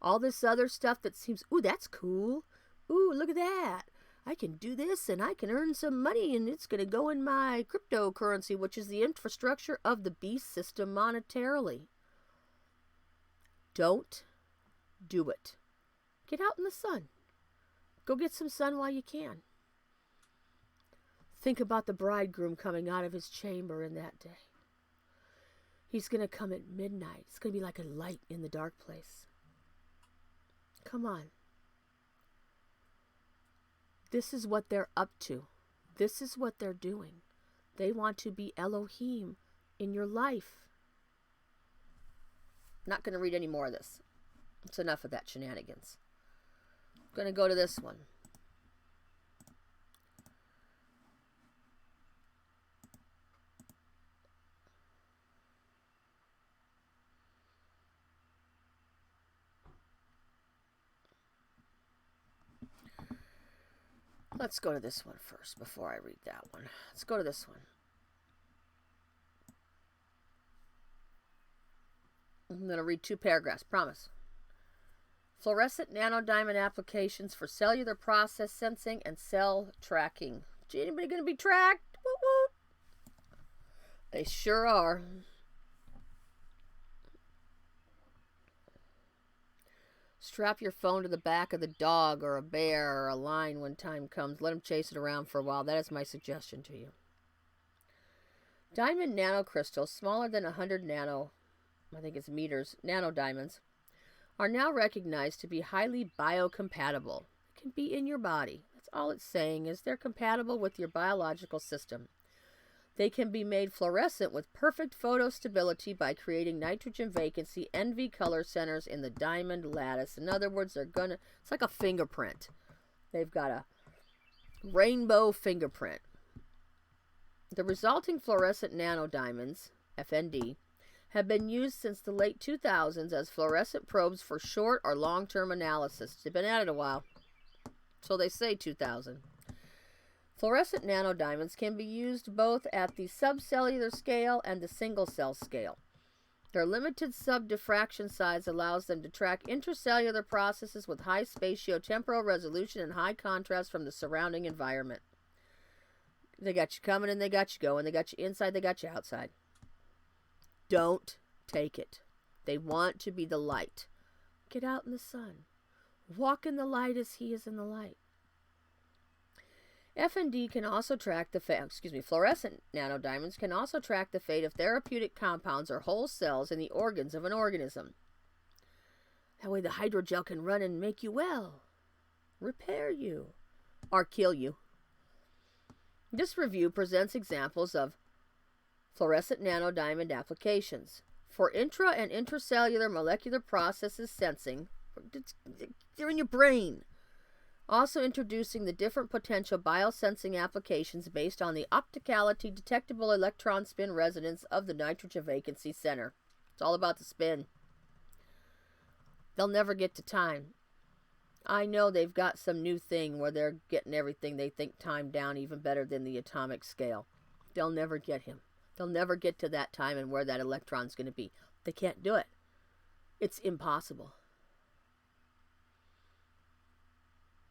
All this other stuff that seems, ooh, that's cool. Ooh, look at that. I can do this and I can earn some money and it's going to go in my cryptocurrency, which is the infrastructure of the beast system monetarily. Don't do it. Get out in the sun. Go get some sun while you can. Think about the bridegroom coming out of his chamber in that day. He's going to come at midnight. It's going to be like a light in the dark place. Come on. This is what they're up to. This is what they're doing. They want to be Elohim in your life. Not going to read any more of this. It's enough of that shenanigans. I'm going to go to this one. Let's go to this one first before I read that one. Let's go to this one. I'm going to read 2 paragraphs, promise. Fluorescent nanodiamond applications for cellular process sensing and cell tracking. Anybody going to be tracked? Woo woo. They sure are. Strap your phone to the back of the dog or a bear or a lion when time comes. Let them chase it around for a while. That is my suggestion to you. Diamond nanocrystals, smaller than 100 nano, I think it's meters, nanodiamonds, are now recognized to be highly biocompatible. It can be in your body. That's all it's saying, is they're compatible with your biological system. They can be made fluorescent with perfect photostability by creating nitrogen vacancy NV color centers in the diamond lattice. In other words, it's like a fingerprint. They've got a rainbow fingerprint. The resulting fluorescent nanodiamonds, FND, have been used since the late 2000s as fluorescent probes for short or long-term analysis. They've been at it a while. So they say 2000. Fluorescent nanodiamonds can be used both at the subcellular scale and the single-cell scale. Their limited subdiffraction size allows them to track intracellular processes with high spatiotemporal resolution and high contrast from the surrounding environment. They got you coming and they got you going. They got you inside, they got you outside. Don't take it. They want to be the light. Get out in the sun. Walk in the light as he is in the light. FND can also track the fluorescent nanodiamonds can also track the fate of therapeutic compounds or whole cells in the organs of an organism. That way the hydrogel can run and make you well, repair you, or kill you. This review presents examples of fluorescent nanodiamond applications for intra and intracellular molecular processes sensing. They're in your brain. Also introducing the different potential biosensing applications based on the opticality detectable electron spin resonance of the nitrogen vacancy center. It's all about the spin. They'll never get to time. I know they've got some new thing where they're getting everything they think time down even better than the atomic scale. They'll never get him. They'll never get to that time and where that electron's going to be. They can't do it. It's impossible.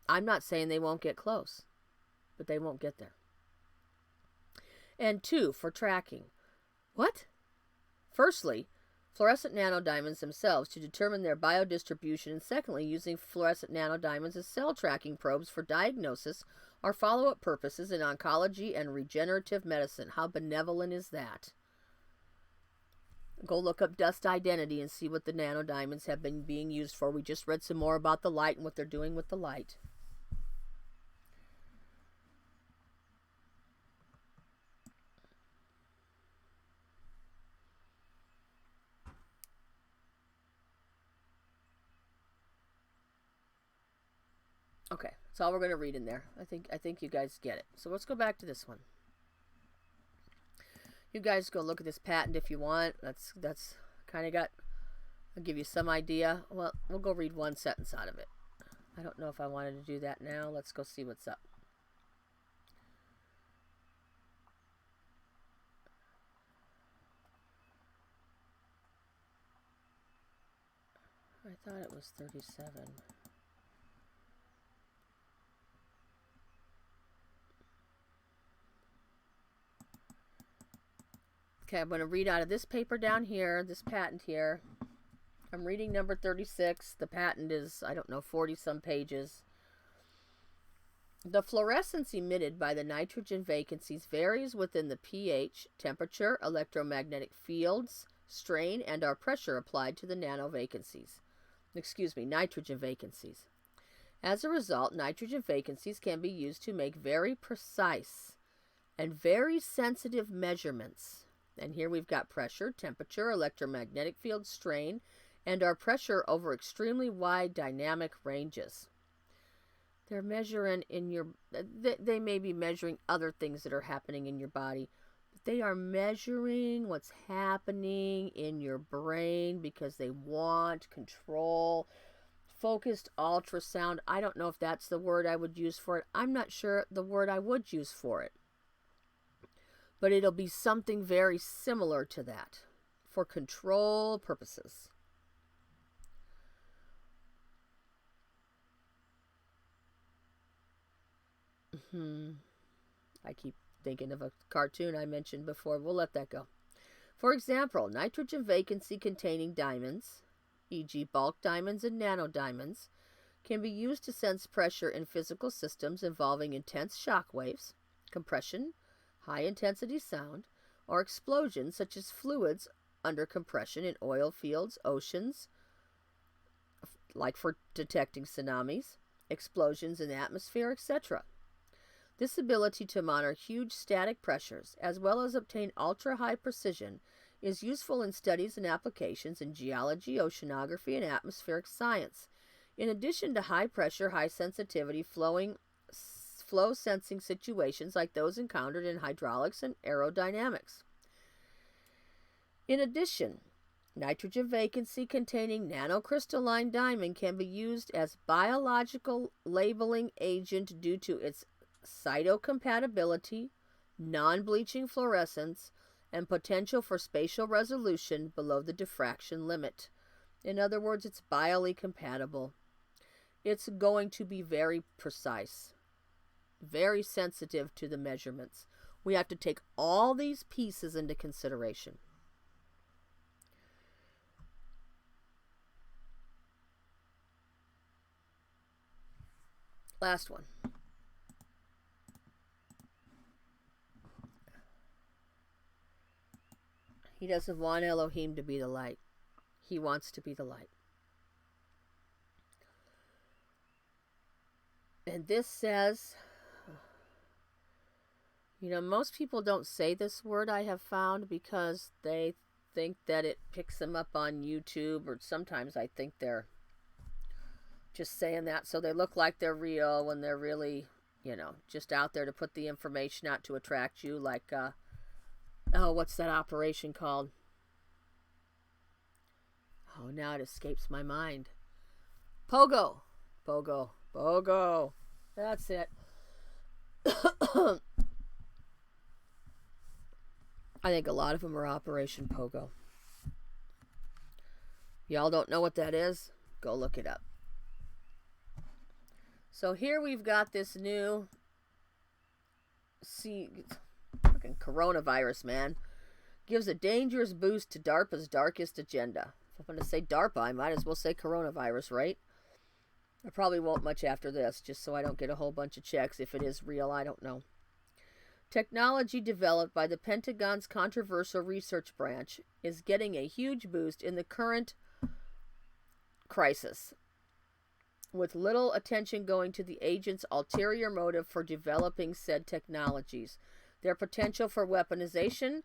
I'm not saying they won't get close, but they won't get there. And 2, for tracking. What? Firstly, fluorescent nanodiamonds themselves to determine their biodistribution, and secondly, using fluorescent nanodiamonds as cell tracking probes for diagnosis or follow-up purposes in oncology and regenerative medicine. How benevolent is that? Go look up dust identity and see what the nanodiamonds have been being used for. We just read some more about the light and what they're doing with the light. Okay, that's all we're going to read in there. I think you guys get it. So let's go back to this one. You guys go look at this patent if you want. That's kind of got, I'll give you some idea. Well, we'll go read one sentence out of it. I don't know if I wanted to do that now. Let's go see what's up. I thought it was 37. Okay, I'm going to read out of this paper down here, this patent here. I'm reading number 36. The patent is, I don't know, 40-some pages. The fluorescence emitted by the nitrogen vacancies varies within the pH, temperature, electromagnetic fields, strain, and our pressure applied to the nitrogen vacancies. As a result, nitrogen vacancies can be used to make very precise and very sensitive measurements. And here we've got pressure, temperature, electromagnetic field, strain, and our pressure over extremely wide dynamic ranges. They're measuring in your, they may be measuring other things that are happening in your body, but they are measuring what's happening in your brain because they want control. Focused ultrasound, I don't know if that's the word I would use for it. I'm not sure the word I would use for it. But it'll be something very similar to that for control purposes. I keep thinking of a cartoon I mentioned before. We'll let that go. For example, nitrogen vacancy containing diamonds, e.g. bulk diamonds and nanodiamonds, can be used to sense pressure in physical systems involving intense shock waves, compression, high-intensity sound, or explosions such as fluids under compression in oil fields, oceans, like for detecting tsunamis, explosions in the atmosphere, etc. This ability to monitor huge static pressures, as well as obtain ultra-high precision, is useful in studies and applications in geology, oceanography, and atmospheric science. In addition to high-pressure, high-sensitivity flow sensing situations like those encountered in hydraulics and aerodynamics. In addition, nitrogen vacancy containing nanocrystalline diamond can be used as biological labeling agent due to its cytocompatibility, non-bleaching fluorescence, and potential for spatial resolution below the diffraction limit. In other words, it's biologically compatible. It's going to be very precise, very sensitive to the measurements. We have to take all these pieces into consideration. Last one. He doesn't want Elohim to be the light. He wants to be the light. And this says, most people don't say this word, I have found, because they think that it picks them up on YouTube, or sometimes I think they're just saying that so they look like they're real when they're really, just out there to put the information out to attract you, like, what's that operation called? Oh, now it escapes my mind. Pogo. That's it. I think a lot of them are Operation Pogo. Y'all don't know what that is? Go look it up. So here we've got this new fucking coronavirus, man. Gives a dangerous boost to DARPA's darkest agenda. If I'm going to say DARPA, I might as well say coronavirus, right? I probably won't much after this, just so I don't get a whole bunch of checks. If it is real, I don't know. Technology developed by the Pentagon's controversial research branch is getting a huge boost in the current crisis, with little attention going to the agent's ulterior motive for developing said technologies, their potential for weaponization,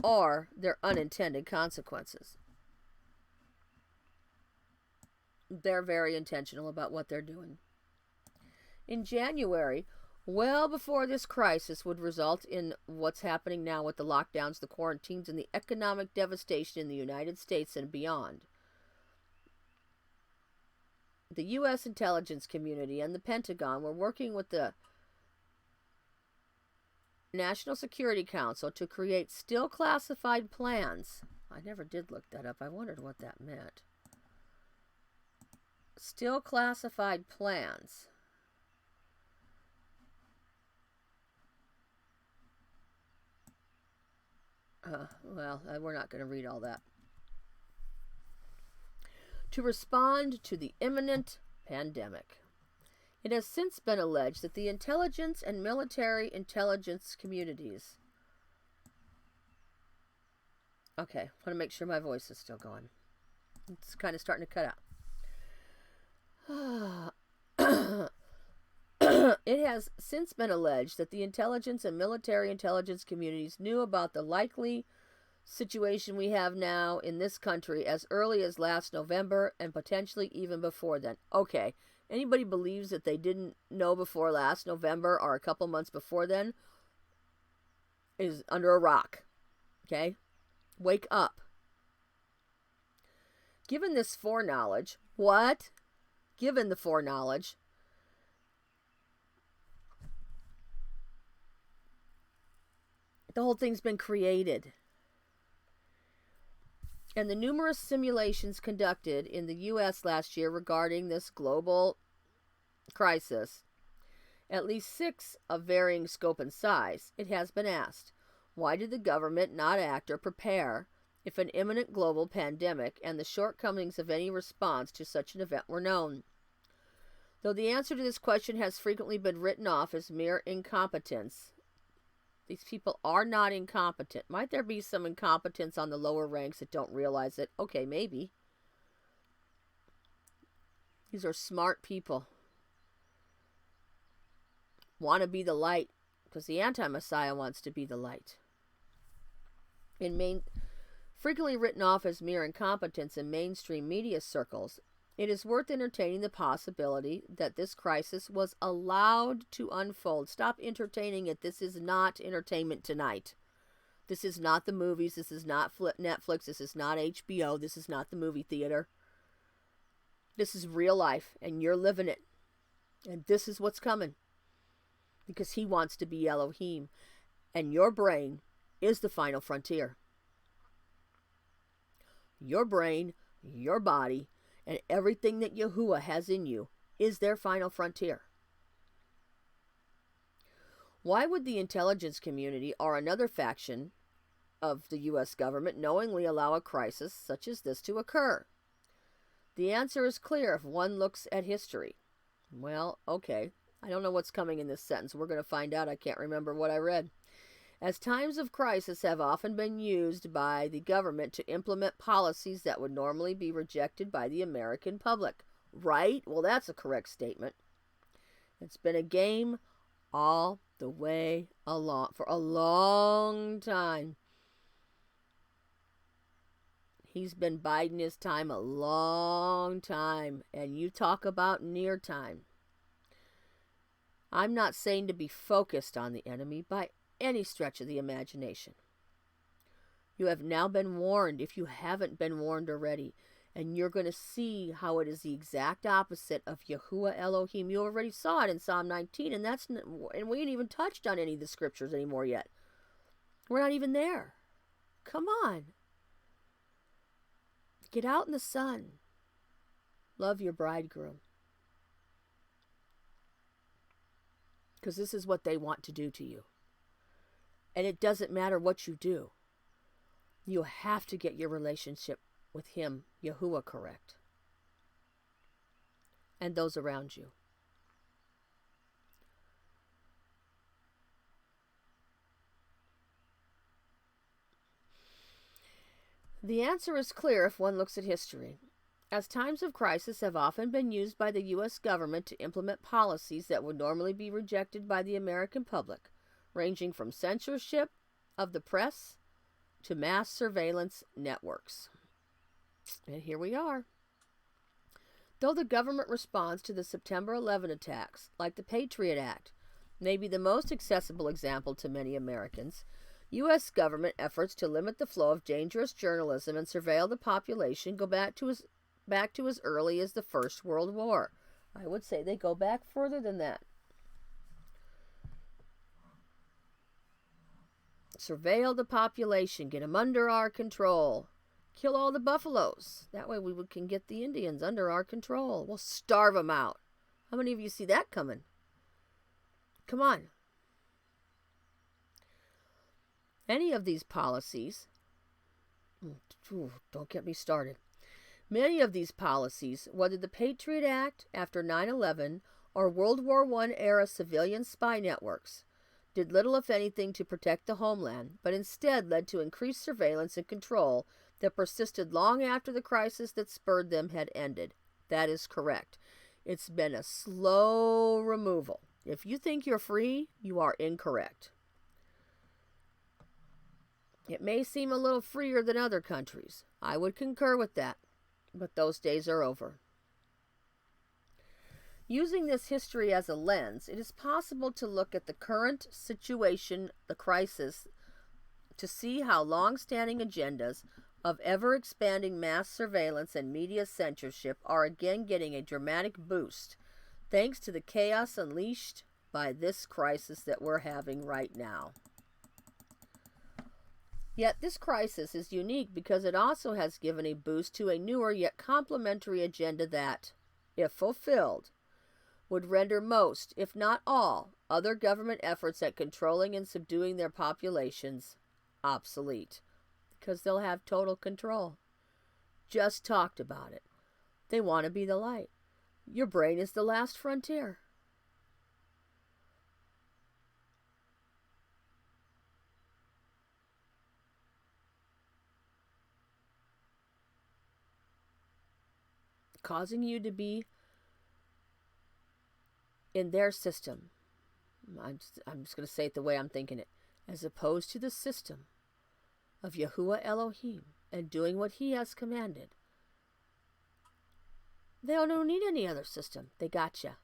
or their unintended consequences. They're very intentional about what they're doing. In January, well before this crisis would result in what's happening now with the lockdowns, the quarantines, and the economic devastation in the United States and beyond, the U.S. intelligence community and the Pentagon were working with the National Security Council to create still classified plans. I never did look that up. I wondered what that meant. Still classified plans. We're not going to read all that. To respond to the imminent pandemic. It has since been alleged that the intelligence and military intelligence communities... Okay, I want to make sure my voice is still going. It's kind of starting to cut out. It has since been alleged that the intelligence and military intelligence communities knew about the likely situation we have now in this country as early as last November and potentially even before then. Okay, anybody believes that they didn't know before last November or a couple months before then is under a rock. Okay? Wake up. Given this foreknowledge, what? Given the foreknowledge, the whole thing's been created. And the numerous simulations conducted in the U.S. last year regarding this global crisis at least 6 of varying scope and size, it has been asked, why did the government not act or prepare if an imminent global pandemic and the shortcomings of any response to such an event were known? Though the answer to this question has frequently been written off as mere incompetence, these people are not incompetent. Might there be some incompetence on the lower ranks that don't realize it? Okay, maybe. These are smart people. Want to be the light, because the anti-Messiah wants to be the light. Frequently written off as mere incompetence in mainstream media circles, it is worth entertaining the possibility that this crisis was allowed to unfold. Stop entertaining it. This is not Entertainment Tonight. This is not the movies. This is not Netflix. This is not HBO. This is not the movie theater. This is real life, and you're living it. And this is what's coming. Because he wants to be Elohim. And your brain is the final frontier. Your brain, your body, and everything that Yahuah has in you is their final frontier. Why would the intelligence community or another faction of the U.S. government knowingly allow a crisis such as this to occur? The answer is clear if one looks at history. Well, okay. I don't know what's coming in this sentence. We're going to find out. I can't remember what I read. As times of crisis have often been used by the government to implement policies that would normally be rejected by the American public. Right? Well, that's a correct statement. It's been a game all the way along for a long time. He's been biding his time a long time, and you talk about near time. I'm not saying to be focused on the enemy by any stretch of the imagination. You have now been warned if you haven't been warned already, and you're going to see how it is the exact opposite of Yahuah Elohim. You already saw it in Psalm 19, and we ain't even touched on any of the scriptures anymore yet. We're not even there. Come on. Get out in the sun. Love your bridegroom. Because this is what they want to do to you. And it doesn't matter what you do. You have to get your relationship with him, Yahuah, correct. And those around you. The answer is clear if one looks at history. As times of crisis have often been used by the U.S. government to implement policies that would normally be rejected by the American public, ranging from censorship of the press to mass surveillance networks. And here we are. Though the government response to the September 11 attacks, like the Patriot Act, may be the most accessible example to many Americans, U.S. government efforts to limit the flow of dangerous journalism and surveil the population go back to as early as the First World War. I would say they go back further than that. Surveil the population, get them under our control. Kill all the buffaloes. That way we can get the Indians under our control. We'll starve them out. How many of you see that coming? Come on. Any of these policies, don't get me started. Many of these policies, whether the Patriot Act after 9/11 or World War I era civilian spy networks, did little if anything to protect the homeland, but instead led to increased surveillance and control that persisted long after the crisis that spurred them had ended. That is correct. It's been a slow removal. If you think you're free, you are incorrect. It may seem a little freer than other countries. I would concur with that, but those days are over. Using this history as a lens, it is possible to look at the current situation, the crisis, to see how long-standing agendas of ever-expanding mass surveillance and media censorship are again getting a dramatic boost, thanks to the chaos unleashed by this crisis that we're having right now. Yet this crisis is unique because it also has given a boost to a newer yet complementary agenda that, if fulfilled, would render most, if not all, other government efforts at controlling and subduing their populations obsolete, because they'll have total control. Just talked about it. They want to be the light. Your brain is the last frontier. Causing you to be in their system. I'm just going to say it the way I'm thinking it. As opposed to the system of Yahuah Elohim and doing what he has commanded. They don't need any other system. They gotcha.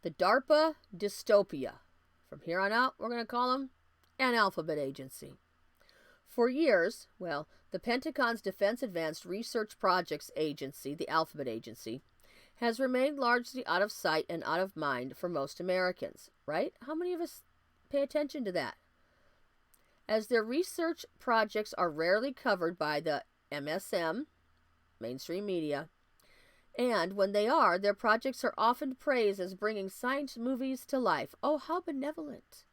The DARPA dystopia. From here on out, we're going to call them an alphabet agency. For years, the Pentagon's Defense Advanced Research Projects Agency, the Alphabet Agency, has remained largely out of sight and out of mind for most Americans, right? How many of us pay attention to that? As their research projects are rarely covered by the MSM, mainstream media, and when they are, their projects are often praised as bringing science movies to life. Oh, how benevolent.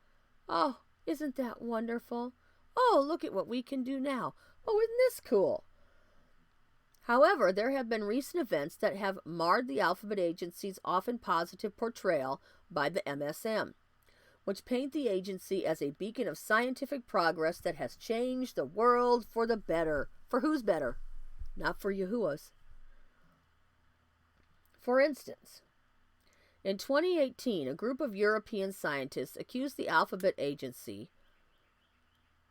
Oh, isn't that wonderful? Oh, look at what we can do now. Oh, isn't this cool? However, there have been recent events that have marred the Alphabet Agency's often positive portrayal by the MSM, which paint the agency as a beacon of scientific progress that has changed the world for the better. For who's better? Not for Yahuah's. For instance, in 2018, a group of European scientists accused the Alphabet Agency,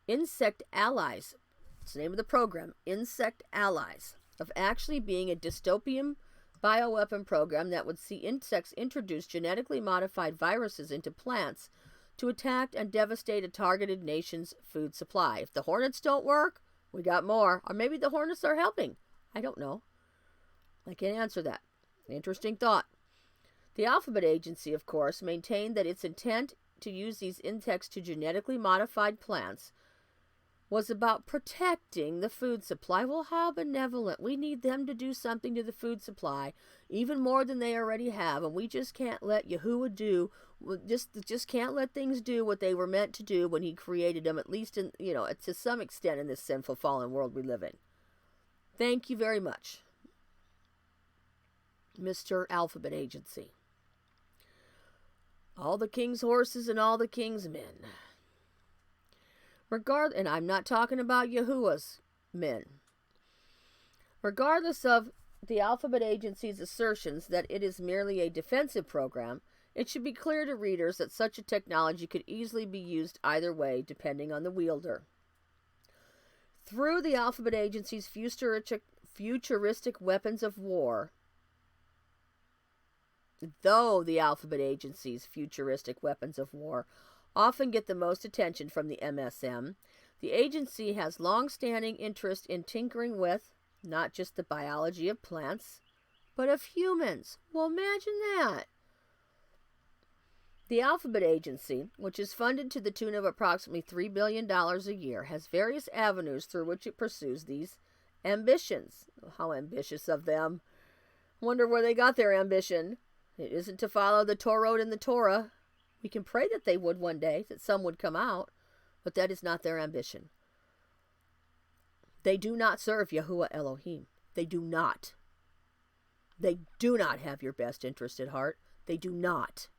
Insect Allies, it's the name of the program, Insect Allies, of actually being a dystopian bioweapon program that would see insects introduce genetically modified viruses into plants to attack and devastate a targeted nation's food supply. If the hornets don't work, we got more. Or maybe the hornets are helping. I don't know. I can't answer that. Interesting thought. The Alphabet Agency, of course, maintained that its intent to use these insects to genetically modified plants was about protecting the food supply. Well, how benevolent. We need them to do something to the food supply, even more than they already have, and we just can't let Yahuah do, just can't let things do what they were meant to do when he created them, at least in, to some extent in this sinful, fallen world we live in. Thank you very much, Mr. Alphabet Agency. All the king's horses and all the king's men. And I'm not talking about Yahuah's men. Regardless of the Alphabet Agency's assertions that it is merely a defensive program, it should be clear to readers that such a technology could easily be used either way, depending on the wielder. Through the Alphabet Agency's futuristic weapons of war, though the Alphabet Agency's futuristic weapons of war often get the most attention from the MSM, the agency has long-standing interest in tinkering with not just the biology of plants, but of humans. Well, imagine that. The Alphabet Agency, which is funded to the tune of approximately $3 billion a year, has various avenues through which it pursues these ambitions. How ambitious of them. Wonder where they got their ambition. It isn't to follow the Torah in the Torah. We can pray that they would one day, that some would come out, but that is not their ambition. They do not serve Yahuah Elohim. They do not. They do not have your best interest at heart. They do not.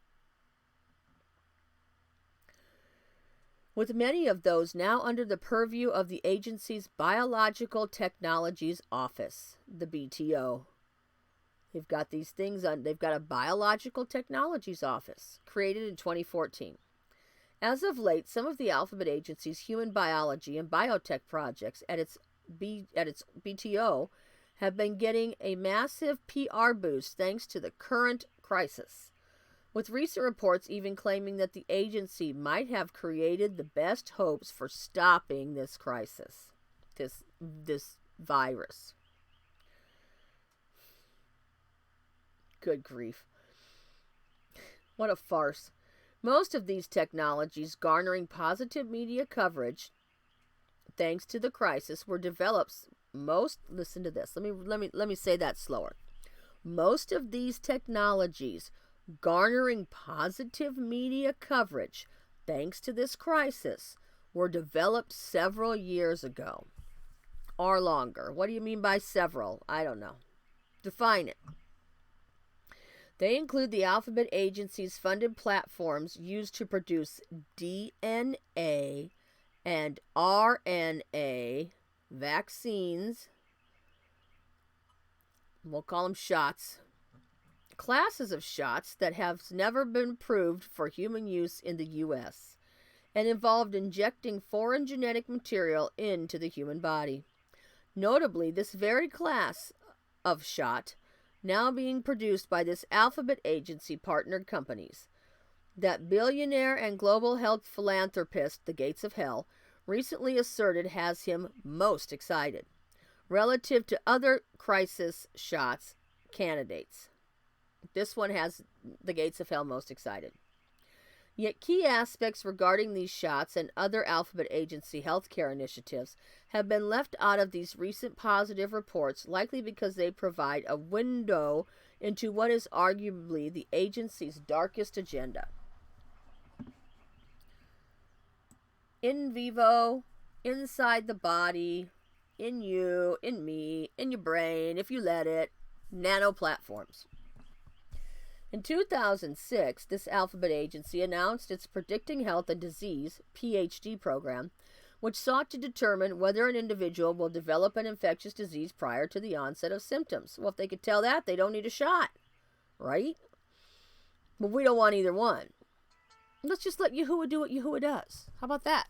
With many of those now under the purview of the agency's Biological Technologies Office, the BTO. They've got these things on. They've got a Biological Technologies Office created in 2014. As of late, some of the Alphabet Agency's human biology and biotech projects at its BTO have been getting a massive PR boost thanks to the current crisis, with recent reports even claiming that the agency might have created the best hopes for stopping this crisis, this virus. Good grief. What a farce. Most of these technologies garnering positive media coverage thanks to the crisis were developed listen to this. Let me say that slower. Most of these technologies garnering positive media coverage thanks to this crisis were developed several years ago or longer. What do you mean by several? I don't know. Define it. They include the alphabet agency's funded platforms used to produce DNA and RNA vaccines. We'll call them shots. Classes of shots that have never been approved for human use in the U.S. and involved injecting foreign genetic material into the human body. Notably, this very class of shot now being produced by this alphabet agency partnered companies that billionaire and global health philanthropist, the Gates of Hell, recently asserted has him most excited relative to other crisis shots candidates. This one has the Gates of Hell most excited. Yet key aspects regarding these shots and other alphabet agency healthcare initiatives have been left out of these recent positive reports, likely because they provide a window into what is arguably the agency's darkest agenda. In vivo, inside the body, in you, in me, in your brain, if you let it, nano platforms. In 2006, this alphabet agency announced its Predicting Health and Disease, PhD program, which sought to determine whether an individual will develop an infectious disease prior to the onset of symptoms. Well, if they could tell that, they don't need a shot, right? But we don't want either one. Let's just let Yahuah do what Yahuah does. How about that?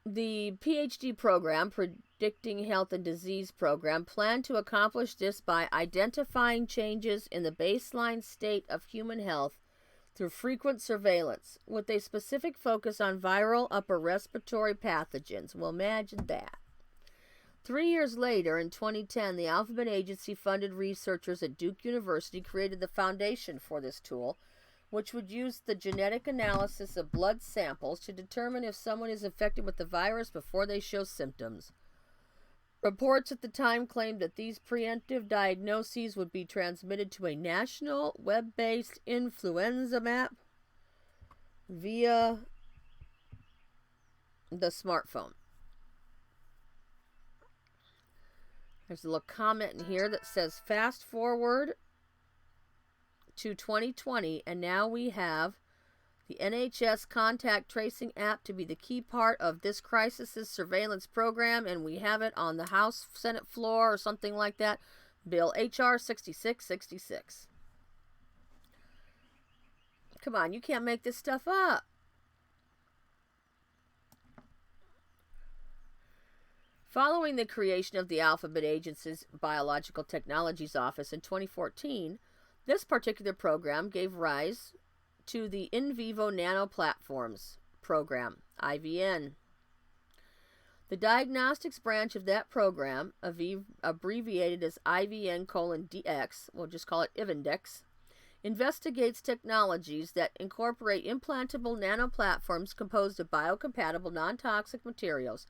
The PhD program, Predicting Health and Disease program, planned to accomplish this by identifying changes in the baseline state of human health through frequent surveillance, with a specific focus on viral upper respiratory pathogens. Well, imagine that. 3 years later, in 2010, the Alphabet Agency funded researchers at Duke University created the foundation for this tool, which would use the genetic analysis of blood samples to determine if someone is infected with the virus before they show symptoms. Reports at the time claimed that these preemptive diagnoses would be transmitted to a national web-based influenza map via the smartphone. There's a little comment in here that says, fast forward to 2020, and now we have the NHS contact tracing app to be the key part of this crisis surveillance program, and we have it on the House Senate floor or something like that. Bill HR 6666. Come on, you can't make this stuff up. Following the creation of the Alphabet Agency's Biological Technologies Office in 2014, this particular program gave rise to the In Vivo Nano Platforms program, IVN. The diagnostics branch of that program, abbreviated as IVN:DX, we'll just call it IVNDEX, investigates technologies that incorporate implantable nanoplatforms composed of biocompatible, non-toxic materials,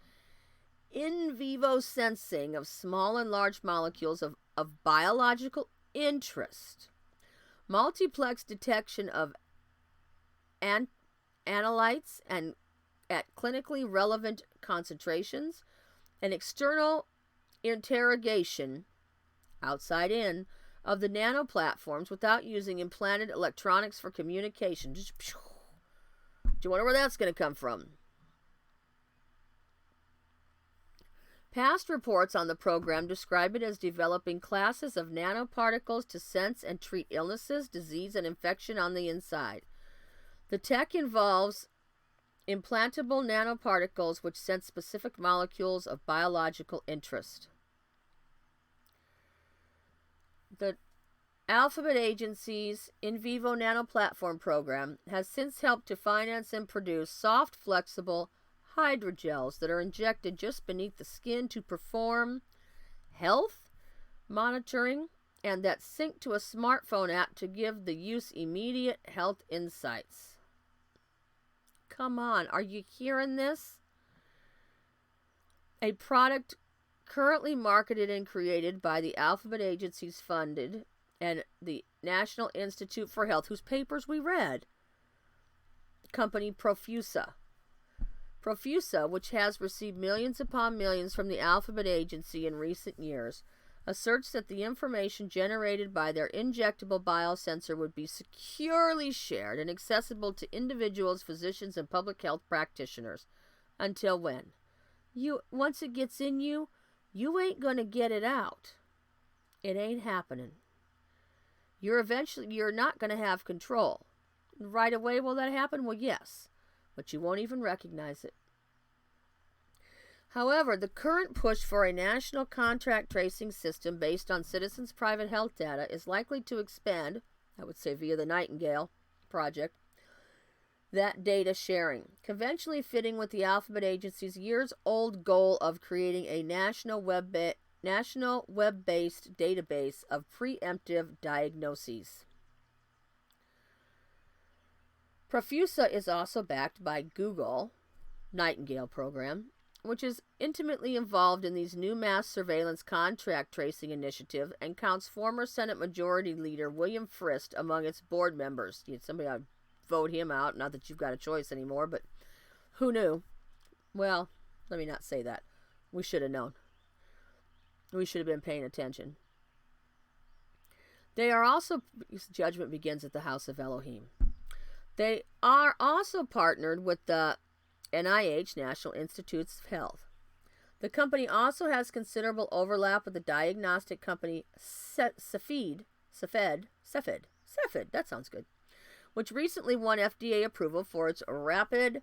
in vivo sensing of small and large molecules of biological interest, multiplex detection of analytes and at clinically relevant concentrations, and external interrogation, outside in, of the nanoplatforms without using implanted electronics for communication. Do you wonder where that's going to come from? Past reports on the program describe it as developing classes of nanoparticles to sense and treat illnesses, disease, and infection on the inside. The tech involves implantable nanoparticles which sense specific molecules of biological interest. The Alphabet Agency's In Vivo Nanoplatform program has since helped to finance and produce soft, flexible hydrogels that are injected just beneath the skin to perform health, monitoring, and that sync to a smartphone app to give the use immediate health insights. Come on, are you hearing this? A product currently marketed and created by the alphabet agencies funded and the National Institute for Health, whose papers we read. Company Profusa. Profusa, which has received millions upon millions from the alphabet agency in recent years, asserts that the information generated by their injectable biosensor would be securely shared and accessible to individuals, physicians, and public health practitioners. Until when? Once it gets in you, you ain't going to get it out. It ain't happening. You're not going to have control. Right away, will that happen? Well, yes. But you won't even recognize it. However, the current push for a national contract tracing system based on citizens' private health data is likely to expand, I would say via the Nightingale Project, that data sharing, conventionally fitting with the alphabet agency's years-old goal of creating a national web-based database of preemptive diagnoses. Profusa is also backed by Google Nightingale program, which is intimately involved in these new mass surveillance contract tracing initiative and counts former Senate Majority Leader William Frist among its board members. Somebody ought to vote him out. Not that you've got a choice anymore, but who knew? Well, let me not say that. We should have known. We should have been paying attention. They are also, judgment begins at the house of Elohim. They are also partnered with the NIH, National Institutes of Health. The company also has considerable overlap with the diagnostic company Cepheid, that sounds good, which recently won FDA approval for its rapid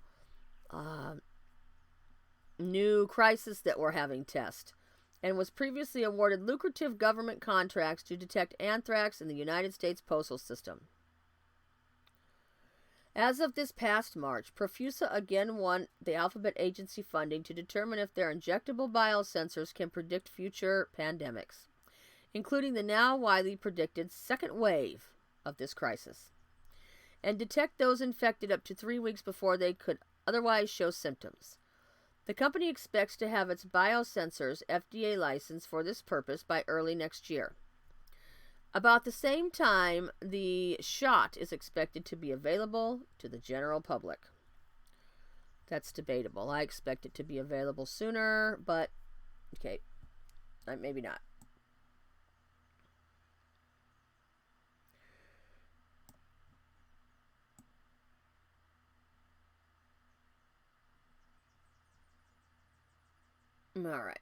new crisis that we're having test, and was previously awarded lucrative government contracts to detect anthrax in the United States postal system. As of this past March, Profusa again won the alphabet agency funding to determine if their injectable biosensors can predict future pandemics, including the now widely predicted second wave of this crisis, and detect those infected up to 3 weeks before they could otherwise show symptoms. The company expects to have its biosensors FDA licensed for this purpose by early next year. About the same time, the shot is expected to be available to the general public. That's debatable. I expect it to be available sooner, but okay, maybe not. All right.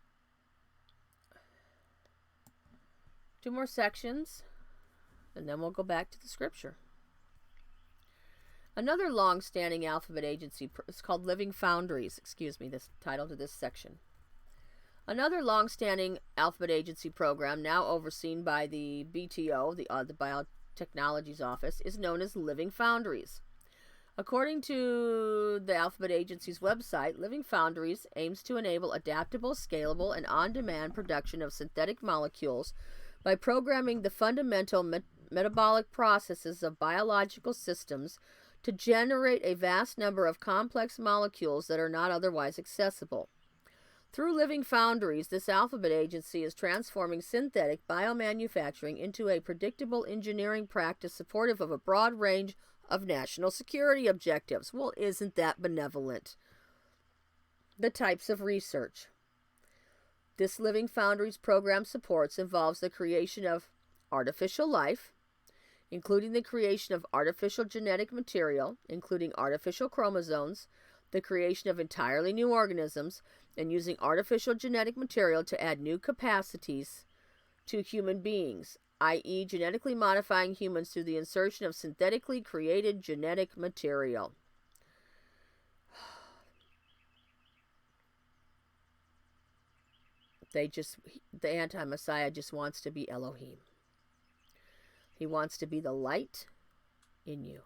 2 more sections, and then we'll go back to the scripture. Another long-standing alphabet agency is called Living Foundries. This title to this section. Another long-standing alphabet agency program, now overseen by the BTO, the Biotechnology's Office, is known as Living Foundries. According to the alphabet agency's website, Living Foundries aims to enable adaptable, scalable, and on-demand production of synthetic molecules by programming the fundamental metabolic processes of biological systems to generate a vast number of complex molecules that are not otherwise accessible. Through Living Foundries, this alphabet agency is transforming synthetic biomanufacturing into a predictable engineering practice supportive of a broad range of national security objectives. Well, isn't that benevolent? The types of research this Living Foundries program supports involves the creation of artificial life, including the creation of artificial genetic material, including artificial chromosomes, the creation of entirely new organisms, and using artificial genetic material to add new capacities to human beings, i.e., genetically modifying humans through the insertion of synthetically created genetic material. The anti-Messiah just wants to be Elohim. He wants to be the light in you.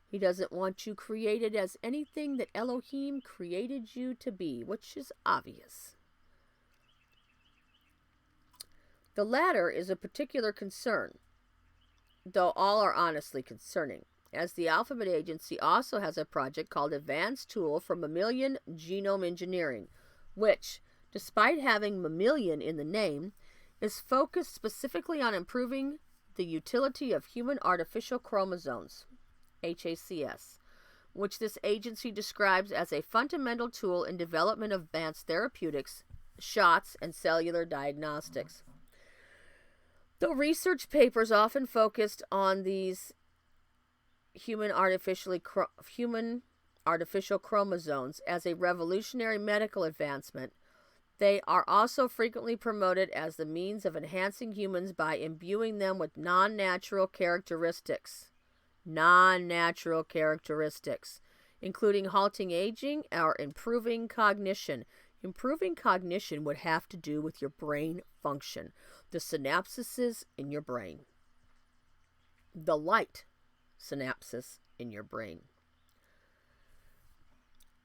He doesn't want you created as anything that Elohim created you to be, which is obvious. The latter is a particular concern, though all are honestly concerning, as the Alphabet Agency also has a project called Advanced Tool for Mammalian Genome Engineering, which, despite having mammalian in the name, is focused specifically on improving the utility of human artificial chromosomes, HACS, which this agency describes as a fundamental tool in development of advanced therapeutics, shots, and cellular diagnostics. Though research papers often focused on these human artificial chromosomes as a revolutionary medical advancement, they are also frequently promoted as the means of enhancing humans by imbuing them with non-natural characteristics, including halting aging or improving cognition. Improving cognition would have to do with your brain function, the synapses in your brain, the light synapses in your brain.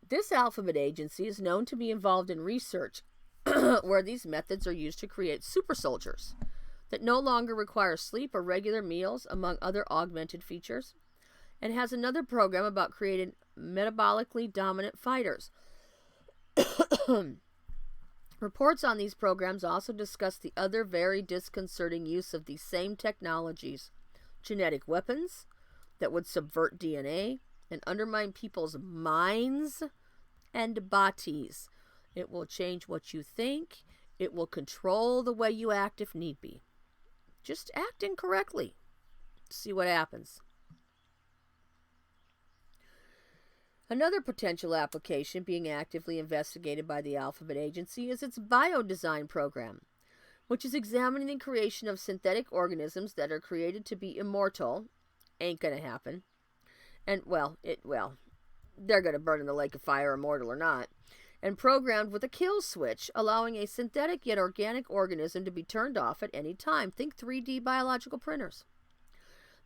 This Alphabet Agency is known to be involved in research where these methods are used to create super soldiers that no longer require sleep or regular meals, among other augmented features, and has another program about creating metabolically dominant fighters. Reports on these programs also discuss the other very disconcerting use of these same technologies: genetic weapons that would subvert DNA and undermine people's minds and bodies. It will change what you think. It will control the way you act if need be. Just act incorrectly. See what happens. Another potential application being actively investigated by the Alphabet Agency is its biodesign program, which is examining the creation of synthetic organisms that are created to be immortal. Ain't gonna happen. And, they're gonna burn in the lake of fire, immortal or not. And programmed with a kill switch, allowing a synthetic yet organic organism to be turned off at any time. Think 3D biological printers.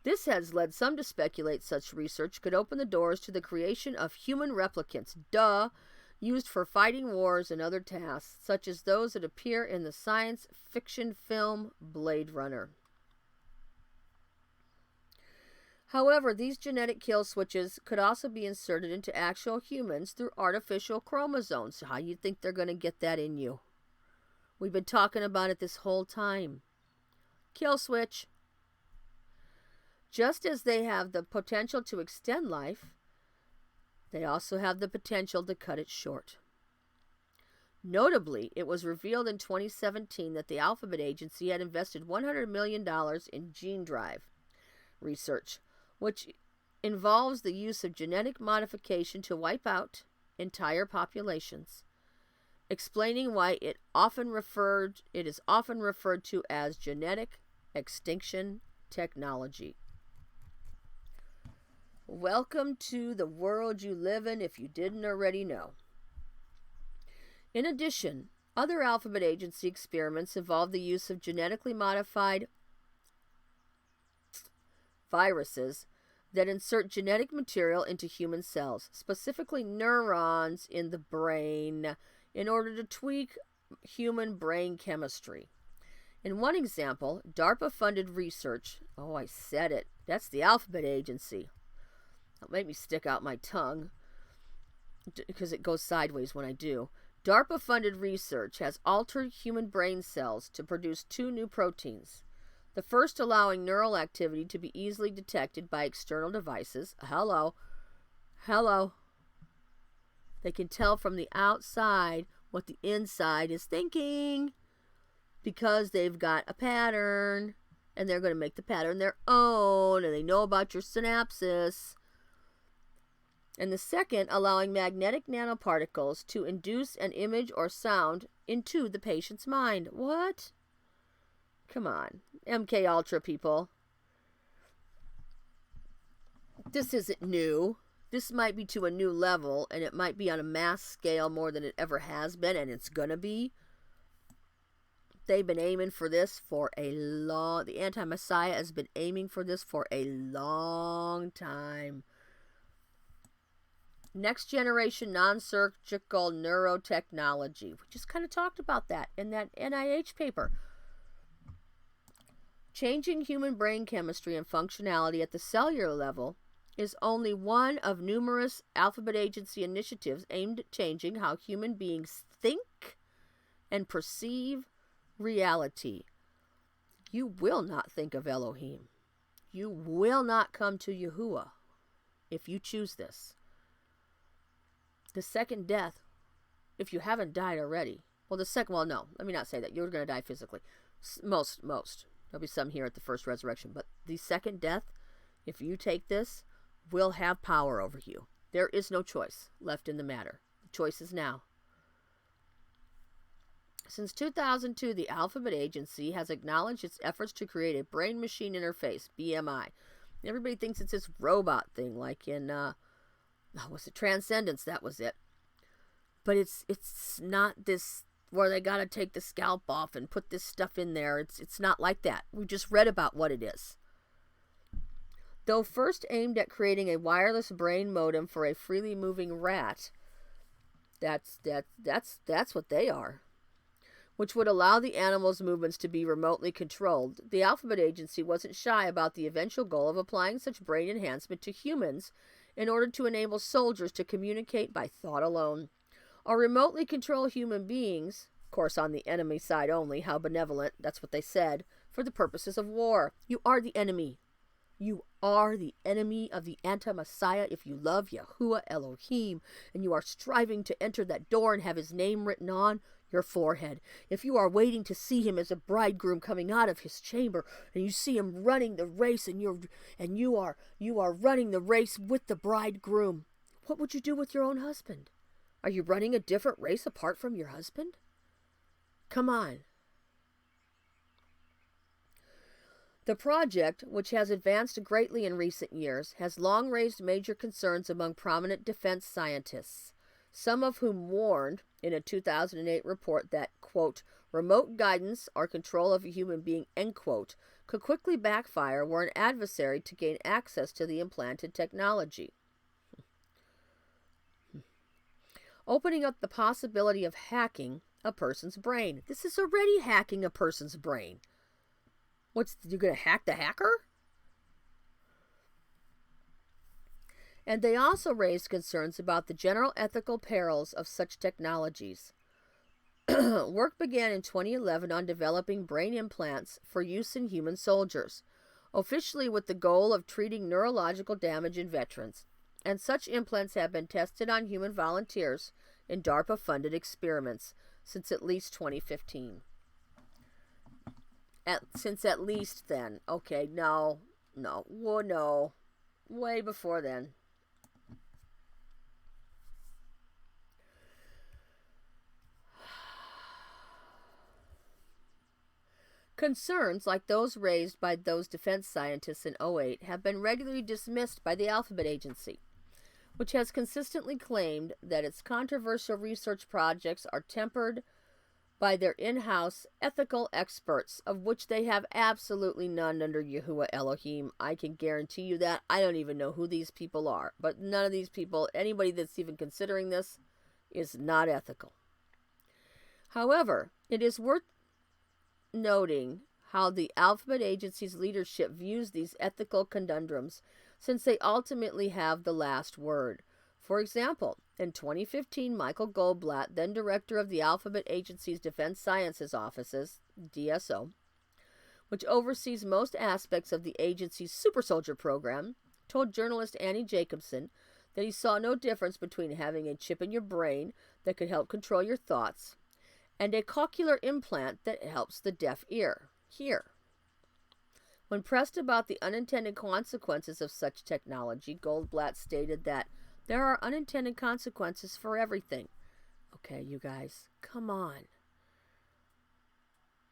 This has led some to speculate such research could open the doors to the creation of human replicants, used for fighting wars and other tasks, such as those that appear in the science fiction film Blade Runner. However, these genetic kill switches could also be inserted into actual humans through artificial chromosomes. How do you think they're going to get that in you? We've been talking about it this whole time. Kill switch. Just as they have the potential to extend life, they also have the potential to cut it short. Notably, it was revealed in 2017 that the Alphabet Agency had invested $100 million in gene drive research, which involves the use of genetic modification to wipe out entire populations, explaining why it is often referred to as genetic extinction technology. Welcome to the world you live in if you didn't already know. In addition, other Alphabet Agency experiments involve the use of genetically modified viruses that insert genetic material into human cells, specifically neurons in the brain, in order to tweak human brain chemistry. In one example, DARPA-funded research, I said it, that's the Alphabet Agency. It'll make me stick out my tongue because it goes sideways when I do. DARPA-funded research has altered human brain cells to produce two new proteins. The first allowing neural activity to be easily detected by external devices. Hello. They can tell from the outside what the inside is thinking because they've got a pattern and they're going to make the pattern their own and they know about your synapses. And the second allowing magnetic nanoparticles to induce an image or sound into the patient's mind. What? Come on, MK Ultra people. This isn't new. This might be to a new level, and it might be on a mass scale more than it ever has been, and it's gonna be. They've been aiming for this for the anti-Messiah has been aiming for this for a long time. Next generation non-surgical neurotechnology. We just kind of talked about that in that NIH paper. Changing human brain chemistry and functionality at the cellular level is only one of numerous Alphabet Agency initiatives aimed at changing how human beings think and perceive reality. You will not think of Elohim. You will not come to Yahuah if you choose this. The second death, if you haven't died already, well, no, let me not say that. You're going to die physically. Most. There'll be some here at the first resurrection. But the second death, if you take this, will have power over you. There is no choice left in the matter. The choice is now. Since 2002, the Alphabet Agency has acknowledged its efforts to create a brain-machine interface, BMI. Everybody thinks it's this robot thing, like in, was it Transcendence? That was it. But it's not this where they got to take the scalp off and put this stuff in there. It's not like that. We just read about what it is. Though first aimed at creating a wireless brain modem for a freely moving rat, that's what they are, which would allow the animal's movements to be remotely controlled. The Alphabet Agency wasn't shy about the eventual goal of applying such brain enhancement to humans in order to enable soldiers to communicate by thought alone, or remotely control human beings, of course on the enemy side only. How benevolent, that's what they said, for the purposes of war. You are the enemy. You are the enemy of the anti-Messiah if you love Yahuah Elohim, and you are striving to enter that door and have his name written on your forehead. If you are waiting to see him as a bridegroom coming out of his chamber, and you see him running the race, and you are running the race with the bridegroom, what would you do with your own husband? Are you running a different race apart from your husband? Come on. The project, which has advanced greatly in recent years, has long raised major concerns among prominent defense scientists, some of whom warned in a 2008 report that, quote, remote guidance or control of a human being, end quote, could quickly backfire were an adversary to gain access to the implanted technology, opening up the possibility of hacking a person's brain. This is already hacking a person's brain. You're going to hack the hacker? And they also raised concerns about the general ethical perils of such technologies. Work began in 2011 on developing brain implants for use in human soldiers, officially with the goal of treating neurological damage in veterans. And such implants have been tested on human volunteers in DARPA-funded experiments since at least 2015. Since at least then. Okay, no. Way before then. Concerns like those raised by those defense scientists in 2008 have been regularly dismissed by the Alphabet Agency, which has consistently claimed that its controversial research projects are tempered by their in-house ethical experts, of which they have absolutely none under Yahuah Elohim. I can guarantee you that. I don't even know who these people are, but none of these people, anybody that's even considering this, is not ethical. However, it is worth noting how the Alphabet Agency's leadership views these ethical conundrums, since they ultimately have the last word. For example, in 2015, Michael Goldblatt, then director of the Alphabet Agency's Defense Sciences Offices, DSO, which oversees most aspects of the agency's Super Soldier program, told journalist Annie Jacobson that he saw no difference between having a chip in your brain that could help control your thoughts and a cochlear implant that helps the deaf ear hear. When pressed about the unintended consequences of such technology, Goldblatt stated that there are unintended consequences for everything. Okay, you guys, come on.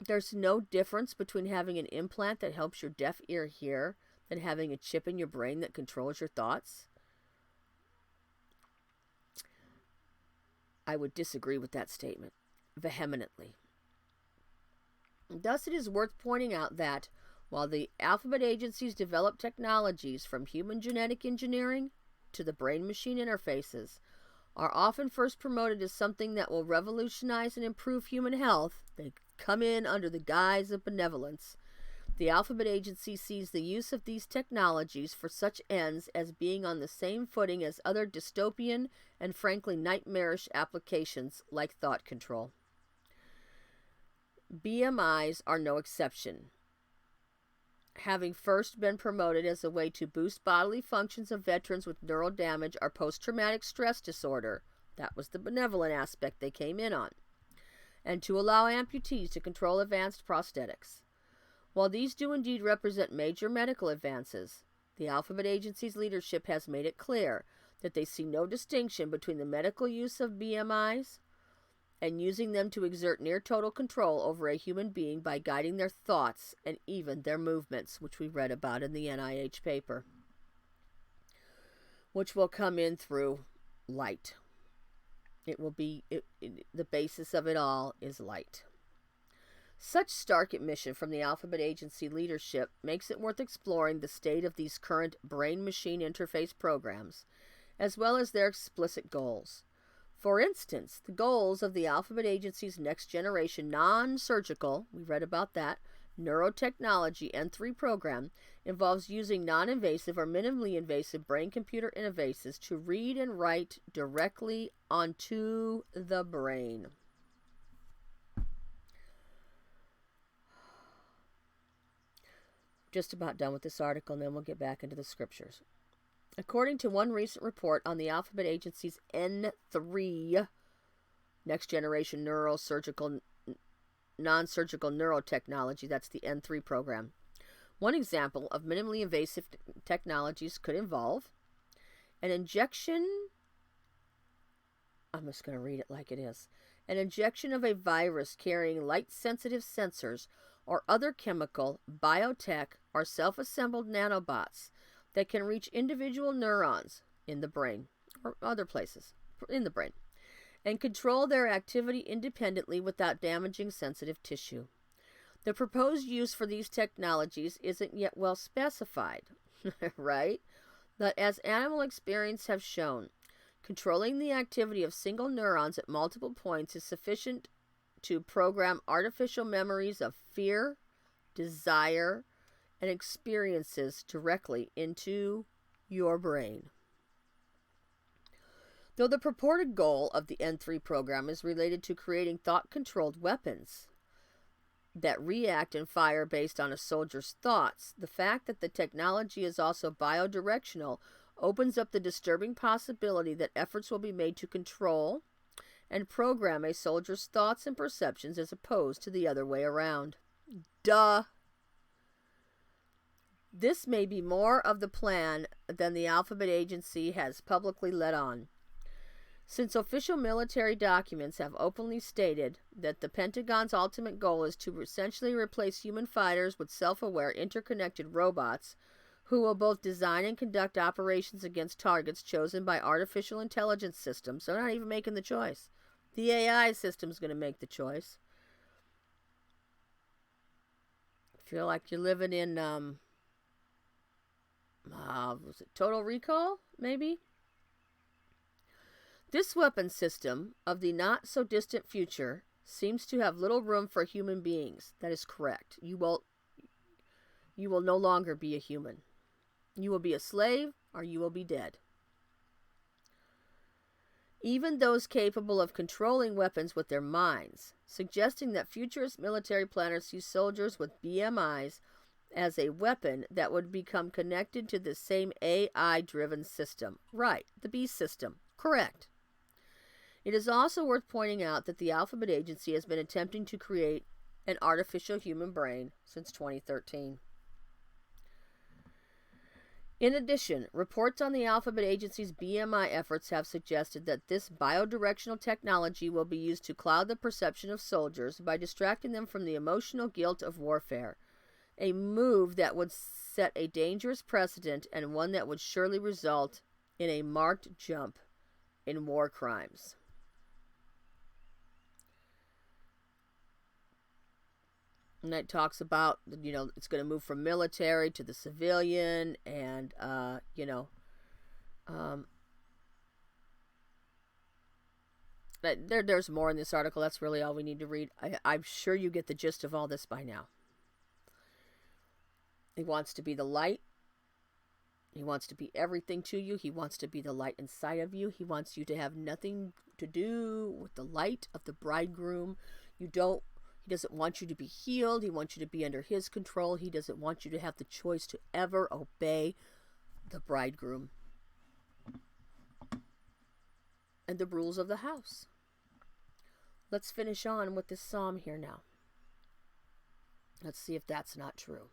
There's no difference between having an implant that helps your deaf ear hear than having a chip in your brain that controls your thoughts. I would disagree with that statement vehemently. Thus, it is worth pointing out that while the Alphabet Agencies develop technologies from human genetic engineering to the brain-machine interfaces are often first promoted as something that will revolutionize and improve human health, they come in under the guise of benevolence. The Alphabet Agency sees the use of these technologies for such ends as being on the same footing as other dystopian and frankly nightmarish applications like thought control. BMIs are no exception, having first been promoted as a way to boost bodily functions of veterans with neural damage or post-traumatic stress disorder. That was the benevolent aspect they came in on. And to allow amputees to control advanced prosthetics. While these do indeed represent major medical advances, the Alphabet Agency's leadership has made it clear that they see no distinction between the medical use of BMIs and using them to exert near total control over a human being by guiding their thoughts and even their movements, which we read about in the NIH paper, which will come in through light. It will be, the basis of it all is light. Such stark admission from the Alphabet Agency leadership makes it worth exploring the state of these current brain-machine interface programs, as well as their explicit goals. For instance, the goals of the Alphabet Agency's next-generation non-surgical, we read about that, neurotechnology N3 program involves using non-invasive or minimally invasive brain-computer interfaces to read and write directly onto the brain. Just about done with this article, and then we'll get back into the scriptures. According to one recent report on the Alphabet Agency's N3, Next Generation Non-Surgical Neurotechnology, that's the N3 program, one example of minimally invasive technologies could involve an injection, I'm just going to read it like it is, an injection of a virus carrying light-sensitive sensors or other chemical, biotech, or self-assembled nanobots that can reach individual neurons in the brain or other places in the brain and control their activity independently without damaging sensitive tissue. The proposed use for these technologies isn't yet well specified, right? But as animal experience have shown, controlling the activity of single neurons at multiple points is sufficient to program artificial memories of fear, desire, and experiences directly into your brain. Though the purported goal of the N3 program is related to creating thought-controlled weapons that react and fire based on a soldier's thoughts, the fact that the technology is also biodirectional opens up the disturbing possibility that efforts will be made to control and program a soldier's thoughts and perceptions as opposed to the other way around. Duh! This may be more of the plan than the Alphabet Agency has publicly let on, since official military documents have openly stated that the Pentagon's ultimate goal is to essentially replace human fighters with self-aware, interconnected robots who will both design and conduct operations against targets chosen by artificial intelligence systems. They're not even making the choice. The AI system's going to make the choice. I feel like you're living in, was it Total Recall, maybe? This weapon system of the not-so-distant future seems to have little room for human beings. That is correct. You will no longer be a human. You will be a slave, or you will be dead. Even those capable of controlling weapons with their minds, suggesting that futurist military planners see soldiers with BMIs as a weapon that would become connected to the same AI-driven system. Right, the B system. Correct. It is also worth pointing out that the Alphabet Agency has been attempting to create an artificial human brain since 2013. In addition, reports on the Alphabet Agency's BMI efforts have suggested that this biodirectional technology will be used to cloud the perception of soldiers by distracting them from the emotional guilt of warfare, a move that would set a dangerous precedent and one that would surely result in a marked jump in war crimes. And it talks about, it's going to move from military to the civilian, and, there's more in this article. That's really all we need to read. I'm sure you get the gist of all this by now. He wants to be the light. He wants to be everything to you. He wants to be the light inside of you. He wants you to have nothing to do with the light of the bridegroom. He doesn't want you to be healed. He wants you to be under his control. He doesn't want you to have the choice to ever obey the bridegroom and the rules of the house. Let's finish on with this psalm here now. Let's see if that's not true.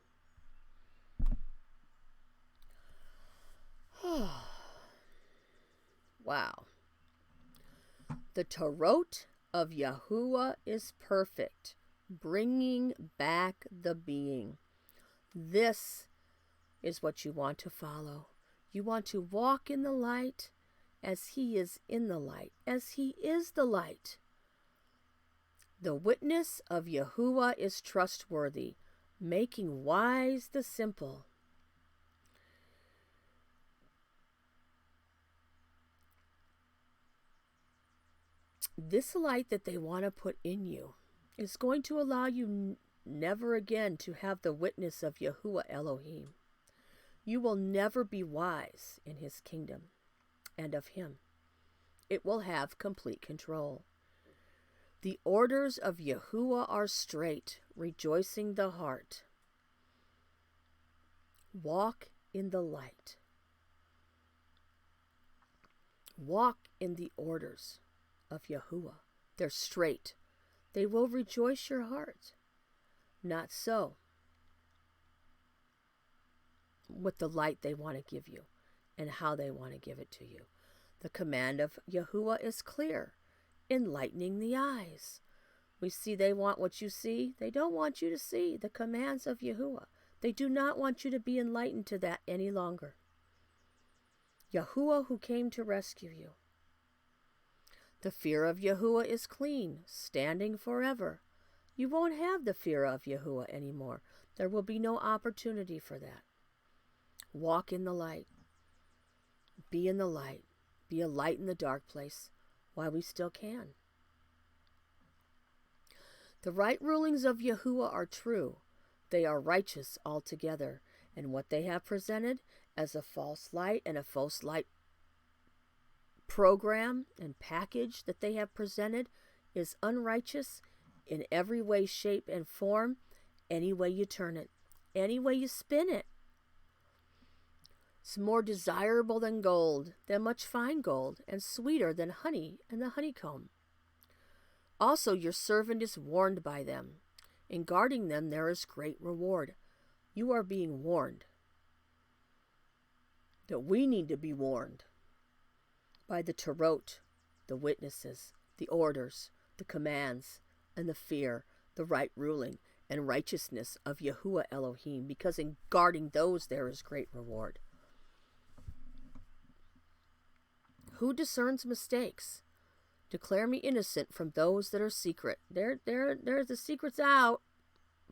Wow. The Tarot of Yahuah is perfect, bringing back the being. This is what you want to follow. You want to walk in the light as he is in the light, as he is the light. The witness of Yahuah is trustworthy, making wise the simple. This light that they want to put in you is going to allow you never again to have the witness of Yahuah Elohim. You will never be wise in his kingdom and of him. It will have complete control. The orders of Yahuah are straight, rejoicing the heart. Walk in the light. Walk in the orders of Yahuah. They're straight. They will rejoice your heart. Not so with the light they want to give you and how they want to give it to you. The command of Yahuah is clear, enlightening the eyes. We see they want what you see. They don't want you to see the commands of Yahuah. They do not want you to be enlightened to that any longer. Yahuah who came to rescue you. The fear of Yahuah is clean, standing forever. You won't have the fear of Yahuah anymore. There will be no opportunity for that. Walk in the light. Be in the light. Be a light in the dark place while we still can. The right rulings of Yahuah are true. They are righteous altogether. And what they have presented as a false light and a false light program and package that they have presented is unrighteous in every way, shape, and form, any way you turn it, any way you spin it. It's more desirable than gold, than much fine gold, and sweeter than honey and the honeycomb. Also, your servant is warned by them. In guarding them, there is great reward. You are being warned. That we need to be warned by the Tarot, the witnesses, the orders, the commands, and the fear, the right ruling, and righteousness of Yahuah Elohim, because in guarding those there is great reward. Who discerns mistakes? Declare me innocent from those that are secret. There's the secrets out,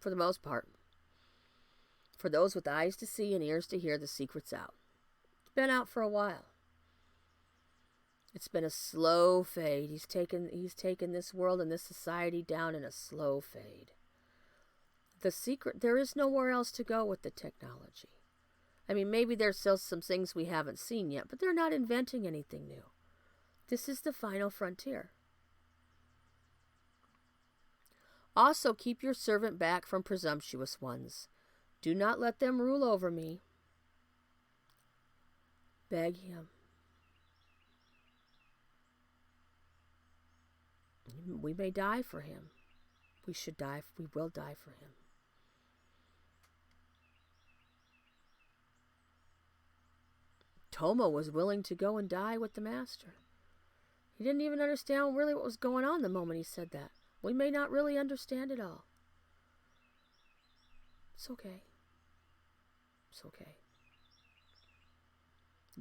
for the most part. For those with eyes to see and ears to hear, the secret's out. It's been out for a while. It's been a slow fade. He's taken this world and this society down in a slow fade. The secret, there is nowhere else to go with the technology. I mean, maybe there's still some things we haven't seen yet, but they're not inventing anything new. This is the final frontier. Also, keep your servant back from presumptuous ones. Do not let them rule over me. Beg him. We may die for him. We will die for him. Toma was willing to go and die with the master. He didn't even understand really what was going on the moment he said that. We may not really understand it all. It's okay. It's okay.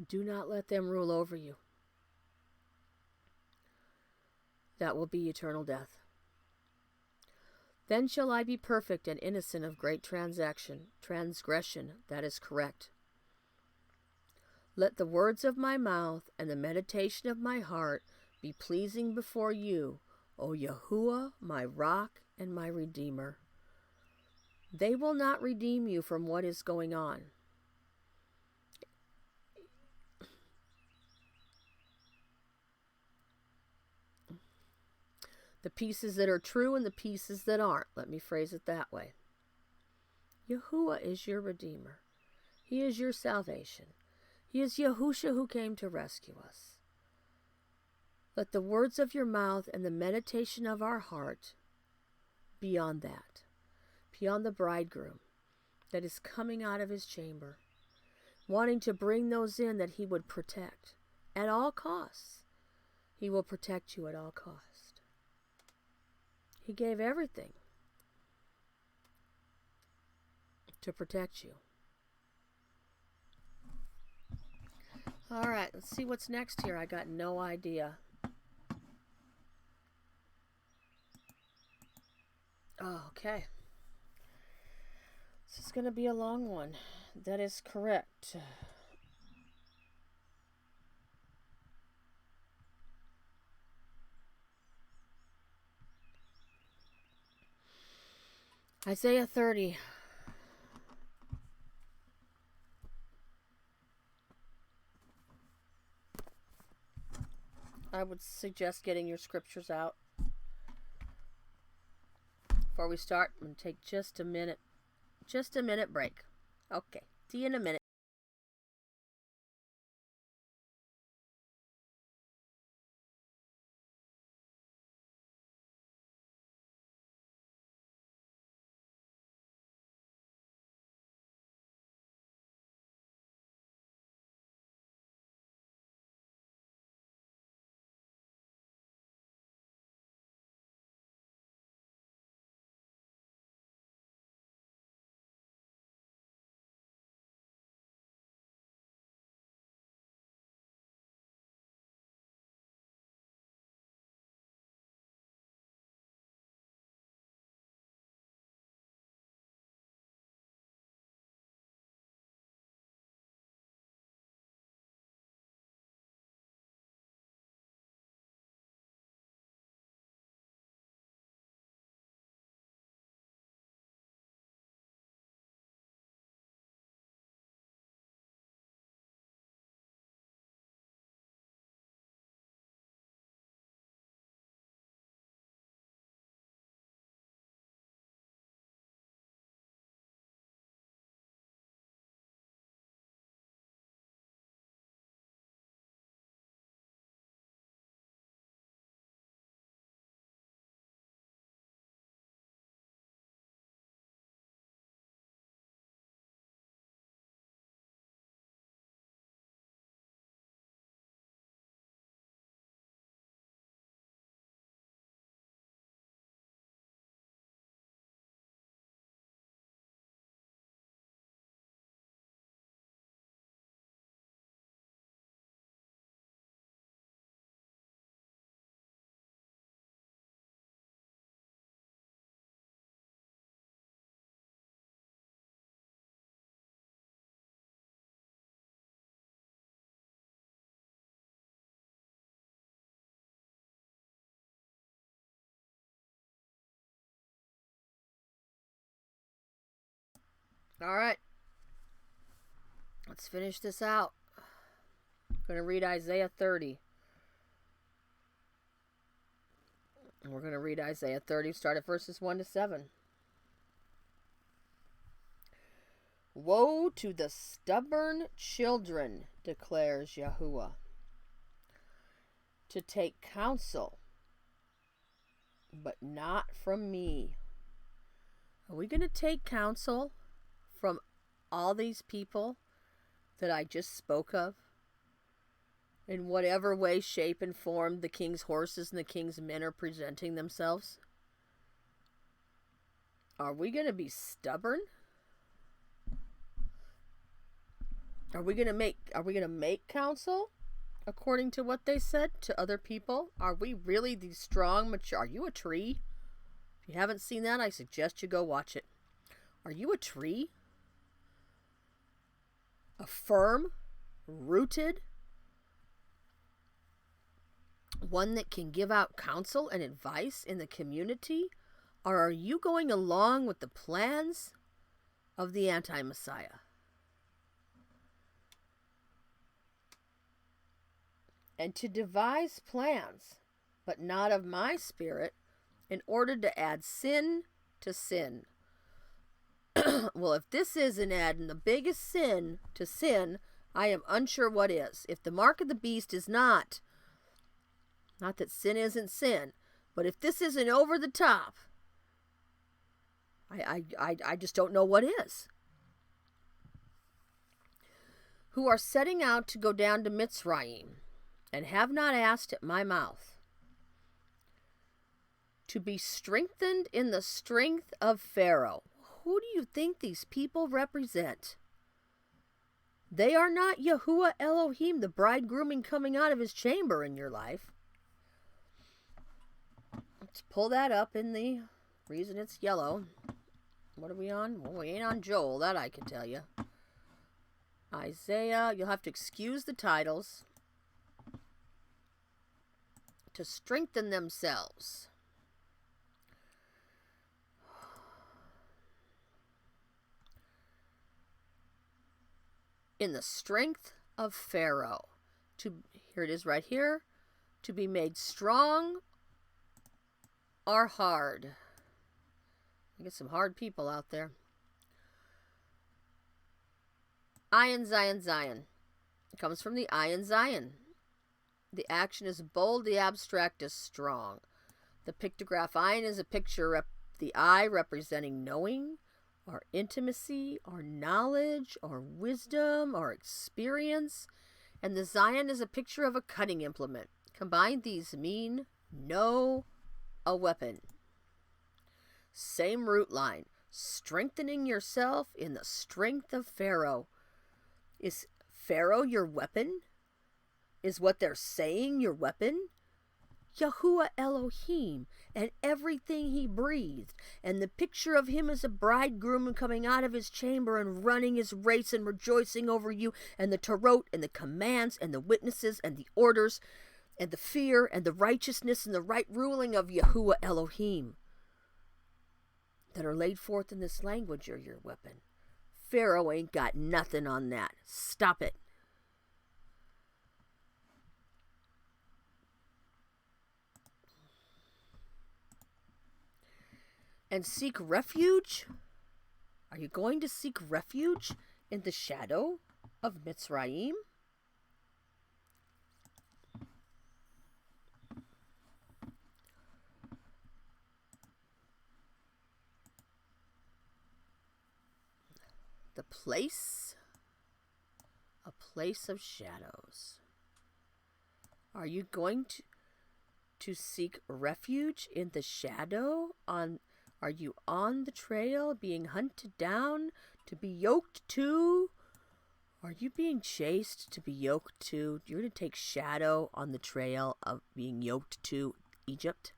Do not let them rule over you. That will be eternal death. Then shall I be perfect and innocent of great transgression. That is correct. Let the words of my mouth and the meditation of my heart be pleasing before you, O Yahuah, my rock and my redeemer. They will not redeem you from what is going on. The pieces that are true and the pieces that aren't. Let me phrase it that way. Yahuah is your Redeemer. He is your salvation. He is Yahusha who came to rescue us. Let the words of your mouth and the meditation of our heart be on that. Be on the bridegroom that is coming out of his chamber, wanting to bring those in that he would protect at all costs. He will protect you at all costs. He gave everything to protect you. All right, let's see what's next here. I got no idea. Oh, okay. This is going to be a long one. That is correct. Isaiah 30. I would suggest getting your scriptures out before we start. I'm going to take just a minute break. Okay, see you in a minute. All right. Let's finish this out. I'm going to read Isaiah 30. And we're going to read Isaiah 30, start at verses 1 to 7. Woe to the stubborn children, declares Yahuah, to take counsel, but not from me. Are we going to take counsel from all these people that I just spoke of? In whatever way, shape, and form the king's horses and the king's men are presenting themselves? Are we going to be stubborn? Are we going to make counsel according to what they said to other people? Are we really these strong, mature? Are you a tree? If you haven't seen that, I suggest you go watch it. Are you a tree? A firm, rooted, one that can give out counsel and advice in the community? Or are you going along with the plans of the anti-Messiah. And to devise plans, but not of my spirit, in order to add sin to sin. Well, if this isn't adding the biggest sin to sin, I am unsure what is. If the mark of the beast is not that sin isn't sin, but if this isn't over the top, I just don't know what is. Who are setting out to go down to Mitzrayim, and have not asked at my mouth, to be strengthened in the strength of Pharaoh. Who do you think these people represent? They are not Yahuah Elohim, the bridegrooming coming out of his chamber in your life. Let's pull that up in the reason it's yellow. What are we on? Well, we ain't on Joel, that I can tell you. Isaiah, you'll have to excuse the titles. To strengthen themselves. In the strength of Pharaoh. Here it is right here. To be made strong or hard. I get some hard people out there. Ayin, Zion, Zion. It comes from the Ayin, Zion. The action is bold, the abstract is strong. The pictograph ayin is a picture, the eye representing knowing, or intimacy, or knowledge, or wisdom, or experience. And the Zion is a picture of a cutting implement. Combined, these mean know a weapon. Same root line. Strengthening yourself in the strength of Pharaoh. Is Pharaoh your weapon? Is what they're saying your weapon? Yahuah Elohim and everything he breathed, and the picture of him as a bridegroom coming out of his chamber and running his race and rejoicing over you, and the Torot and the commands and the witnesses and the orders and the fear and the righteousness and the right ruling of Yahuah Elohim that are laid forth in this language are your weapon. Pharaoh ain't got nothing on that. Stop it. And seek refuge? Are you going to seek refuge in the shadow of Mitzrayim? The place, a place of shadows. Are you going to seek refuge in the shadow? Are you on the trail, being hunted down, to be yoked to? Are you being chased to be yoked to? You're going to take shadow on the trail of being yoked to Egypt?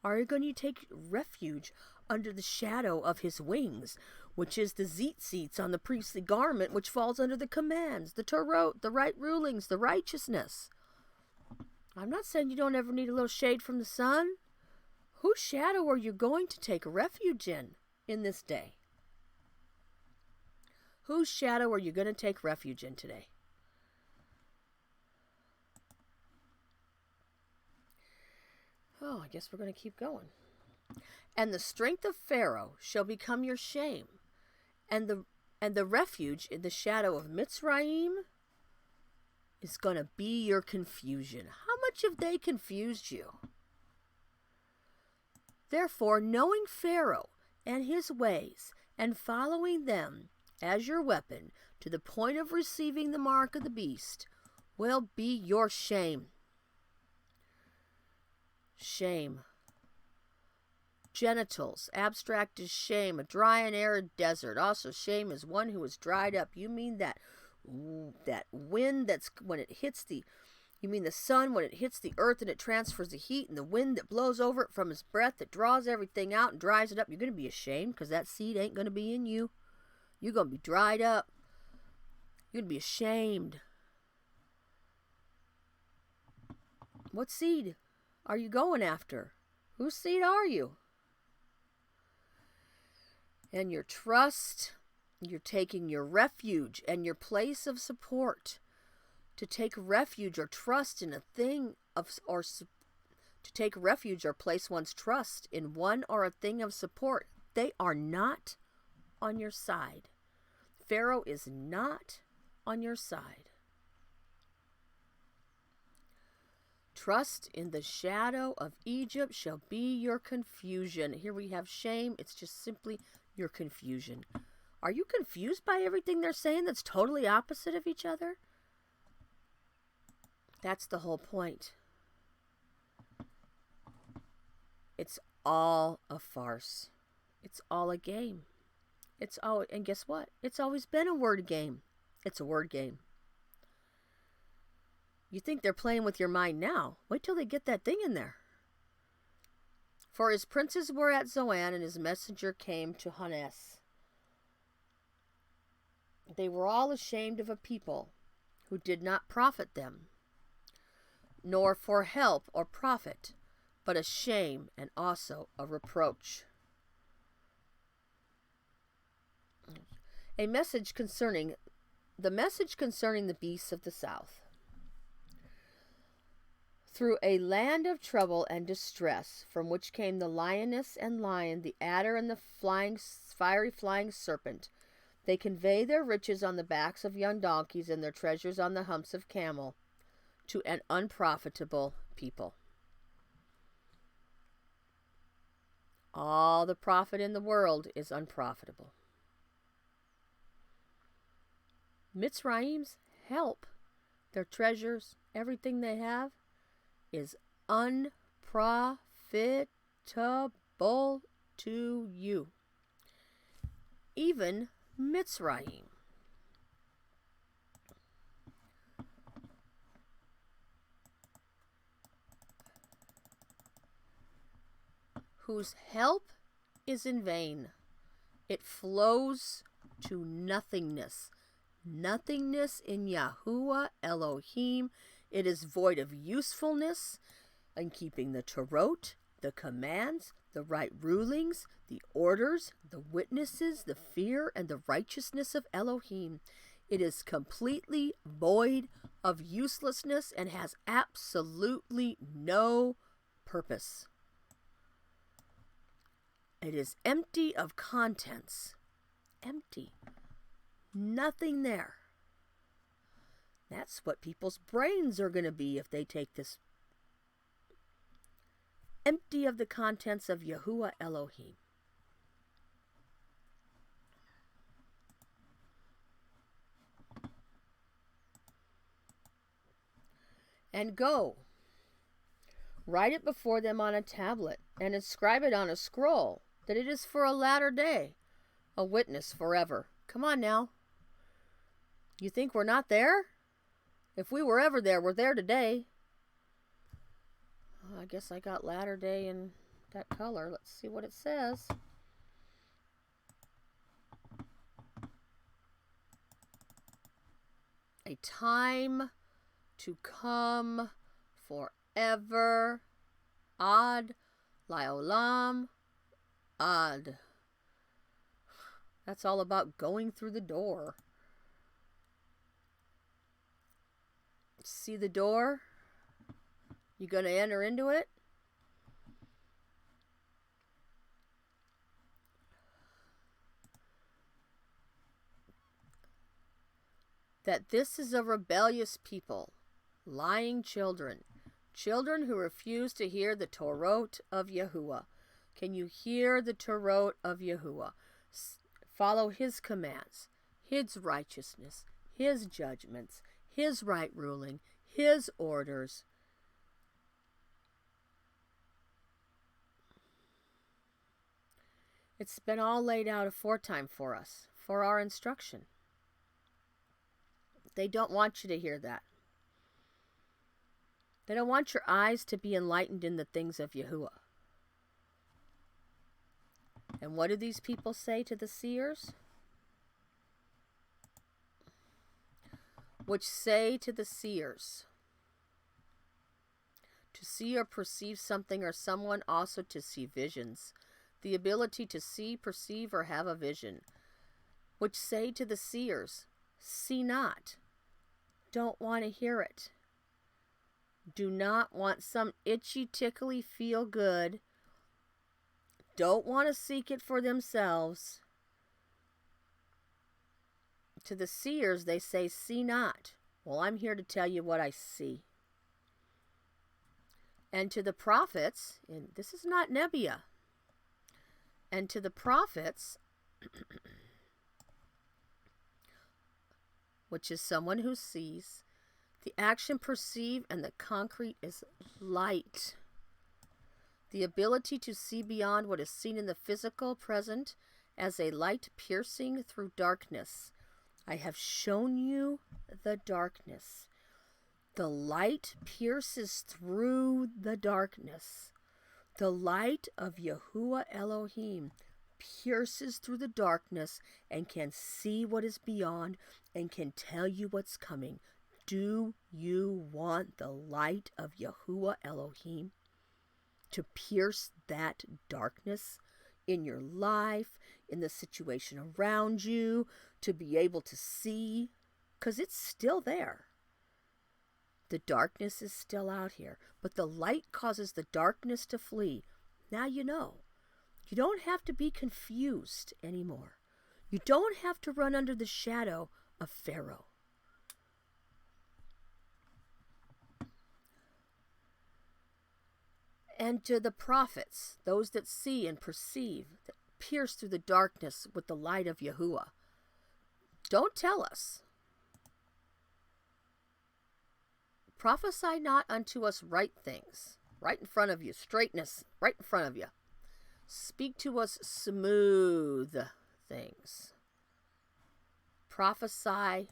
Are you going to take refuge under the shadow of his wings, which is the tzitzits on the priestly garment, which falls under the commands, the Torot, the right rulings, the righteousness? I'm not saying you don't ever need a little shade from the sun. Whose shadow are you going to take refuge in this day? Whose shadow are you going to take refuge in today? Oh, I guess we're going to keep going. And the strength of Pharaoh shall become your shame, and the refuge in the shadow of Mitzrayim is going to be your confusion. How much have they confused you? Therefore, knowing Pharaoh and his ways, and following them as your weapon to the point of receiving the mark of the beast, will be your shame. Shame. Genitals. Abstract is shame, a dry and arid desert. Also, shame is one who is dried up. You mean that wind that's when it hits the... You mean the sun when it hits the earth and it transfers the heat, and the wind that blows over it from his breath that draws everything out and dries it up. You're going to be ashamed because that seed ain't going to be in you. You're going to be dried up. You're going to be ashamed. What seed are you going after? Whose seed are you? And your trust You're taking your refuge and your place of support. To take refuge or trust in a thing to take refuge or place one's trust in one or a thing of support, they are not on your side. Pharaoh is not on your side. Trust in the shadow of Egypt shall be your confusion. Here we have shame. It's just simply your confusion. Are you confused by everything they're saying that's totally opposite of each other? That's the whole point. It's all a farce. It's all a game. And guess what? It's always been a word game. It's a word game. You think they're playing with your mind now. Wait till they get that thing in there. For his princes were at Zoan, and his messenger came to Hanes. They were all ashamed of a people who did not profit them, nor for help or profit, but a shame and also a reproach. The message concerning the beasts of the south. Through a land of trouble and distress, from which came the lioness and lion, the adder and the fiery flying serpent, they convey their riches on the backs of young donkeys and their treasures on the humps of camel, to an unprofitable people. All the profit in the world is unprofitable. Mitzrayim's help, their treasures, everything they have, is unprofitable to you. Even Mitzrayim. Whose help is in vain. It flows to nothingness. Nothingness in Yahuah Elohim. It is void of usefulness in keeping the Torot, the commands, the right rulings, the orders, the witnesses, the fear, and the righteousness of Elohim. It is completely void of uselessness and has absolutely no purpose. It is empty of contents. Empty. Nothing there. That's what people's brains are going to be if they take this. Empty of the contents of Yahuah Elohim. And go. Write it before them on a tablet, and inscribe it on a scroll, that it is for a latter day, a witness forever. Come on now. You think we're not there? If we were ever there, we're there today. I guess I got latter day in that color. Let's see what it says. A time to come forever. Ad Liolam Ad. That's all about going through the door. See the door? You going to enter into it? That this is a rebellious people, lying children, children who refuse to hear the Torot of Yahuah. Can you hear the Torot of Yahuah? Follow his commands, his righteousness, his judgments, his right ruling, his orders. It's been all laid out aforetime for us, for our instruction. They don't want you to hear that. They don't want your eyes to be enlightened in the things of Yahuah. And what do these people say to the seers? Which say to the seers, to see or perceive something or someone, also to see visions. The ability to see, perceive, or have a vision. which say to the seers, see not, don't want to hear it, do not want some itchy, tickly feel good, don't want to seek it for themselves. To the seers, they say, see not. Well, I'm here to tell you what I see. And to the prophets, and this is not Nebiah, and to the prophets, which is someone who sees, the action perceived and the concrete is light. The ability to see beyond what is seen in the physical present as a light piercing through darkness. I have shown you the darkness. The light pierces through the darkness. The light of Yahuah Elohim pierces through the darkness and can see what is beyond and can tell you what's coming. Do you want the light of Yahuah Elohim to pierce that darkness in your life, in the situation around you, to be able to see? Because it's still there. The darkness is still out here, but the light causes the darkness to flee. Now you know. You don't have to be confused anymore. You don't have to run under the shadow of Pharaoh. And to the prophets, those that see and perceive, that pierce through the darkness with the light of Yahuah, don't tell us. Prophesy not unto us right things, right in front of you, straightness, right in front of you. Speak to us smooth things. Prophesy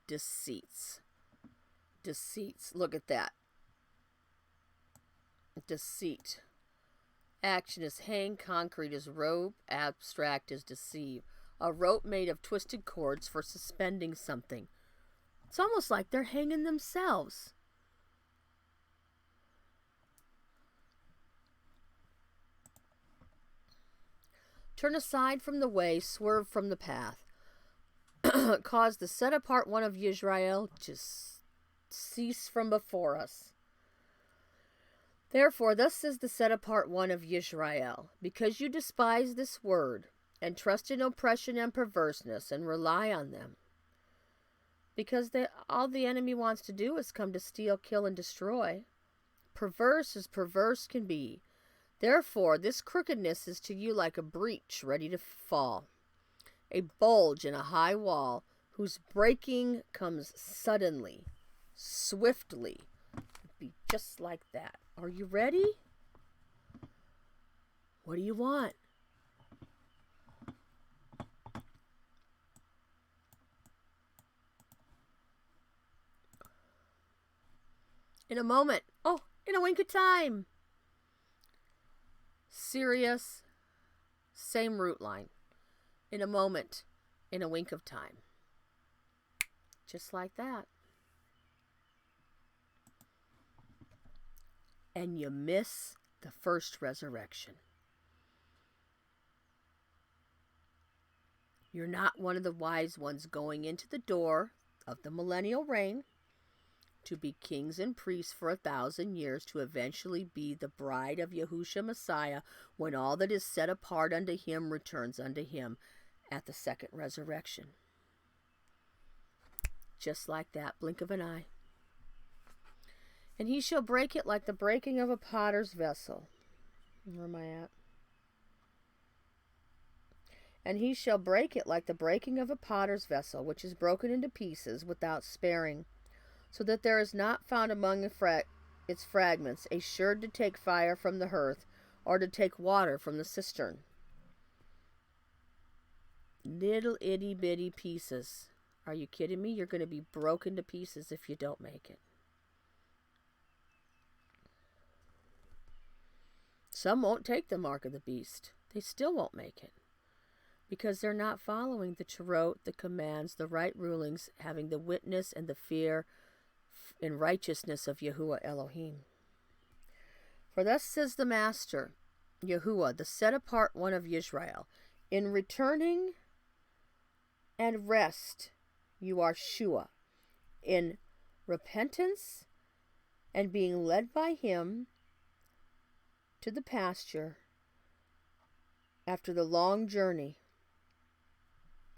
deceits. Deceits. Look at that. Deceit. Action is hang, concrete is rope, abstract is deceive. A rope made of twisted cords for suspending something. It's almost like they're hanging themselves. Turn aside from the way, swerve from the path. Cause the set-apart one of Israel to cease from before us. Therefore, thus says the set-apart one of Israel, because you despise this word, and trust in oppression and perverseness, and rely on them. Because all the enemy wants to do is come to steal, kill, and destroy. Perverse as perverse can be. Therefore, this crookedness is to you like a breach ready to fall, a bulge in a high wall, whose breaking comes suddenly, swiftly. It'd be just like that. Are you ready? What do you want? In a moment. Oh, in a wink of time. Serious, same root line. In a moment, in a wink of time. Just like that. And you miss the first resurrection. You're not one of the wise ones going into the door of the millennial reign to be kings and priests for 1,000 years, to eventually be the bride of Yahushua Messiah, when all that is set apart unto him returns unto him at the second resurrection. Just like that, blink of an eye. And he shall break it like the breaking of a potter's vessel. Where am I at? And he shall break it like the breaking of a potter's vessel, which is broken into pieces without sparing, so that there is not found among its fragments a sherd to take fire from the hearth, or to take water from the cistern. Little itty bitty pieces. Are you kidding me? You're going to be broken to pieces if you don't make it. Some won't take the mark of the beast. They still won't make it. Because they're not following the Torah, the commands, the right rulings, having the witness and the fear and righteousness of Yahuah Elohim. For thus says the Master, Yahuah, the set-apart one of Israel, in returning and rest, you are Shua, in repentance and being led by him to the pasture after the long journey.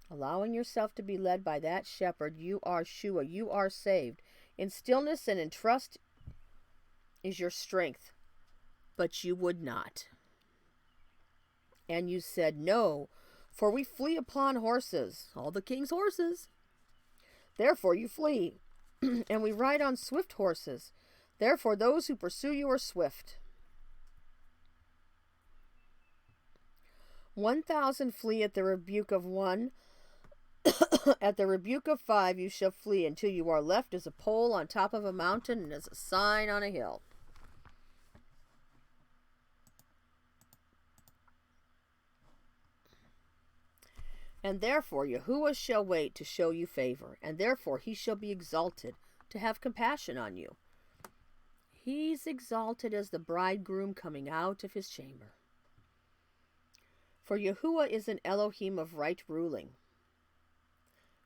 Allowing yourself to be led by that shepherd, you are Shua, you are saved. In stillness and in trust is your strength, but you would not. And you said, no, for we flee upon horses, all the king's horses. Therefore you flee, and we ride on swift horses. Therefore those who pursue you are swift. 1,000 flee at the rebuke of one. At the rebuke of 5 you shall flee, until you are left as a pole on top of a mountain and as a sign on a hill. And therefore Yahuah shall wait to show you favor, and therefore he shall be exalted to have compassion on you. He's exalted as the bridegroom coming out of his chamber. For Yahuah is an Elohim of right ruling.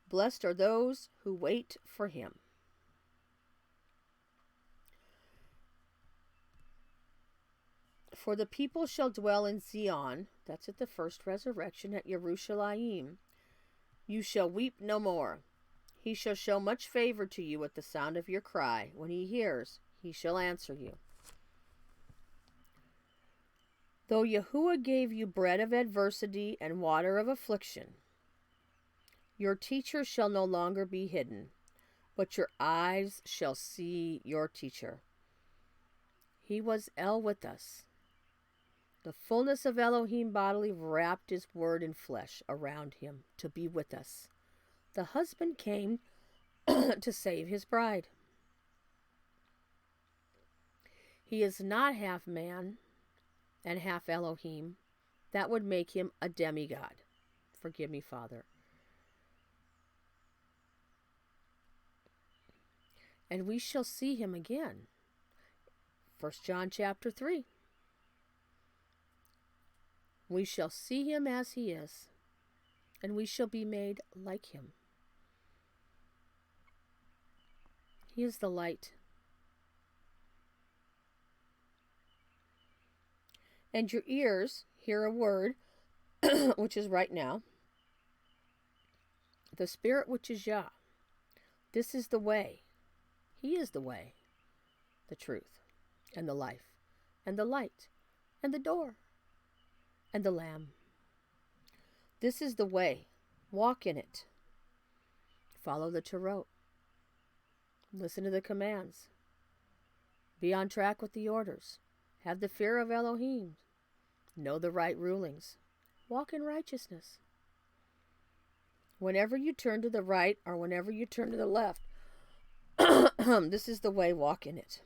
Blessed are those who wait for him. For the people shall dwell in Zion, that's at the first resurrection at Yerushalayim. You shall weep no more. He shall show much favor to you at the sound of your cry. When he hears, he shall answer you. Though Yahuah gave you bread of adversity and water of affliction, your teacher shall no longer be hidden, but your eyes shall see your teacher. He was El with us. The fullness of Elohim bodily wrapped his word in flesh around him to be with us. The husband came to save his bride. He is not half man and half Elohim. That would make him a demigod. Forgive me, Father. And we shall see him again. 1 John chapter 3. We shall see him as he is, and we shall be made like him. He is the light. And your ears hear a word, which is right now. The Spirit which is Yah. This is the way. He is the way, the truth, and the life, and the light, and the door, and the Lamb. This is the way. Walk in it. Follow the Torah. Listen to the commands. Be on track with the orders. Have the fear of Elohim. Know the right rulings. Walk in righteousness. Whenever you turn to the right or whenever you turn to the left, this is the way. Walk in it.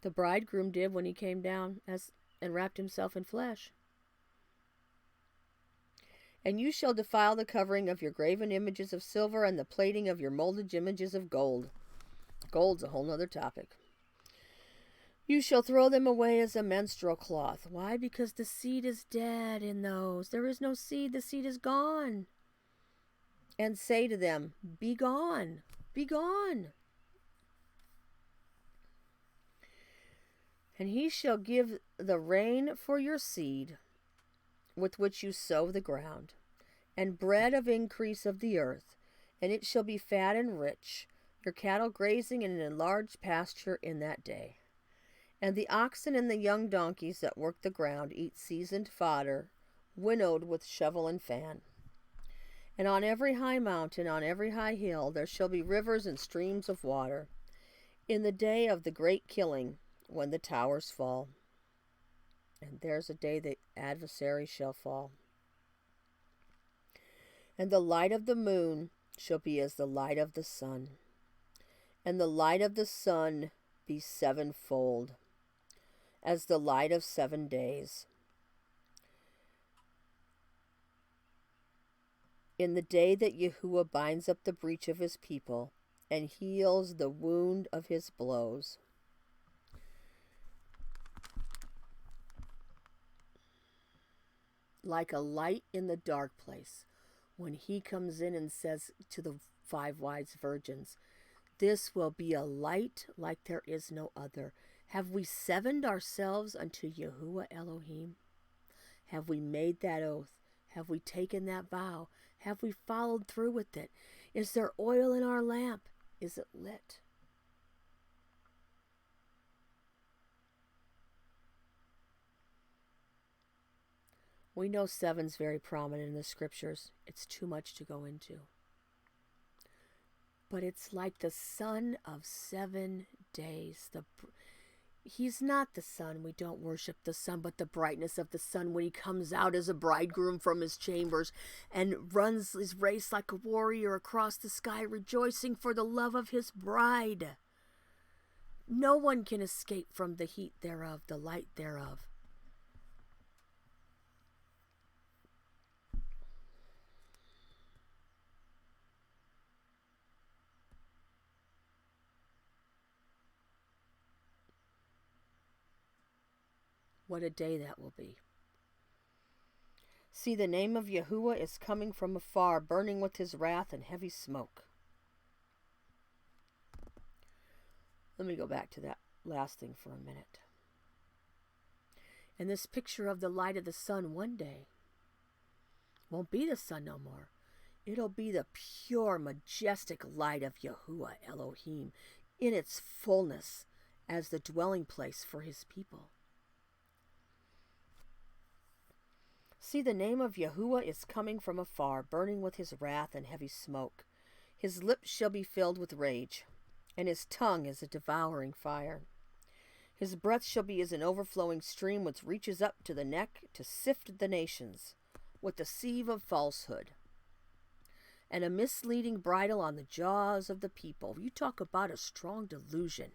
The bridegroom did when he came down and wrapped himself in flesh. And you shall defile the covering of your graven images of silver and the plating of your molded images of gold. Gold's a whole nother topic. You shall throw them away as a menstrual cloth. Why? Because the seed is dead in those. There is no seed. The seed is gone. And say to them, be gone. Be gone. And he shall give the rain for your seed, with which you sow the ground, and bread of increase of the earth, and it shall be fat and rich, your cattle grazing in an enlarged pasture in that day. And the oxen and the young donkeys that work the ground eat seasoned fodder, winnowed with shovel and fan. And on every high mountain, on every high hill, there shall be rivers and streams of water, in the day of the great killing, when the towers fall. And there's a day the adversary shall fall. And the light of the moon shall be as the light of the sun, and the light of the sun be sevenfold, as the light of 7 days. In the day that Yahuah binds up the breach of his people, and heals the wound of his blows. like a light in the dark place, when he comes in and says to the 5 wise virgins, this will be a light like there is no other. Have we sevened ourselves unto Yahuah Elohim? Have we made that oath? Have we taken that vow? Have we followed through with it? Is there oil in our lamp? Is it lit? We know 7's very prominent in the scriptures. It's too much to go into. But it's like the sun of 7 days. He's not the sun. We don't worship the sun, but the brightness of the sun when he comes out as a bridegroom from his chambers and runs his race like a warrior across the sky, rejoicing for the love of his bride. No one can escape from the heat thereof, the light thereof. What a day that will be. See, the name of Yahuah is coming from afar, burning with his wrath and heavy smoke. Let me go back to that last thing for a minute. And this picture of the light of the sun one day won't be the sun no more. It'll be the pure, majestic light of Yahuah Elohim in its fullness as the dwelling place for his people. See, the name of Yahuah is coming from afar, burning with his wrath and heavy smoke. His lips shall be filled with rage, and his tongue is a devouring fire. His breath shall be as an overflowing stream which reaches up to the neck to sift the nations with the sieve of falsehood, and a misleading bridle on the jaws of the people. You talk about a strong delusion.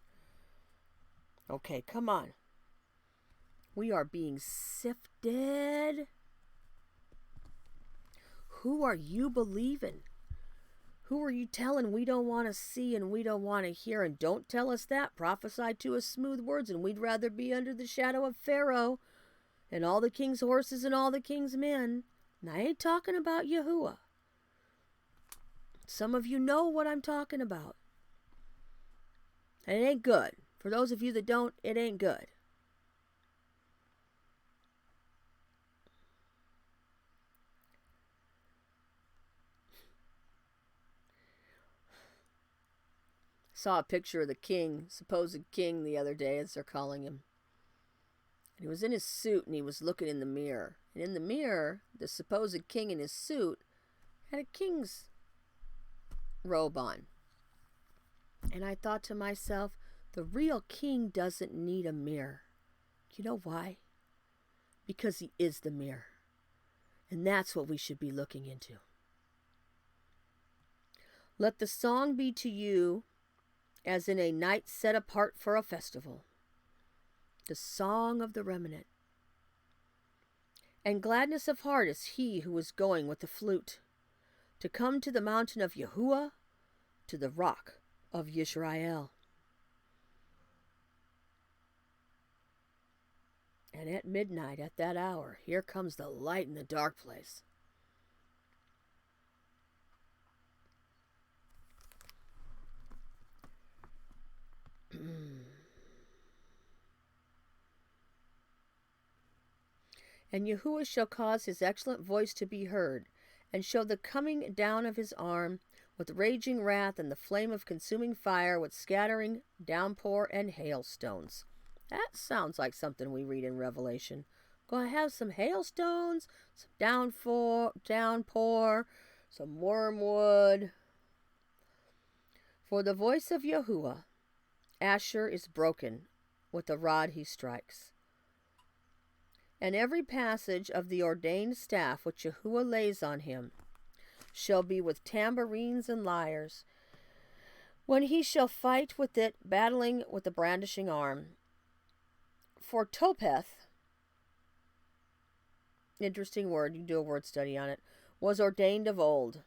Okay, come on. We are being sifted. Who are you believing? Who are you telling we don't want to see and we don't want to hear? And don't tell us that. Prophesy to us smooth words, and we'd rather be under the shadow of Pharaoh and all the king's horses and all the king's men. And I ain't talking about Yahuah. Some of you know what I'm talking about. And it ain't good. For those of you that don't, it ain't good. Saw a picture of the king, supposed king, the other day, as they're calling him. And he was in his suit and he was looking in the mirror. And in the mirror, the supposed king in his suit had a king's robe on. And I thought to myself, the real king doesn't need a mirror. You know why? Because he is the mirror. And that's what we should be looking into. Let the song be to you as in a night set apart for a festival, the song of the remnant. And gladness of heart is he who is going with the flute, to come to the mountain of Yahuah, to the rock of Yisrael. And at midnight, at that hour, here comes the light in the dark place. And Yahuah shall cause his excellent voice to be heard, and show the coming down of his arm, with raging wrath and the flame of consuming fire, with scattering, downpour, and hailstones. That sounds like something we read in Revelation. Gonna have some hailstones, some downpour, some wormwood. For the voice of Yahuah, Asher is broken with the rod he strikes. And every passage of the ordained staff which Yahuah lays on him shall be with tambourines and lyres, when he shall fight with it, battling with the brandishing arm. For Topeth, interesting word, you can do a word study on it, was ordained of old.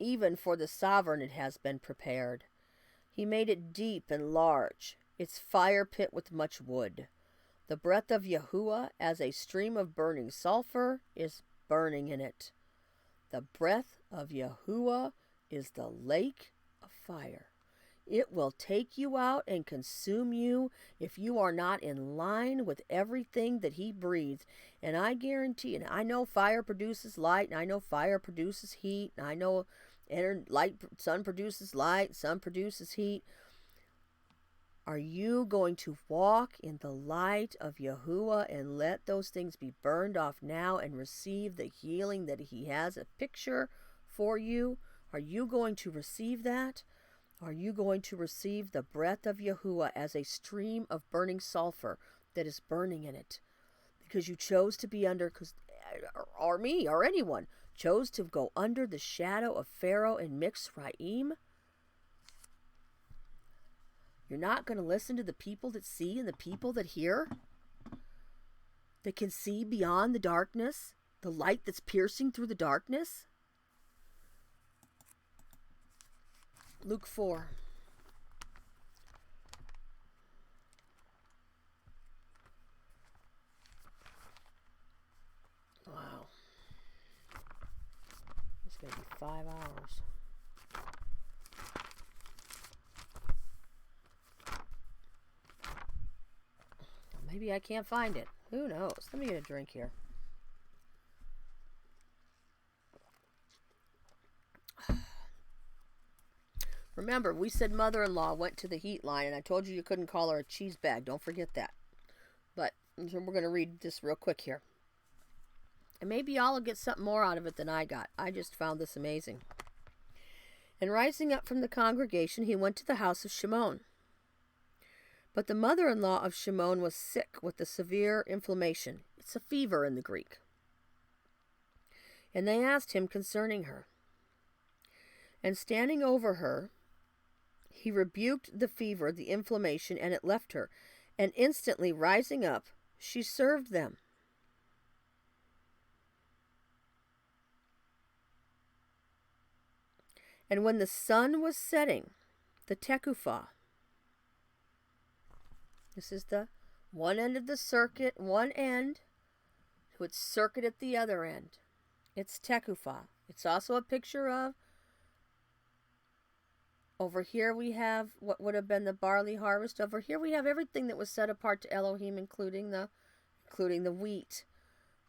Even for the sovereign it has been prepared. He made it deep and large, its fire pit with much wood. The breath of Yahuah as a stream of burning sulfur is burning in it. The breath of Yahuah is the lake of fire. It will take you out and consume you if you are not in line with everything that he breathes. And I guarantee, and I know fire produces light, and I know fire produces heat, and I know sun produces light, sun produces heat. Are you going to walk in the light of Yahuah and let those things be burned off now and receive the healing that he has a picture for you? Are you going to receive that? Are you going to receive the breath of Yahuah as a stream of burning sulfur that is burning in it? Because you chose to be under, or me, or anyone, chose to go under the shadow of Pharaoh and Mitzrayim? You're not going to listen to the people that see and the people that hear? That can see beyond the darkness? The light that's piercing through the darkness? Luke 4. Wow. It's going to be 5 hours. Maybe I can't find it. Who knows? Let me get a drink here. Remember, we said mother-in-law went to the heat line, and I told you couldn't call her a cheese bag. Don't forget that. But we're going to read this real quick here. And maybe y'all will get something more out of it than I got. I just found this amazing. And rising up from the congregation, he went to the house of Shimon. But the mother-in-law of Shimon was sick with a severe inflammation. It's a fever in the Greek. And they asked him concerning her. And standing over her, he rebuked the fever, the inflammation, and it left her. And instantly rising up, she served them. And when the sun was setting, the tekufah, this is the one end of the circuit, one end, with circuit at the other end. It's tekufah. It's also a picture of, over here we have what would have been the barley harvest. Over here we have everything that was set apart to Elohim, including the wheat.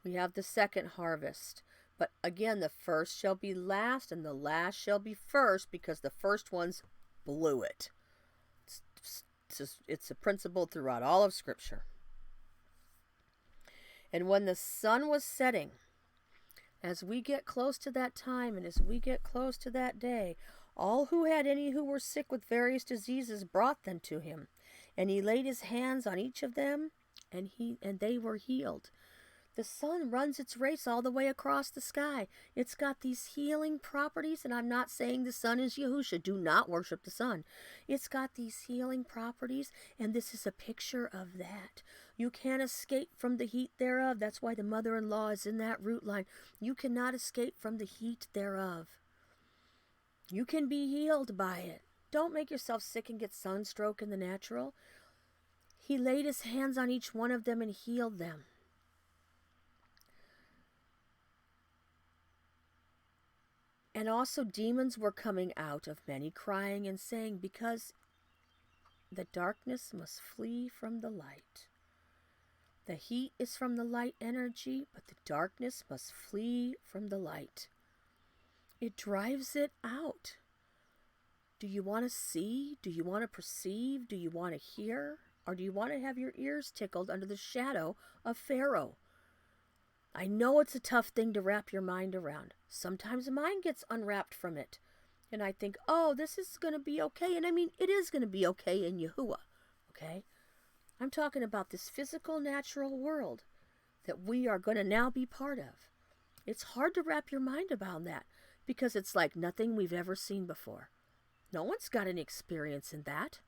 We have the second harvest. But again, the first shall be last, and the last shall be first, because the first ones blew it. It's a principle throughout all of Scripture. And when the sun was setting, as we get close to that time, and as we get close to that day, all who had any who were sick with various diseases brought them to him, and he laid his hands on each of them, and they were healed. The sun runs its race all the way across the sky. It's got these healing properties, and I'm not saying the sun is Yahusha. Do not worship the sun. It's got these healing properties, and this is a picture of that. You can't escape from the heat thereof. That's why the mother-in-law is in that root line. You cannot escape from the heat thereof. You can be healed by it. Don't make yourself sick and get sunstroke in the natural. He laid his hands on each one of them and healed them. And also demons were coming out of many, crying and saying, because the darkness must flee from the light. The heat is from the light energy, but the darkness must flee from the light. It drives it out. Do you want to see? Do you want to perceive? Do you want to hear? Or do you want to have your ears tickled under the shadow of Pharaoh? I know it's a tough thing to wrap your mind around. Sometimes mine gets unwrapped from it. And I think, oh, this is going to be okay. And I mean, it is going to be okay in Yahuah. Okay? I'm talking about this physical, natural world that we are going to now be part of. It's hard to wrap your mind about that because it's like nothing we've ever seen before. No one's got any experience in that.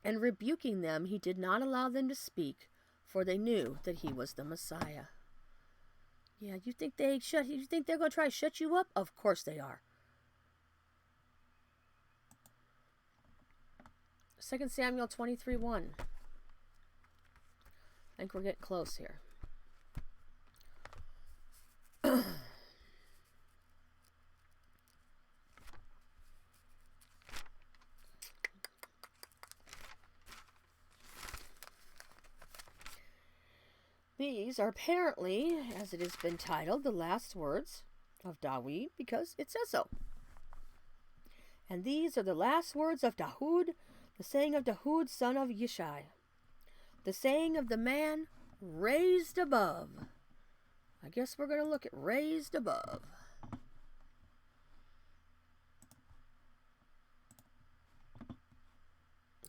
And rebuking them, he did not allow them to speak, for they knew that he was the Messiah. Yeah, you think they're going to try to shut you up? Of course they are. 2 Samuel 23:1. think we're getting close here. These are apparently, as it has been titled, the last words of Dawid, because it says so. And these are the last words of Dawood, the saying of Dawood, son of Yishai, the saying of the man raised above. I guess we're going to look at raised above.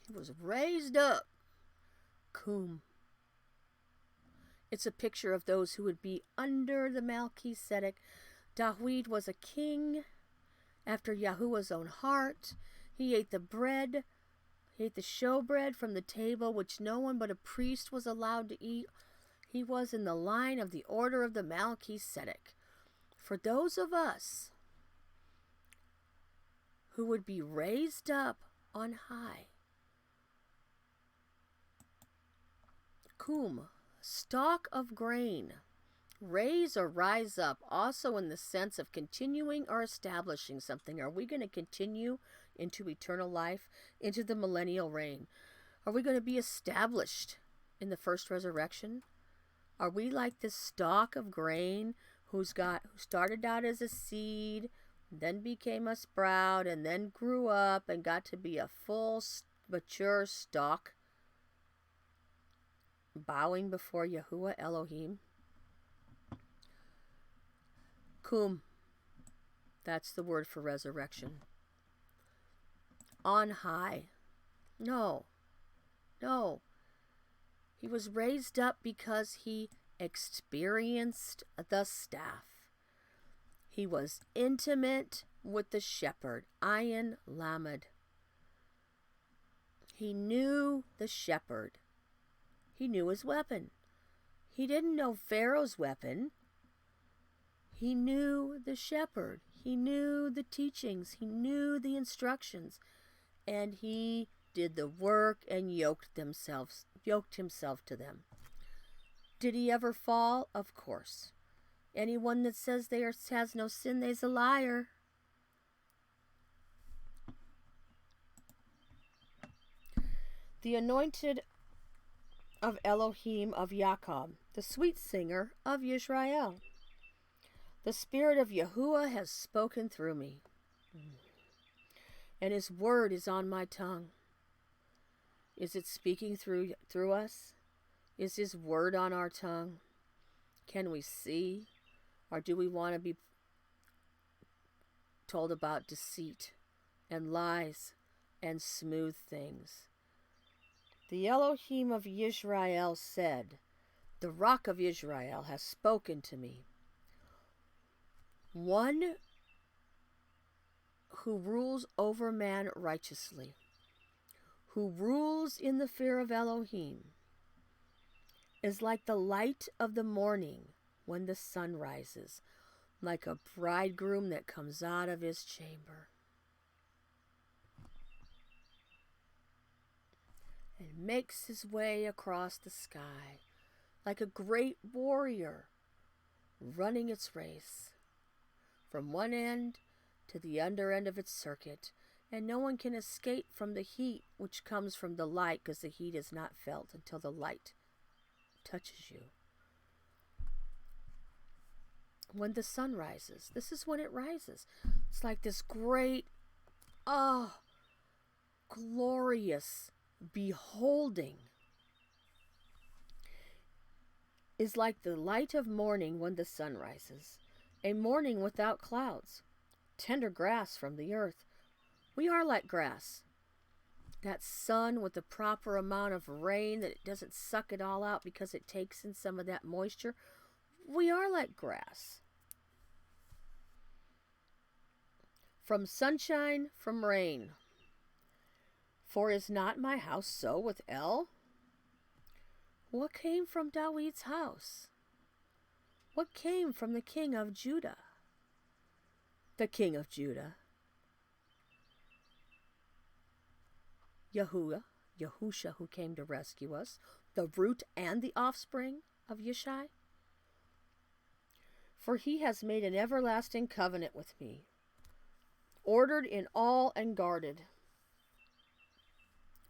He was raised up. Kum. It's a picture of those who would be under the Melchizedek. Dawid was a king after Yahuah's own heart. He ate the bread. He ate the showbread from the table, which no one but a priest was allowed to eat. He was in the line of the order of the Melchizedek. For those of us who would be raised up on high. Kum, stalk of grain. Raise or rise up, also in the sense of continuing or establishing something. Are we going to continue into eternal life, into the millennial reign? Are we going to be established in the first resurrection? Are we like this stalk of grain who started out as a seed, then became a sprout, and then grew up and got to be a full, mature stalk, bowing before Yahuah Elohim? Kum, that's the word for resurrection. On high. No. He was raised up because he experienced the staff. He was intimate with the shepherd, Ayin Lamed. He knew the shepherd. He knew his weapon. He didn't know Pharaoh's weapon. He knew the shepherd. He knew the teachings. He knew the instructions. And he did the work and yoked himself to them. Did he ever fall? Of course. Anyone that says has no sin, they's a liar. The anointed of Elohim of Yaakov, the sweet singer of Yisrael. The Spirit of Yahuah has spoken through me, and His word is on my tongue. Is it speaking through us? Is His word on our tongue? Can we see? Or do we want to be told about deceit and lies and smooth things? The Elohim of Yisrael said, the rock of Israel has spoken to me. One who rules over man righteously, who rules in the fear of Elohim, is like the light of the morning when the sun rises, like a bridegroom that comes out of his chamber and makes his way across the sky, like a great warrior running its race from one end to the other end of its circuit, and no one can escape from the heat which comes from the light, because the heat is not felt until the light touches you. When the sun rises, this is when it rises. It's like this great, glorious beholding. Is like the light of morning when the sun rises. A morning without clouds. Tender grass from the earth. We are like grass. That sun with the proper amount of rain, that it doesn't suck it all out because it takes in some of that moisture. We are like grass. From sunshine, from rain. For is not my house so with El? What came from Dawid's house? What came from the king of Judah? The king of Judah. Yahuah, Yahusha, who came to rescue us. the root and the offspring of Yeshai? For he has made an everlasting covenant with me, ordered in all and guarded,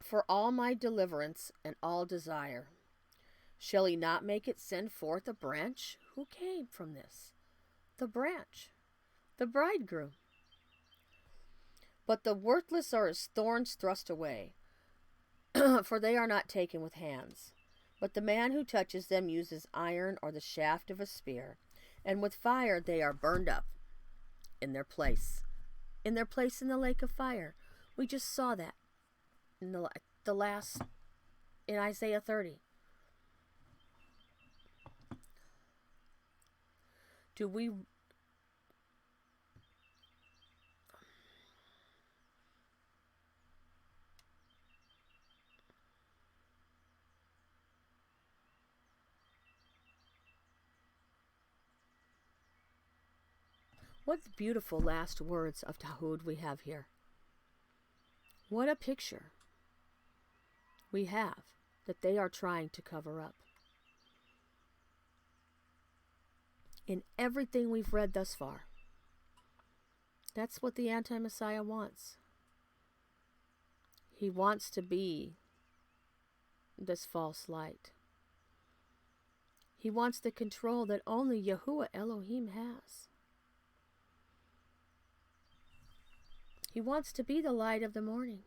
for all my deliverance and all desire. Shall he not make it send forth a branch? Who came from this? The branch, the bridegroom. But the worthless are as thorns thrust away, for they are not taken with hands. But the man who touches them uses iron or the shaft of a spear, and with fire they are burned up in their place. In their place in the lake of fire. We just saw that in the last, in Isaiah 30. Do we... What beautiful last words of Tahud we have here. What a picture we have that they are trying to cover up. In everything we've read thus far, that's what the anti-Messiah wants. He wants to be this false light. He wants the control that only Yahuah Elohim has. He wants to be the light of the morning.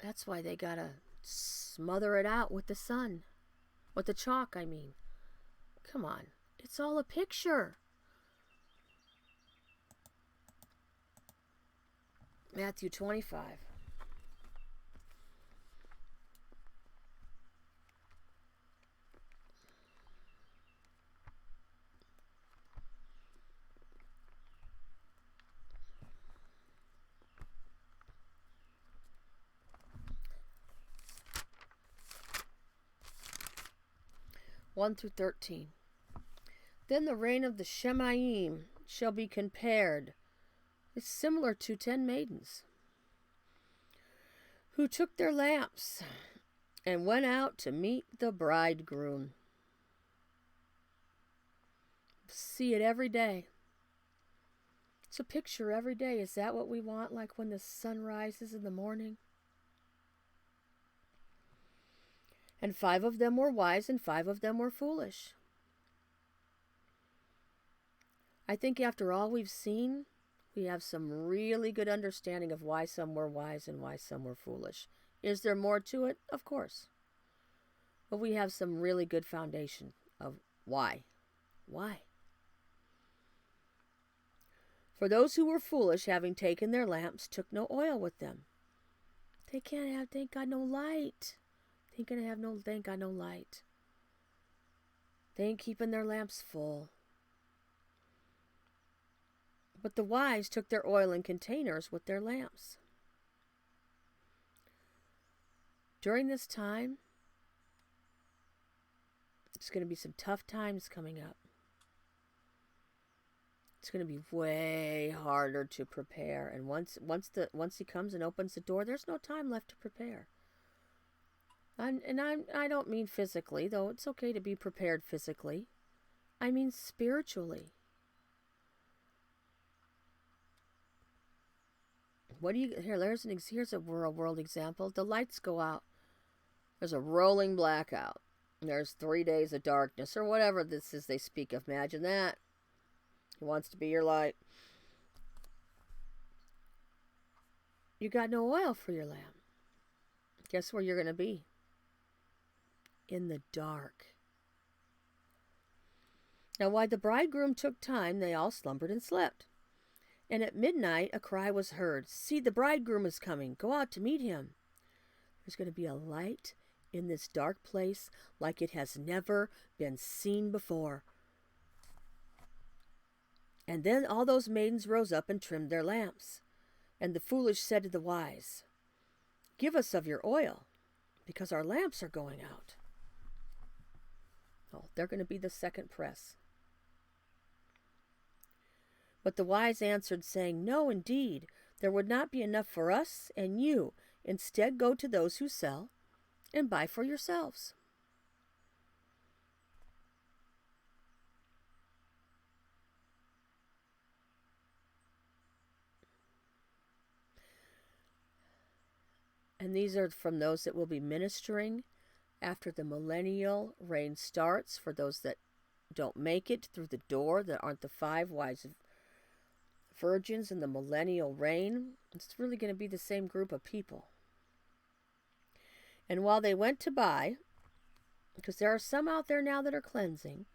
That's why they gotta smother it out with the sun. With the chalk, I mean. Come on. It's all a picture. Matthew 25. (1 through 13). Then the reign of the Shemaim shall be compared. It's similar to 10 maidens who took their lamps and went out to meet the bridegroom. See it every day. It's a picture every day. Is that what we want? Like when the sun rises in the morning? And 5 of them were wise and 5 of them were foolish. I think after all we've seen, we have some really good understanding of why some were wise and why some were foolish. Is there more to it? Of course. But we have some really good foundation of why. Why? For those who were foolish, having taken their lamps, took no oil with them. They ain't got no light. They ain't got no light. They ain't keeping their lamps full. But the wise took their oil in containers with their lamps. During this time, it's going to be some tough times coming up. It's going to be way harder to prepare. And once he comes and opens the door, there's no time left to prepare. I don't mean physically, though it's okay to be prepared physically. I mean spiritually. Here's a real world example. The lights go out. There's a rolling blackout. There's 3 days of darkness, or whatever this is they speak of. Imagine that. He wants to be your light. You got no oil for your lamp. Guess where you're going to be? In the dark. Now, while the bridegroom took time, they all slumbered and slept. And at midnight a cry was heard, "See, the bridegroom is coming. Go out to meet him." There's going to be a light in this dark place like it has never been seen before. And then all those maidens rose up and trimmed their lamps. And the foolish said to the wise, "Give us of your oil, because our lamps are going out." Oh, they're going to be the second press. But the wise answered, saying, "No, indeed, there would not be enough for us and you, Instead, go to those who sell and buy for yourselves. And these are from those that will be ministering after the millennial reign starts, for those that don't make it through the door, that aren't the 5 wise virgins in the millennial reign. It's really going to be the same group of people. And while they went to buy, because there are some out there now that are cleansing,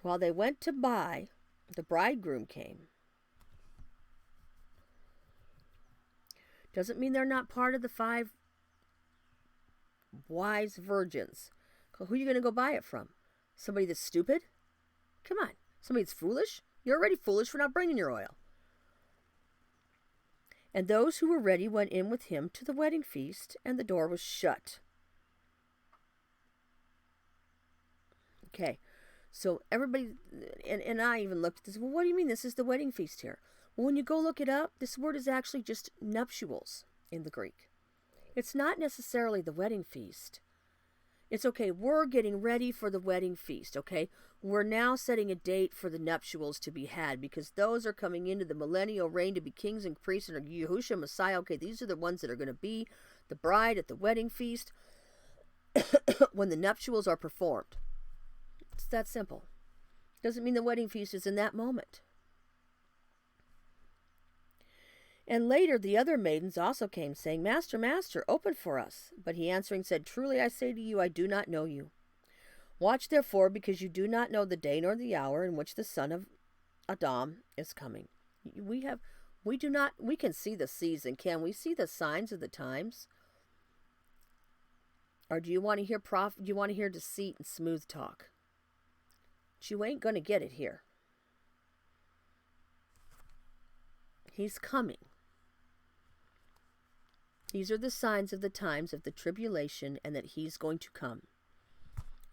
while they went to buy, the bridegroom came. Doesn't mean they're not part of the 5 wise virgins. Who are you going to go buy it from? Somebody that's stupid? Come on. Somebody that's foolish? You're already foolish for not bringing your oil. And those who were ready went in with him to the wedding feast, and the door was shut. Okay, so everybody, and I even looked at this, well, what do you mean this is the wedding feast here? Well, when you go look it up, this word is actually just nuptials in the Greek. It's not necessarily the wedding feast. It's okay, we're getting ready for the wedding feast, okay? We're now setting a date for the nuptials to be had, because those are coming into the millennial reign to be kings and priests and Yahuah Messiah. Okay, these are the ones that are going to be the bride at the wedding feast when the nuptials are performed. It's that simple. Doesn't mean the wedding feast is in that moment. And later the other maidens also came, saying, Master, Master, open for us. But he answering said, Truly I say to you, I do not know you. Watch therefore, because you do not know the day nor the hour in which the Son of Adam is coming. We can see the season. Can we see the signs of the times? Or do you want to hear do you want to hear deceit and smooth talk? But you ain't going to get it here. He's coming. These are the signs of the times of the tribulation, and that he's going to come.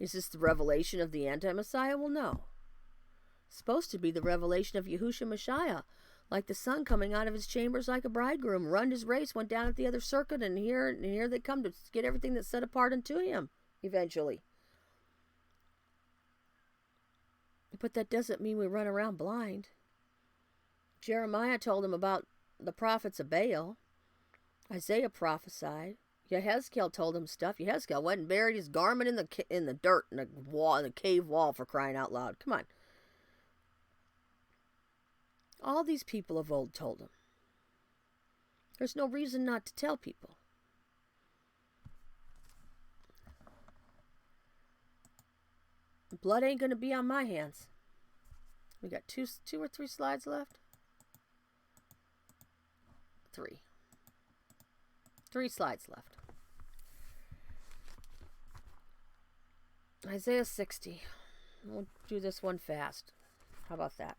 Is this the revelation of the anti-Messiah? Well, no. It's supposed to be the revelation of Yahuah Messiah, like the sun coming out of his chambers like a bridegroom, run his race, went down at the other circuit, and here they come to get everything that's set apart unto him, eventually. But that doesn't mean we run around blind. Jeremiah told him about the prophets of Baal. Isaiah prophesied. Yehezkel told him stuff. Yehezkel went and buried his garment in the dirt in the cave wall, for crying out loud. Come on. All these people of old told him. There's no reason not to tell people. Blood ain't going to be on my hands. We got two or three slides left. 3 slides left. Isaiah 60. We'll do this one fast. How about that?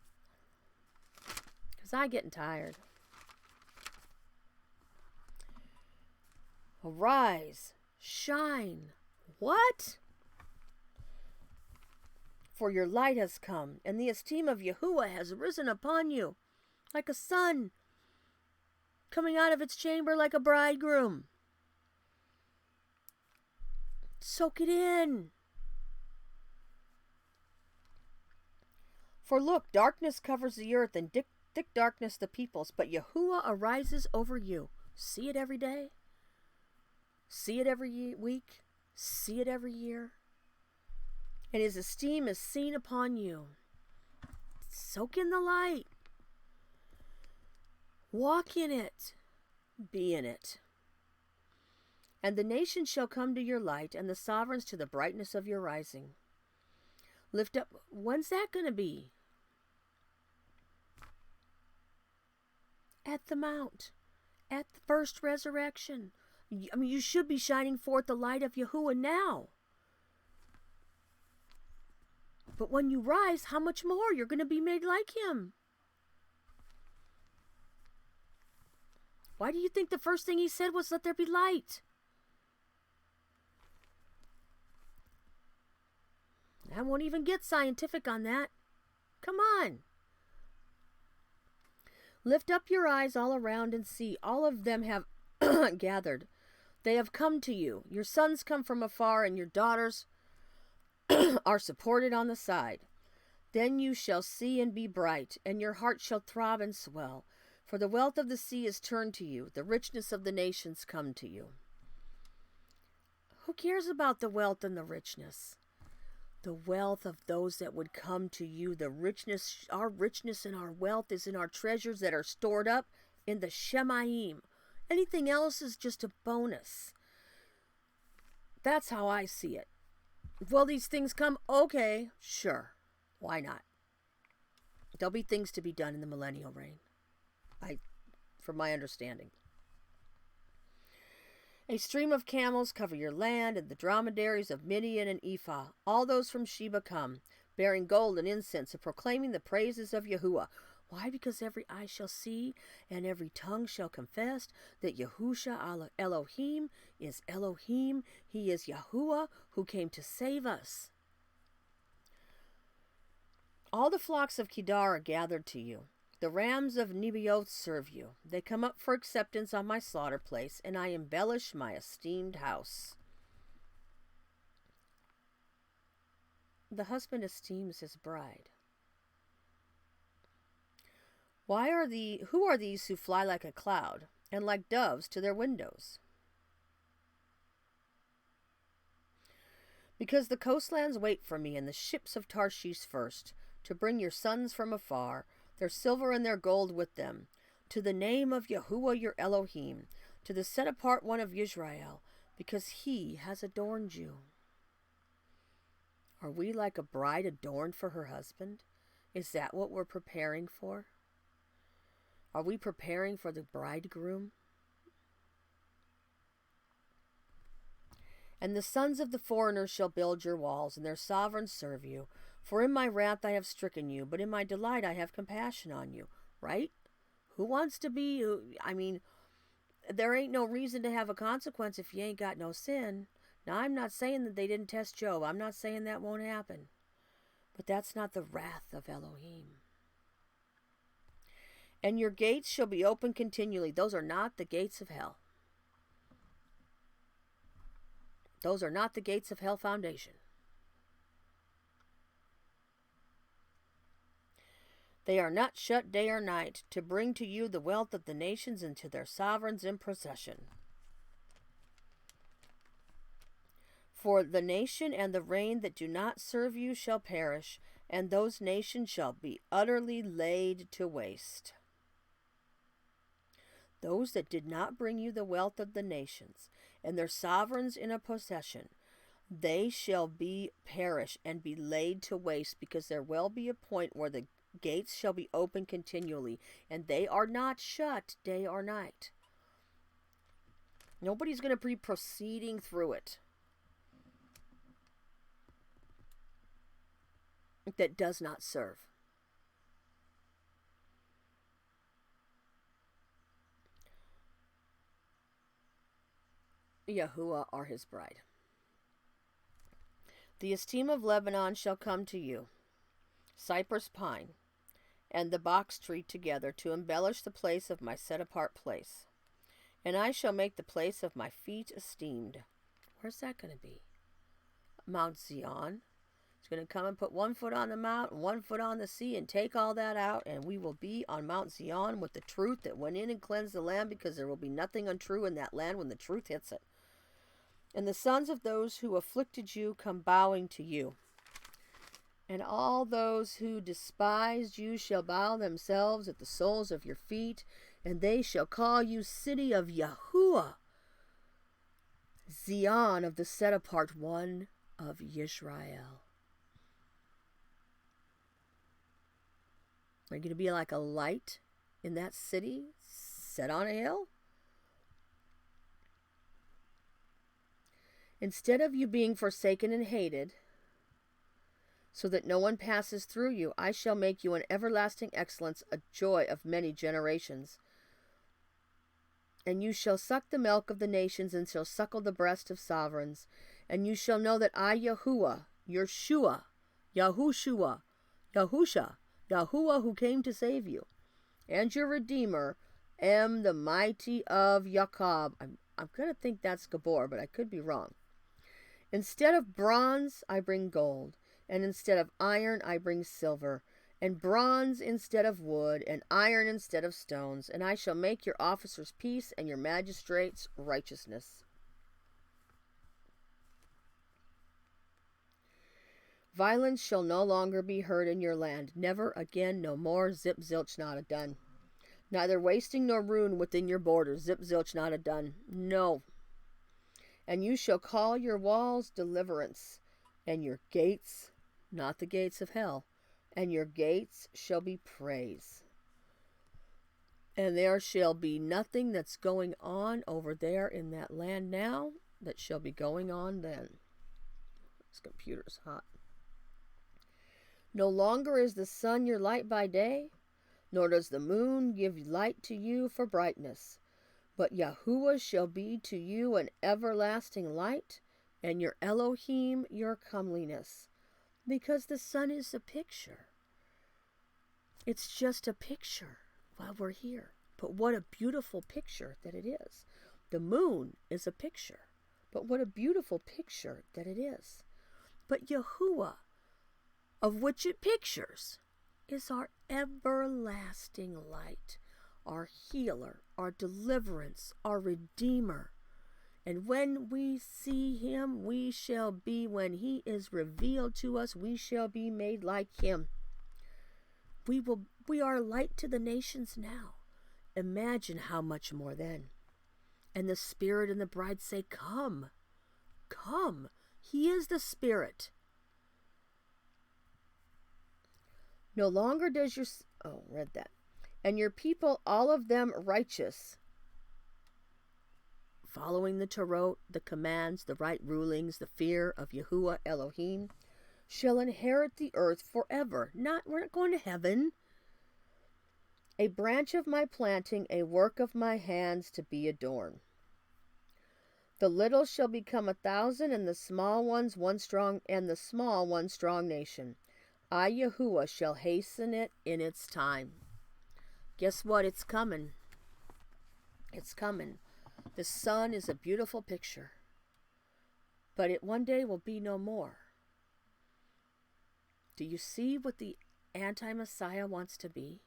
Because I'm getting tired. Arise, shine. What? For your light has come, and the esteem of Yahuah has risen upon you, like a sun coming out of its chamber like a bridegroom. Soak it in. For look, darkness covers the earth, and thick darkness the peoples, but Yahuah arises over you. See it every day. See it every week. See it every year. And his esteem is seen upon you. Soak in the light. Walk in it. Be in it. And the nations shall come to your light, and the sovereigns to the brightness of your rising. Lift up. When's that going to be? At the mount. At the first resurrection. I mean, you should be shining forth the light of Yahuah now. But when you rise, how much more? You're going to be made like him. Why do you think the first thing he said was, let there be light? I won't even get scientific on that. Come on. Lift up your eyes all around and see. All of them have gathered. They have come to you. Your sons come from afar, and your daughters are supported on the side. Then you shall see and be bright, and your heart shall throb and swell. For the wealth of the sea is turned to you. The richness of the nations come to you. Who cares about the wealth and the richness? The wealth of those that would come to you. The richness, our richness and our wealth is in our treasures that are stored up in the Shemaim. Anything else is just a bonus. That's how I see it. Will these things come? Okay, sure. Why not? There'll be things to be done in the millennial reign. From my understanding. A stream of camels cover your land, and the dromedaries of Midian and Ephah. All those from Sheba come, bearing gold and incense, and proclaiming the praises of Yahuah. Why? Because every eye shall see, and every tongue shall confess that Yahusha Elohim is Elohim. He is Yahuah, who came to save us. All the flocks of Kedar are gathered to you. The rams of Nebaioth serve you. They come up for acceptance on my slaughter place, and I embellish my esteemed house. The husband esteems his bride. Who are these who fly like a cloud, and like doves to their windows? Because the coastlands wait for me, and the ships of Tarshish first, to bring your sons from afar, their silver and their gold with them, to the name of Yahuah your Elohim, to the set-apart one of Israel, because he has adorned you. Are we like a bride adorned for her husband? Is that what we're preparing for? Are we preparing for the bridegroom? And the sons of the foreigners shall build your walls, and their sovereigns serve you. For in my wrath I have stricken you, but in my delight I have compassion on you. Right? Who wants to be... there ain't no reason to have a consequence if you ain't got no sin. Now, I'm not saying that they didn't test Job. I'm not saying that won't happen. But that's not the wrath of Elohim. And your gates shall be open continually. Those are not the gates of hell. Those are not the gates of hell foundation. They are not shut day or night, to bring to you the wealth of the nations and to their sovereigns in procession. For the nation and the reign that do not serve you shall perish, and those nations shall be utterly laid to waste. Those that did not bring you the wealth of the nations, and their sovereigns in a possession, they shall be perish and be laid to waste, because there will be a point where the gates shall be open continually, and they are not shut day or night. Nobody's going to be proceeding through it that does not serve. Yahuah or his bride. The esteem of Lebanon shall come to you, cypress pine, and the box tree together, to embellish the place of my set-apart place. And I shall make the place of my feet esteemed. Where's that going to be? Mount Zion. It's going to come and put 1 foot on the mount and 1 foot on the sea and take all that out, and we will be on Mount Zion with the truth that went in and cleansed the land, because there will be nothing untrue in that land when the truth hits it. And the sons of those who afflicted you come bowing to you. And all those who despised you shall bow themselves at the soles of your feet, and they shall call you city of Yahuah, Zion of the set-apart one of Israel. Are you going to be like a light in that city set on a hill? Instead of you being forsaken and hated, so that no one passes through you, I shall make you an everlasting excellence, a joy of many generations. And you shall suck the milk of the nations, and shall suckle the breast of sovereigns. And you shall know that I, Yahuah, your Shua, Yahusha, Yahuah, who came to save you, and your Redeemer, am the mighty of Yahuah. I'm going to think that's Gabor, but I could be wrong. Instead of bronze, I bring gold, and instead of iron, I bring silver, and bronze instead of wood, and iron instead of stones, and I shall make your officers peace and your magistrates righteousness. Violence shall no longer be heard in your land. Never again, no more. Zip, zilch, nada, done. Neither wasting nor ruin within your borders. Zip, zilch, nada, done. No. And you shall call your walls deliverance, and your gates, not the gates of hell, and your gates shall be praise. And there shall be nothing that's going on over there in that land now that shall be going on then. This computer's hot. No longer is the sun your light by day, nor does the moon give light to you for brightness. But Yahuah shall be to you an everlasting light, and your Elohim your comeliness. Because the sun is a picture. It's just a picture while we're here. But what a beautiful picture that it is. The moon is a picture. But what a beautiful picture that it is. But Yahuah, of which it pictures, is our everlasting light, our healer, our deliverance, our redeemer. And when we see him, we shall be, when he is revealed to us, we shall be made like him. We are light to the nations now. Imagine how much more then. And the Spirit and the bride say, come, come. He is the Spirit. No longer does your... read that. And your people, all of them righteous, following the Torah, the commands, the right rulings, the fear of Yahuah Elohim, shall inherit the earth forever. We're not going to heaven. A branch of my planting, a work of my hands to be adorned. The little shall become 1,000, and the small ones one strong nation. I, Yahuah, shall hasten it in its time. Guess what? It's coming. It's coming. The sun is a beautiful picture, but it one day will be no more. Do you see what the anti-Messiah wants to be?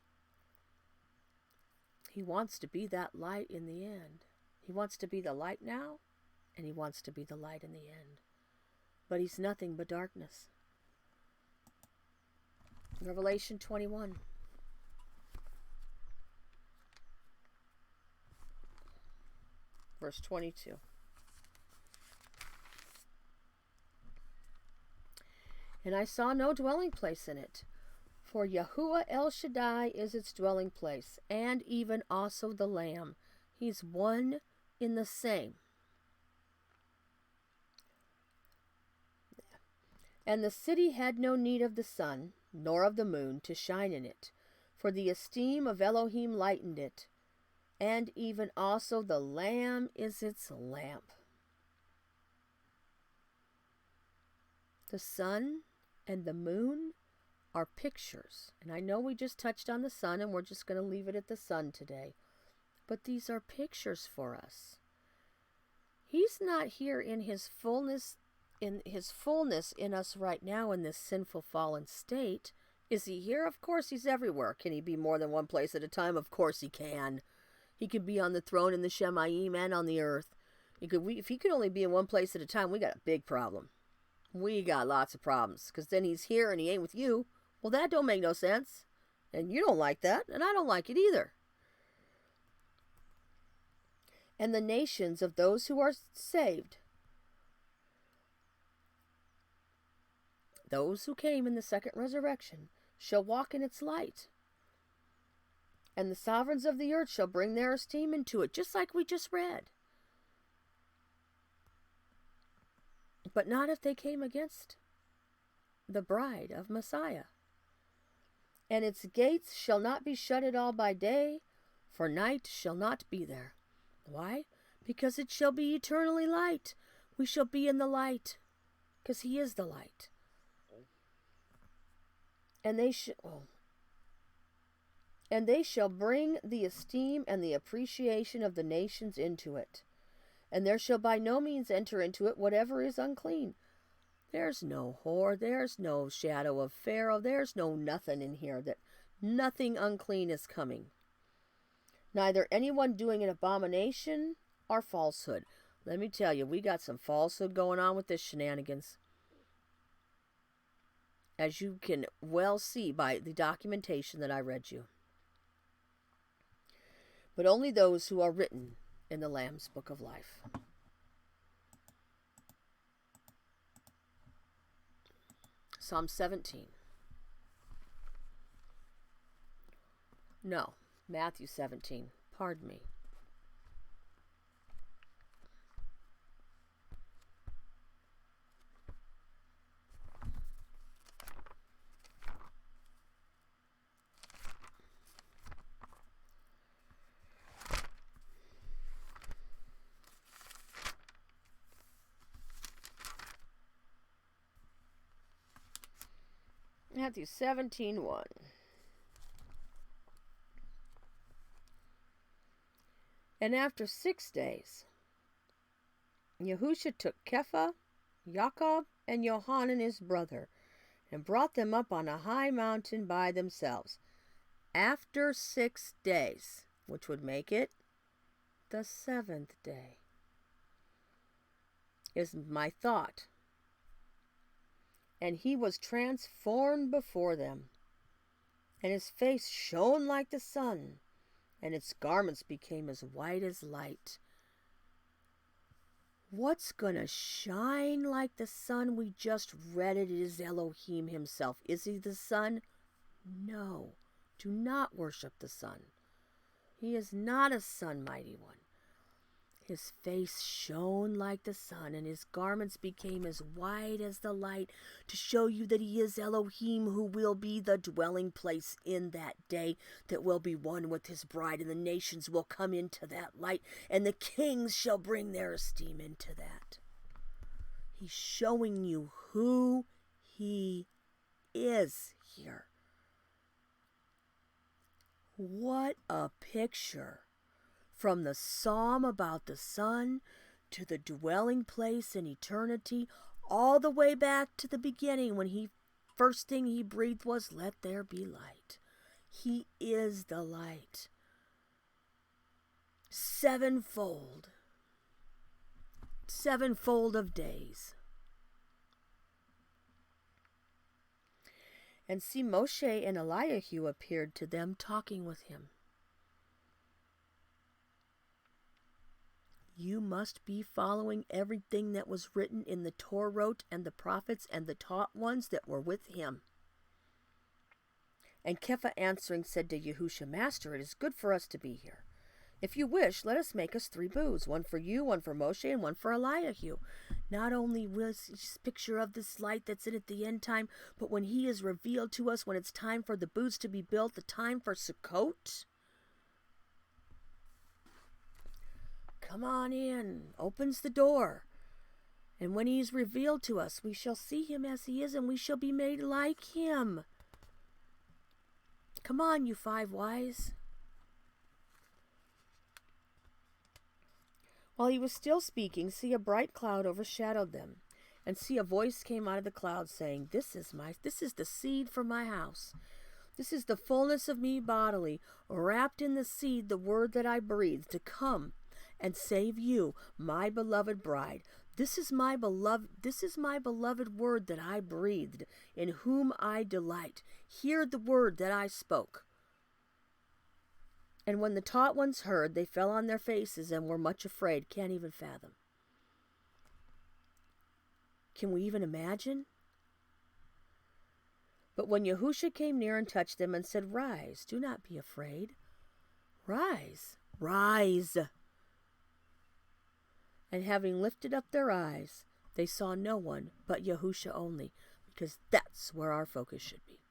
He wants to be that light in the end. He wants to be the light now, and he wants to be the light in the end. But he's nothing but darkness. Revelation 21. Verse 22. And I saw no dwelling place in it, for Yahuah El Shaddai is its dwelling place, and even also the Lamb. He's one in the same. And the city had no need of the sun, nor of the moon, to shine in it, for the esteem of Elohim lightened it, and even also the Lamb is its lamp. The sun and the moon are pictures. And I know we just touched on the sun, and we're just going to leave it at the sun today. But these are pictures for us. He's not here in his fullness in us right now in this sinful fallen state. Is he here? Of course he's everywhere. Can he be more than one place at a time? Of course he can. He could be on the throne in the Shemayim and on the earth. If he could only be in one place at a time, we got a big problem. We got lots of problems. Because then he's here and he ain't with you. Well, that don't make no sense. And you don't like that, and I don't like it either. And the nations of those who are saved, those who came in the second resurrection, shall walk in its light. And the sovereigns of the earth shall bring their esteem into it, just like we just read. But not if they came against the bride of Messiah. And its gates shall not be shut at all by day, for night shall not be there. Why? Because it shall be eternally light. We shall be in the light, because he is the light. And they shall... And they shall bring the esteem and the appreciation of the nations into it. And there shall by no means enter into it whatever is unclean. There's no whore, there's no shadow of Pharaoh, there's no nothing in here, that nothing unclean is coming. Neither anyone doing an abomination or falsehood. Let me tell you, we got some falsehood going on with this shenanigans. As you can well see by the documentation that I read you. But only those who are written in the Lamb's Book of Life. Psalm 17. No, Matthew 17. Pardon me. Matthew 17:1. And after 6 days, Yahushua took Kepha, Jacob, and Johanan his brother, and brought them up on a high mountain by themselves. After 6 days, which would make it the 7th day, is my thought. And he was transformed before them, and his face shone like the sun, and its garments became as white as light. What's gonna shine like the sun? We just read it is Elohim himself. Is he the sun? No. Do not worship the sun. He is not a sun, mighty one. His face shone like the sun, and his garments became as white as the light, to show you that he is Elohim, who will be the dwelling place in that day, that will be one with his bride, and the nations will come into that light, and the kings shall bring their esteem into that. He's showing you who he is here. What a picture! From the psalm about the sun to the dwelling place in eternity, all the way back to the beginning when first thing he breathed was, let there be light. He is the light. Sevenfold of days. And see, Moshe and Eliyahu appeared to them, talking with him. You must be following everything that was written in the Torah and the prophets and the taught ones that were with him. And Kepha answering said to Yahushua, Master, it is good for us to be here. If you wish, let us make us 3 booths, one for you, one for Moshe, and one for Eliyahu. Not only was this picture of this light that's in at the end time, but when he is revealed to us, when it's time for the booths to be built, the time for Sukkot. Come on in, opens the door. And when he is revealed to us, we shall see him as he is, and we shall be made like him. Come on, you 5 wise. While he was still speaking, see, a bright cloud overshadowed them. And see, a voice came out of the cloud saying, This is the seed for my house. This is the fullness of me bodily, wrapped in the seed, the word that I breathed, to come and save you, my beloved bride. This is my beloved word that I breathed, in whom I delight. Hear the word that I spoke. And when the taught ones heard, they fell on their faces and were much afraid. Can't even fathom. Can we even imagine? But when Yahushua came near and touched them and said, Rise, do not be afraid. Rise, rise. And having lifted up their eyes, they saw no one but Yahushua only, because that's where our focus should be.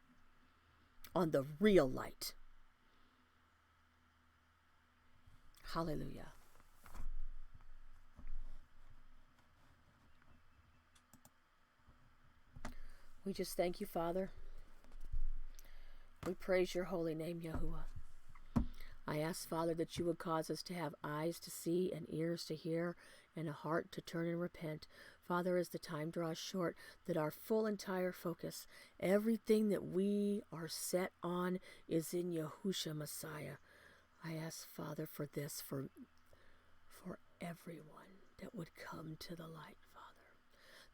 On the real light. Hallelujah. We just thank you, Father. We praise your holy name, Yahuah. I ask, Father, that you would cause us to have eyes to see and ears to hear and a heart to turn and repent. Father, as the time draws short, that our full entire focus, everything that we are set on is in Yahushua Messiah. I ask, Father, for this, for everyone that would come to the light, Father,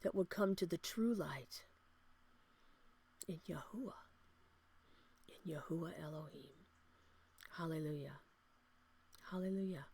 that would come to the true light in Yahuah Elohim. Hallelujah. Hallelujah.